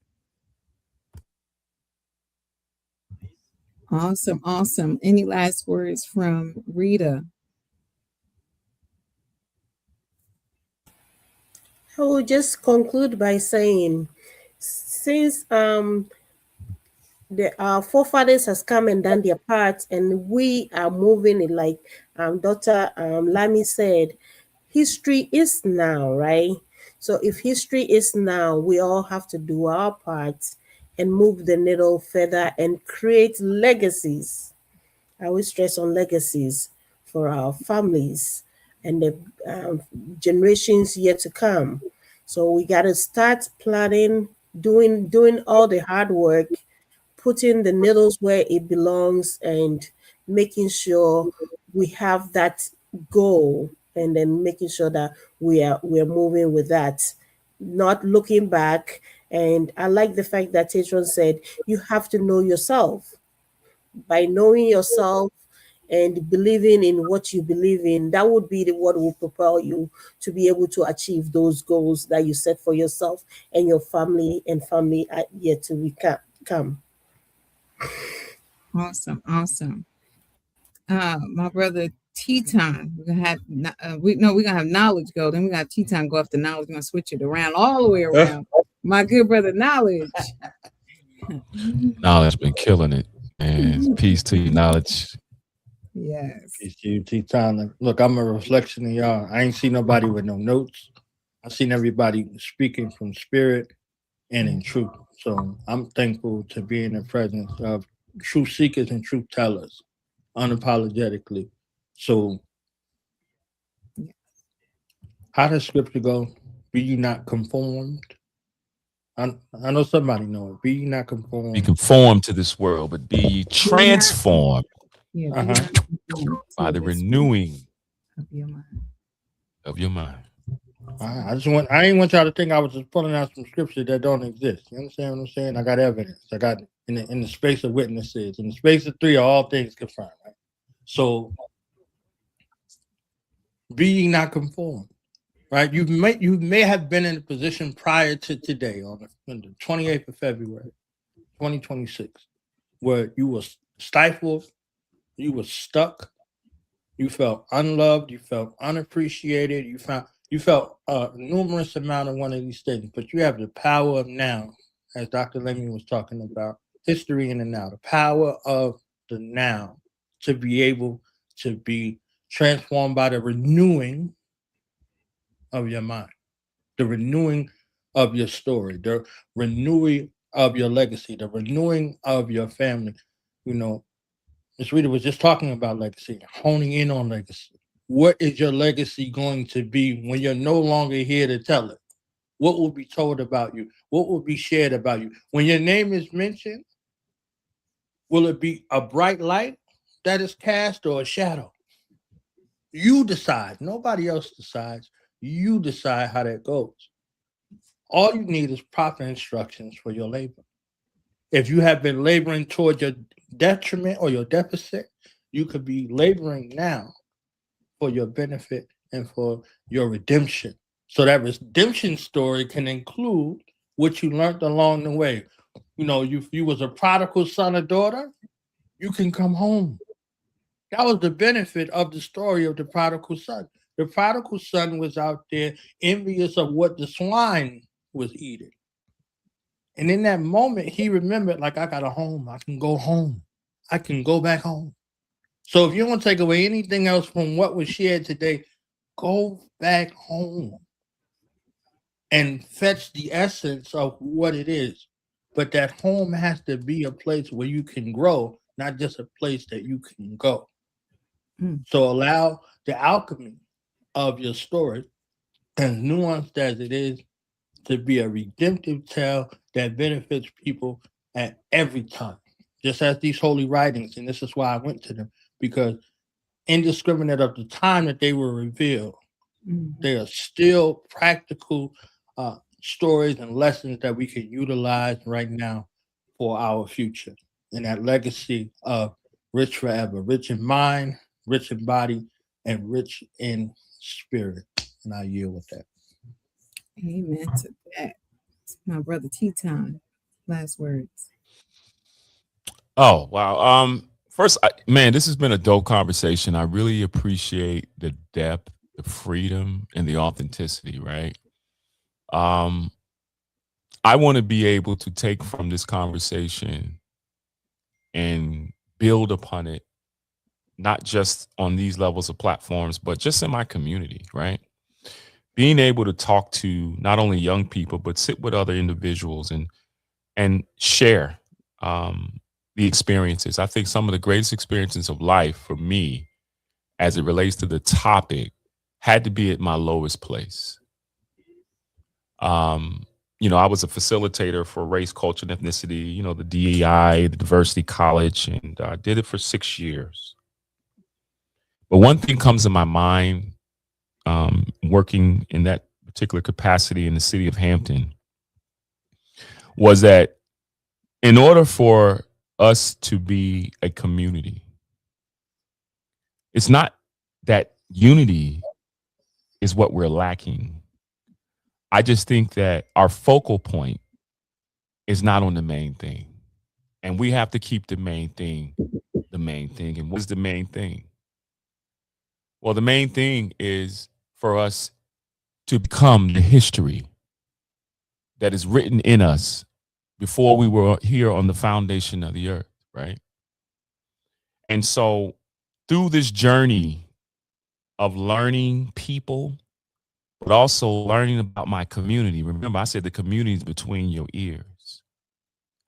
Awesome. Any last words from Rita? I will just conclude by saying, since our forefathers has come and done their part, and we are moving it, like Dr. Lami said, history is now, right? So if history is now, we all have to do our part and move the needle further and create legacies. I always stress on legacies for our families and the generations yet to come. So we got to start planning, doing all the hard work, putting the needles where it belongs, and making sure we have that goal, and then making sure that we're moving with that, not looking back. And I like the fact that Tetron said you have to know yourself. By knowing yourself, and believing in what you believe in, that would be what will propel you to be able to achieve those goals that you set for yourself and your family, and family are yet to come. Awesome, awesome. My brother Teton, we're gonna have we're gonna have knowledge go. Then we got Teton go after knowledge. We're gonna switch it around all the way around. My good brother Knowledge. Knowledge been killing it, and peace to you, Knowledge. Yes. Peace to you, T-Time. Look, I'm a reflection of y'all. I ain't seen nobody with no notes. I seen everybody speaking from spirit and in truth. So I'm thankful to be in the presence of truth seekers and truth tellers, unapologetically. So how does scripture go? Be ye not conformed. I know somebody know it. Be ye not conformed. Be conformed to this world, but be ye transformed by the renewing of your mind. I ain't want y'all to think I was just pulling out some scripture that don't exist. You understand what I'm saying? I got evidence. I got in the space of witnesses. In the space of 3 are all things confirmed, right? So be ye not conformed. Right, you may have been in a position prior to today, on the 28th of February, 2026, where you were stifled, you were stuck, you felt unloved, you felt unappreciated, you felt a numerous amount of one of these things. But you have the power of now, as Dr. Lemmy was talking about, history in the now, the power of the now to be able to be transformed by the renewing of your mind, the renewing of your story, the renewing of your legacy, the renewing of your family. You know, Ms. Rita was just talking about legacy, honing in on legacy. What is your legacy going to be when you're no longer here to tell it? What will be told about you? What will be shared about you? When your name is mentioned, will it be a bright light that is cast or a shadow? You decide. Nobody else decides. You decide how that goes. All you need is proper instructions for your labor. If you have been laboring toward your detriment or your deficit, you could be laboring now for your benefit and for your redemption. So that redemption story can include what you learned along the way. You know, if you was a prodigal son or daughter, you can come home. That was the benefit of the story of the prodigal son. The prodigal son was out there envious of what the swine was eating. And in that moment, he remembered, like, I got a home. I can go home. I can go back home. So if you don't take away anything else from what was shared today, go back home and fetch the essence of what it is. But that home has to be a place where you can grow, not just a place that you can go. So allow the alchemy of your story, as nuanced as it is, to be a redemptive tale that benefits people at every time. Just as these holy writings, and this is why I went to them, because indiscriminate of the time that they were revealed, they are still practical stories and lessons that we can utilize right now for our future. And that legacy of rich forever, rich in mind, rich in body, and rich in spirit. And I yield with that. Amen to that. My brother Teton, last words. Oh, wow. First, man, this has been a dope conversation. I really appreciate the depth, the freedom, and the authenticity, right? I want to be able to take from this conversation and build upon it, not just on these levels of platforms, but just in my community, right? Being able to talk to not only young people, but sit with other individuals and share the experiences. I think some of the greatest experiences of life for me, as it relates to the topic, had to be at my lowest place. You know, I was a facilitator for race, culture, and ethnicity, you know, the DEI, the Diversity College, and I did it for 6 years. But one thing comes to my mind, working in that particular capacity in the city of Hampton, was that in order for us to be a community, It's not that unity is what we're lacking. I just think that our focal point is not on the main thing. And we have to keep the main thing the main thing. And what's the main thing? Well, the main thing is for us to become the history that is written in us before we were here on the foundation of the earth, right? And so through this journey of learning people, but also learning about my community. Remember, I said the community is between your ears.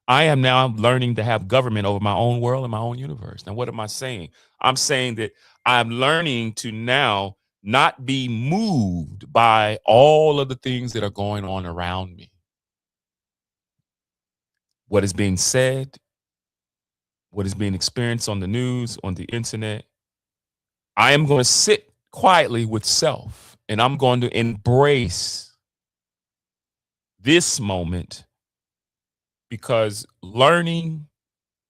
I am now learning to have government over my own world and my own universe. Now, what am I saying? I'm saying that I'm learning to now not be moved by all of the things that are going on around me. What is being said, what is being experienced on the news, on the internet. I am going to sit quietly with self, and I'm going to embrace this moment, because learning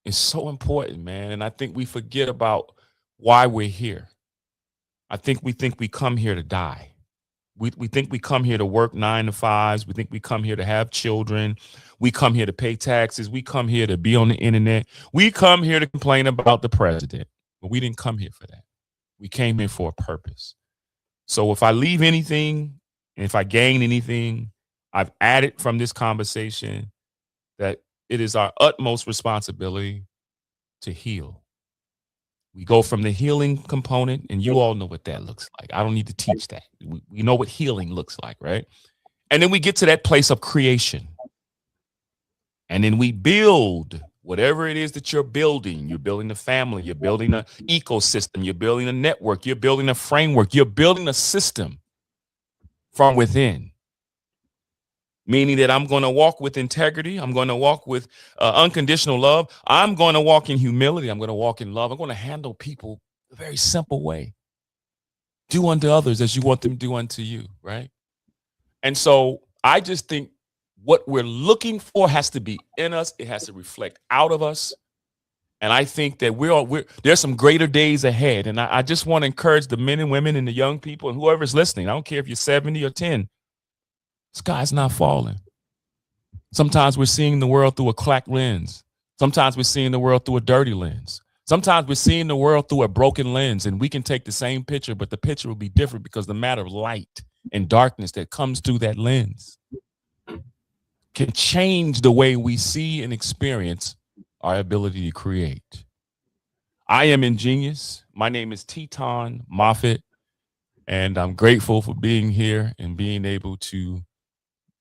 is so important, man. And I think we forget about why we're here. I think we come here to die. We think we come here to work 9 to 5s. We think we come here to have children. We come here to pay taxes. We come here to be on the internet. We come here to complain about the president. But we didn't come here for that. We came here for a purpose. So if I leave anything, and if I gain anything, I've added from this conversation that it is our utmost responsibility to heal. We go from the healing component, and you all know what that looks like. I don't need to teach that. We know what healing looks like, right? And then we get to that place of creation. And then we build whatever it is that you're building. You're building a family. You're building an ecosystem. You're building a network. You're building a framework. You're building a system from within. Meaning that I'm going to walk with integrity. I'm going to walk with unconditional love. I'm going to walk in humility. I'm going to walk in love. I'm going to handle people a very simple way. Do unto others as you want them to do unto you, right? And so I just think what we're looking for has to be in us. It has to reflect out of us. And I think that there's some greater days ahead. And I just want to encourage the men and women and the young people and whoever's listening. I don't care if you're 70 or 10. Sky's not falling. Sometimes we're seeing the world through a cracked lens. Sometimes we're seeing the world through a dirty lens. Sometimes we're seeing the world through a broken lens, and we can take the same picture, but the picture will be different because the matter of light and darkness that comes through that lens can change the way we see and experience our ability to create. I am Ingenious. My name is Teton Moffitt, and I'm grateful for being here and being able to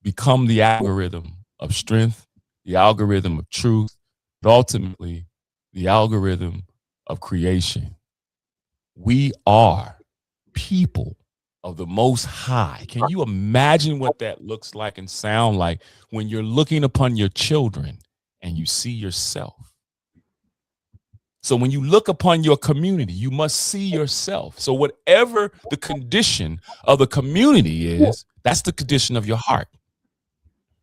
become the algorithm of strength, the algorithm of truth, but ultimately the algorithm of creation. We are people of the Most High. Can you imagine what that looks like and sound like when you're looking upon your children and you see yourself? So when you look upon your community, you must see yourself. So whatever the condition of the community is, that's the condition of your heart.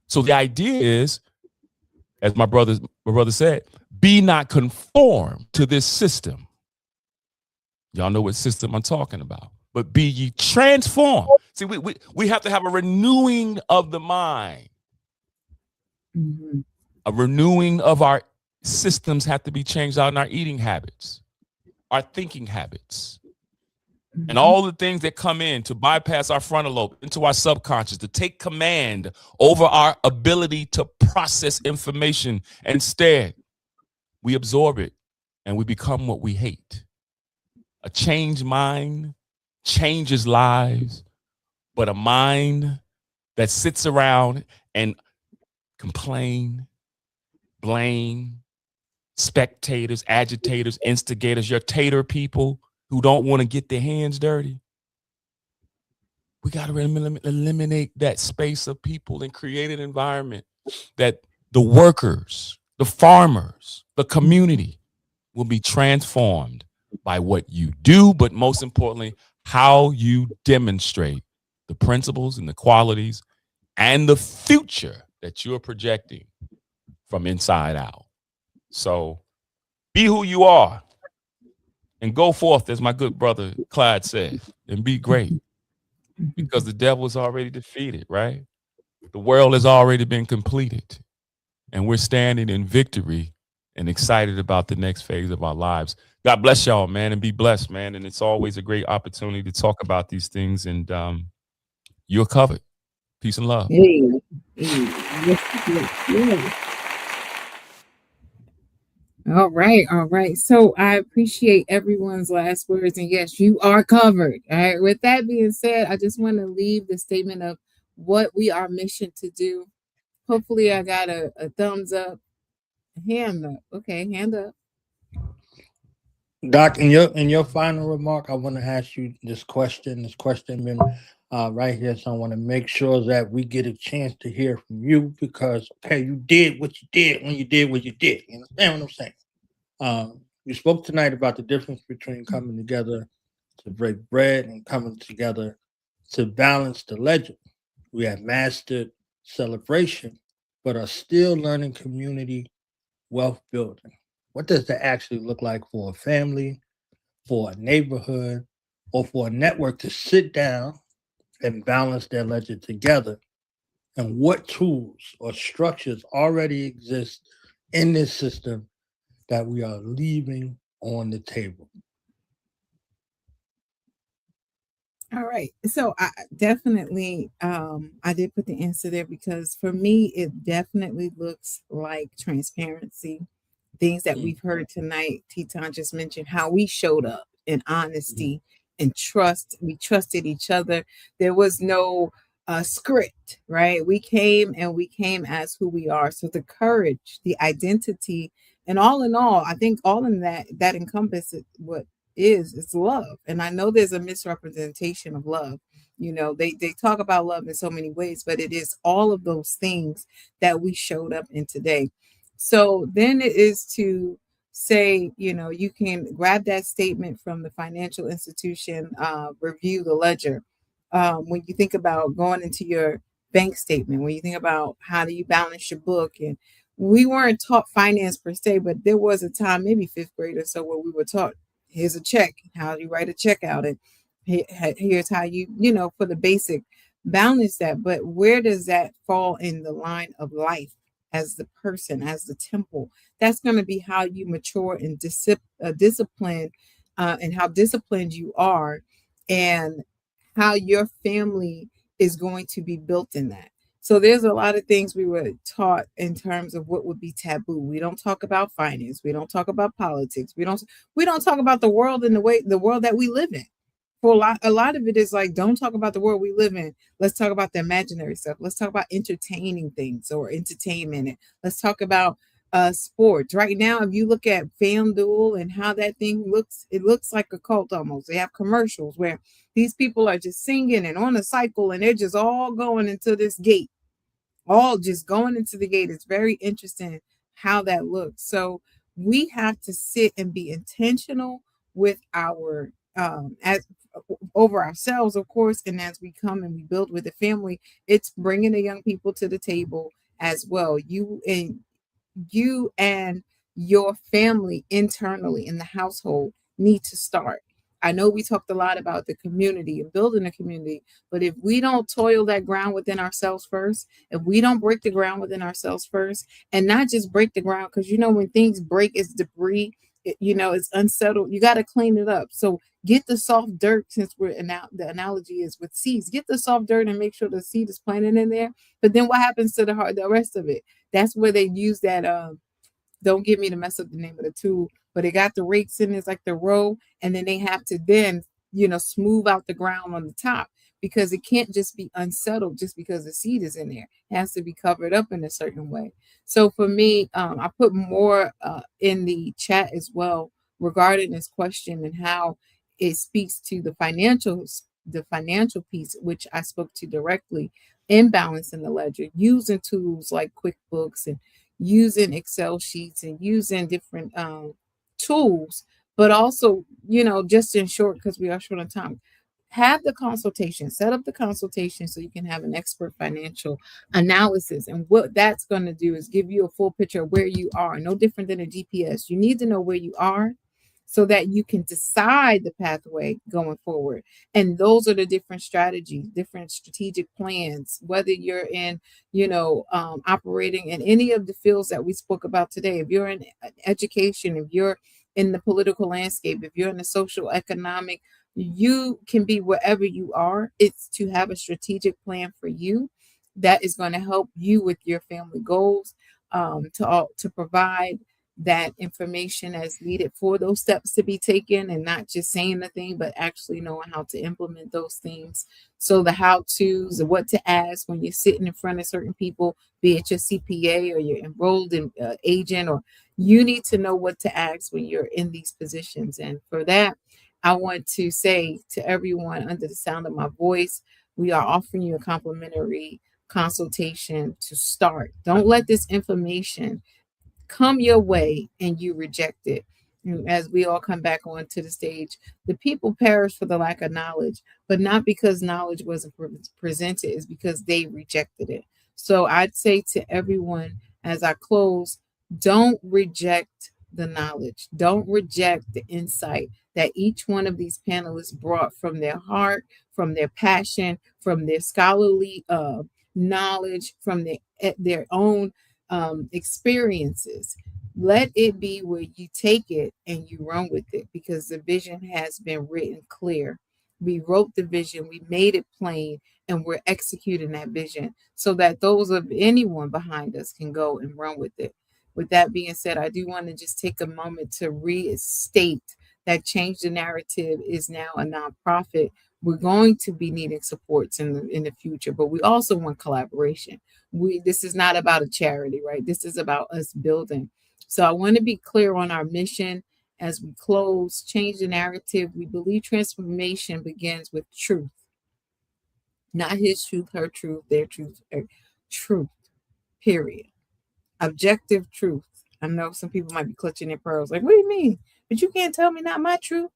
So the idea is, as my brother said, be not conformed to this system. Y'all know what system I'm talking about. But be ye transformed. See, we have to have a renewing of the mind. Mm-hmm. A renewing of our systems have to be changed out in our eating habits, our thinking habits, and all the things that come in to bypass our frontal lobe into our subconscious, to take command over our ability to process information. Instead, we absorb it and we become what we hate. A changed mind changes lives, but a mind that sits around and complain, blame, spectators, agitators, instigators, your tater people who don't want to get their hands dirty. We got to eliminate that space of people and create an environment that the workers, the farmers, the community will be transformed by what you do, but most importantly, how you demonstrate the principles and the qualities and the future that you're projecting from inside out. So be who you are and go forth, as my good brother Clyde said, and be great, because the devil is already defeated, right? The world has already been completed, and we're standing in victory and excited about the next phase of our lives. God bless y'all, man, and be blessed, man. And it's always a great opportunity to talk about these things, and you're covered. Peace and love. Hey, yes, yes, yes. All right, all right. So I appreciate everyone's last words, and yes, you are covered. All right. With that being said, I just want to leave the statement of what we are mission to do. Hopefully, I got a thumbs up, hand up. Okay, hand up. Doc, in your final remark, I want to ask you this question. This question been right here, so I want to make sure that we get a chance to hear from you because okay, you did what you did when you did what you did. You understand what I'm saying? You spoke tonight about the difference between coming together to break bread and coming together to balance the ledger. We have mastered celebration, but are still learning community wealth building. What does that actually look like for a family, for a neighborhood, or for a network to sit down and balance their ledger together? And what tools or structures already exist in this system that we are leaving on the table? All right. So I definitely I did put the answer there because for me it definitely looks like transparency. Things that we've heard tonight. Teton just mentioned how we showed up in honesty and trust. We trusted each other. There was no script, right? We came as who we are. So the courage, the identity, and all in all, I think all in that encompasses what is love. And I know there's a misrepresentation of love. You know, they talk about love in so many ways, but it is all of those things that we showed up in today. So then it is to say, you know, you can grab that statement from the financial institution, review the ledger. When you think about going into your bank statement, when you think about how do you balance your book, and we weren't taught finance per se, but there was a time, maybe fifth grade or so, where we were taught here's a check, how do you write a check out, and here's how you know, for the basic balance that. But where does that fall in the line of life? As the person, as the temple, that's going to be how you mature and discipline, and how disciplined you are, and how your family is going to be built in that. So there's a lot of things we were taught in terms of what would be taboo. We don't talk about finance. We don't talk about politics. We don't talk about the world in the world that we live in. For a lot of it is like, don't talk about the world we live in. Let's talk about the imaginary stuff. Let's talk about entertaining things or entertainment. And let's talk about sports. Right now, if you look at FanDuel and how that thing looks, it looks like a cult almost. They have commercials where these people are just singing and on a cycle, and they're just all going into this gate, all just going into the gate. It's very interesting how that looks. So we have to sit and be intentional with our as over ourselves, of course, and as we come and we build with the family, it's bringing the young people to the table as well. You and your family internally in the household need to start. I know we talked a lot about the community and building a community, but if we don't toil that ground within ourselves first, if we don't break the ground within ourselves first, and not just break the ground, because you know when things break, it's debris. You know, it's unsettled. You got to clean it up. So get the soft dirt, since the analogy is with seeds. Get the soft dirt and make sure the seed is planted in there. But then what happens to the rest of it? That's where they use that. Don't get me to mess up the name of the tool, but they got the rakes in. It's like the row, and then they have to then, you know, smooth out the ground on the top, because it can't just be unsettled just because the seed is in there. It has to be covered up in a certain way. So for me, I put more in the chat as well regarding this question and how it speaks to the financial piece, which I spoke to directly, in balancing the ledger, using tools like QuickBooks and using Excel sheets and using different tools, but also, you know, just in short, because we are short on time, have the consultation, set up the consultation so you can have an expert financial analysis. And what that's going to do is give you a full picture of where you are, no different than a GPS. You need to know where you are so that you can decide the pathway going forward. And those are the different strategies, different strategic plans, whether you're in, operating in any of the fields that we spoke about today. If you're in education, if you're in the political landscape, if you're in the social economic, you can be wherever you are. It's to have a strategic plan for you that is going to help you with your family goals, to provide that information as needed for those steps to be taken, and not just saying the thing, but actually knowing how to implement those things. So the how-tos and what to ask when you're sitting in front of certain people, be it your CPA or your enrolled agent, or you need to know what to ask when you're in these positions. And for that, I want to say to everyone under the sound of my voice, we are offering you a complimentary consultation to start. Don't let this information come your way and you reject it. And as we all come back onto the stage, the people perish for the lack of knowledge, but not because knowledge wasn't presented, it's because they rejected it. So I'd say to everyone as I close, don't reject the knowledge. Don't reject the insight that each one of these panelists brought from their heart, from their passion, from their scholarly knowledge, from their own experiences. Let it be where you take it and you run with it, because the vision has been written clear. We wrote the vision, we made it plain, and we're executing that vision so that those of anyone behind us can go and run with it. With that being said, I do want to just take a moment to restate that Change the Narrative is now a nonprofit. We're going to be needing supports in the future, but we also want collaboration. This is not about a charity, right? This is about us building. So I want to be clear on our mission as we close. Change the Narrative. We believe transformation begins with truth, not his truth, her truth, their truth, truth, period. Objective truth. I know some people might be clutching their pearls like, what do you mean? But you can't tell me not my truth.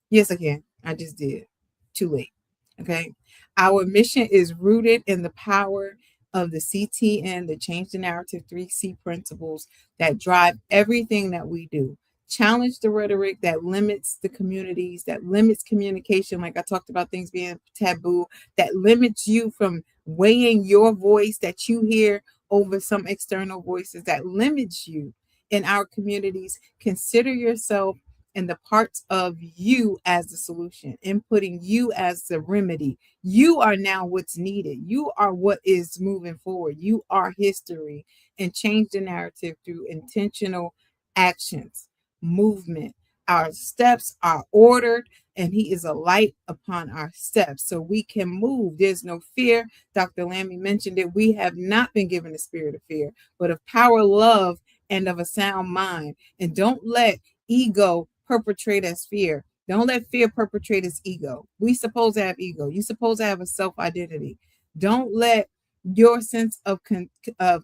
Yes, I can. I just did. Too late. Okay. Our mission is rooted in the power of the CTN, the Change the Narrative 3C principles that drive everything that we do. Challenge the rhetoric that limits the communities, that limits communication, like I talked about things being taboo, that limits you from weighing your voice that you hear over some external voices, that limits you in our communities. Consider yourself and the parts of you as the solution, inputting you as the remedy. You are now what's needed. You are what is moving forward. You are history. And change the narrative through intentional actions, movement. Our steps are ordered, and he is a light upon our steps so we can move. There's no fear. Dr. Lammy mentioned it. We have not been given a spirit of fear, but of power, love, and of a sound mind. And don't let ego perpetrate as fear. Don't let fear perpetrate as ego. We supposed to have ego. You supposed to have a self-identity. Don't let your sense of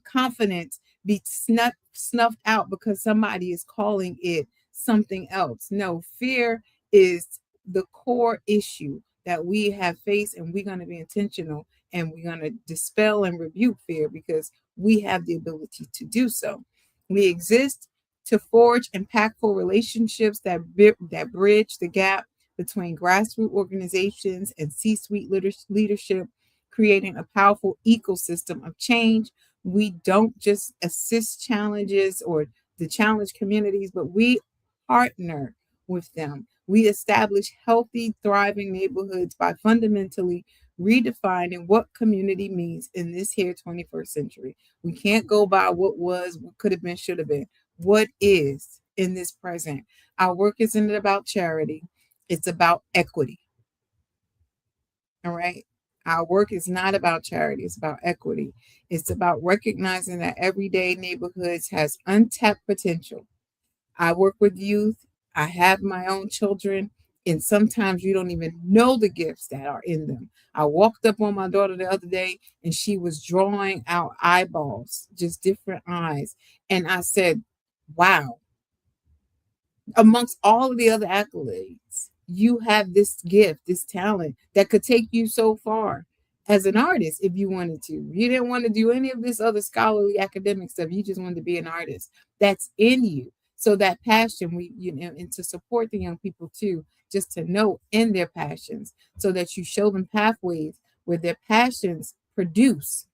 confidence be snuffed out because somebody is calling it something else. No, fear is the core issue that we have faced, and we're going to be intentional, and we're going to dispel and rebuke fear because we have the ability to do so. We exist to forge impactful relationships that bridge the gap between grassroots organizations and C-suite leadership, creating a powerful ecosystem of change. We don't just assist challenges or the challenge communities, but we partner with them. We establish healthy, thriving neighborhoods by fundamentally redefining what community means in this here 21st century. We can't go by what was, what could have been, should have been. What is in this present. Our work isn't about charity. It's about equity. All right. Our work is not about charity. It's about equity. It's about recognizing that everyday neighborhoods has untapped potential. I work with youth. I have my own children, and sometimes you don't even know the gifts that are in them. I walked up on my daughter the other day, and she was drawing out eyeballs, just different eyes. And I said, wow, amongst all of the other accolades, you have this gift, this talent that could take you so far as an artist if you wanted to. You didn't want to do any of this other scholarly academic stuff. You just wanted to be an artist. That's in you. So that passion, and to support the young people too, just to know in their passions, so that you show them pathways where their passions produce.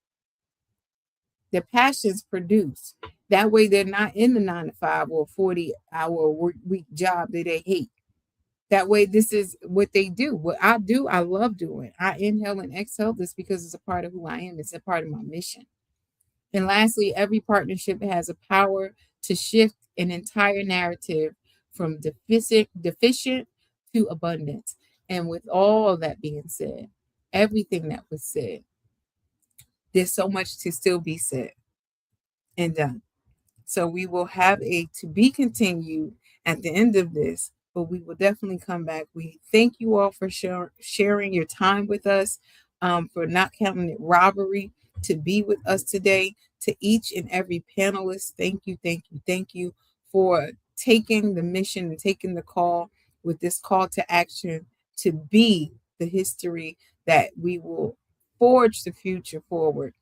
Their passions produce. That way they're not in the 9 to 5 or 40-hour week job that they hate. That way, this is what they do. What I do, I love doing. I inhale and exhale this because it's a part of who I am. It's a part of my mission. And lastly, every partnership has a power to shift an entire narrative from deficient to abundance. And with all of that being said, everything that was said, there's so much to still be said and done. So we will have a to be continued at the end of this, but we will definitely come back. We thank you all for sharing your time with us, for not counting it robbery to be with us today. To each and every panelist, thank you for taking the mission and taking the call with this call to action to be the history that we will forge the future forward.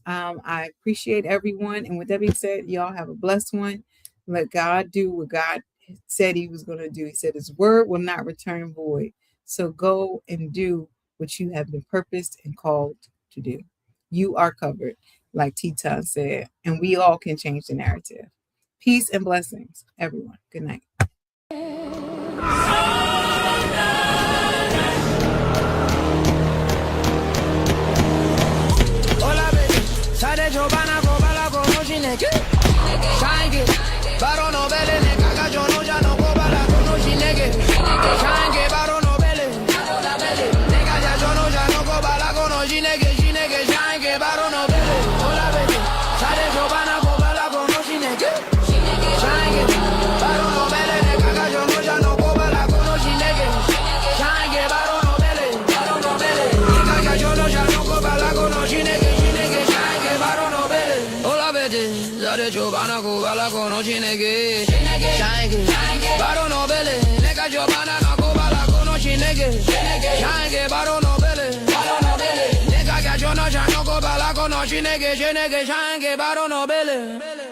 I appreciate everyone. And with that being said, y'all have a blessed one. Let God do what God said he was going to do. He said his word will not return void. So go and do what you have been purposed and called to do. You are covered, like Teton said, and we all can change the narrative. Peace and blessings, everyone. Good night. Sade Giovanna Kobala Konoshi Neke Shange Baro Nobele Neka Jono Jano Kobala Konoshi Neke Shange Baro Nobele Neka Jono Jano Kobala Konoshi Neke Shineke Shange Baro Nobele Ola Bete Sade Giovanna Kobala Konoshi Neke Shange Baro Nobele Neka Jono Jano Kobala Konoshi Neke Shange Baro Nobele Neka Jono Jano Kobala Konoshi Neke Zade Giovanna Kobala Konoshi Neke Shange Baro Nobele Neka Giovanna Kobala Konoshi Neke Shange Baro Nobele Neka Jono Jano Kobala Konoshi Neke Shange Baro Nobele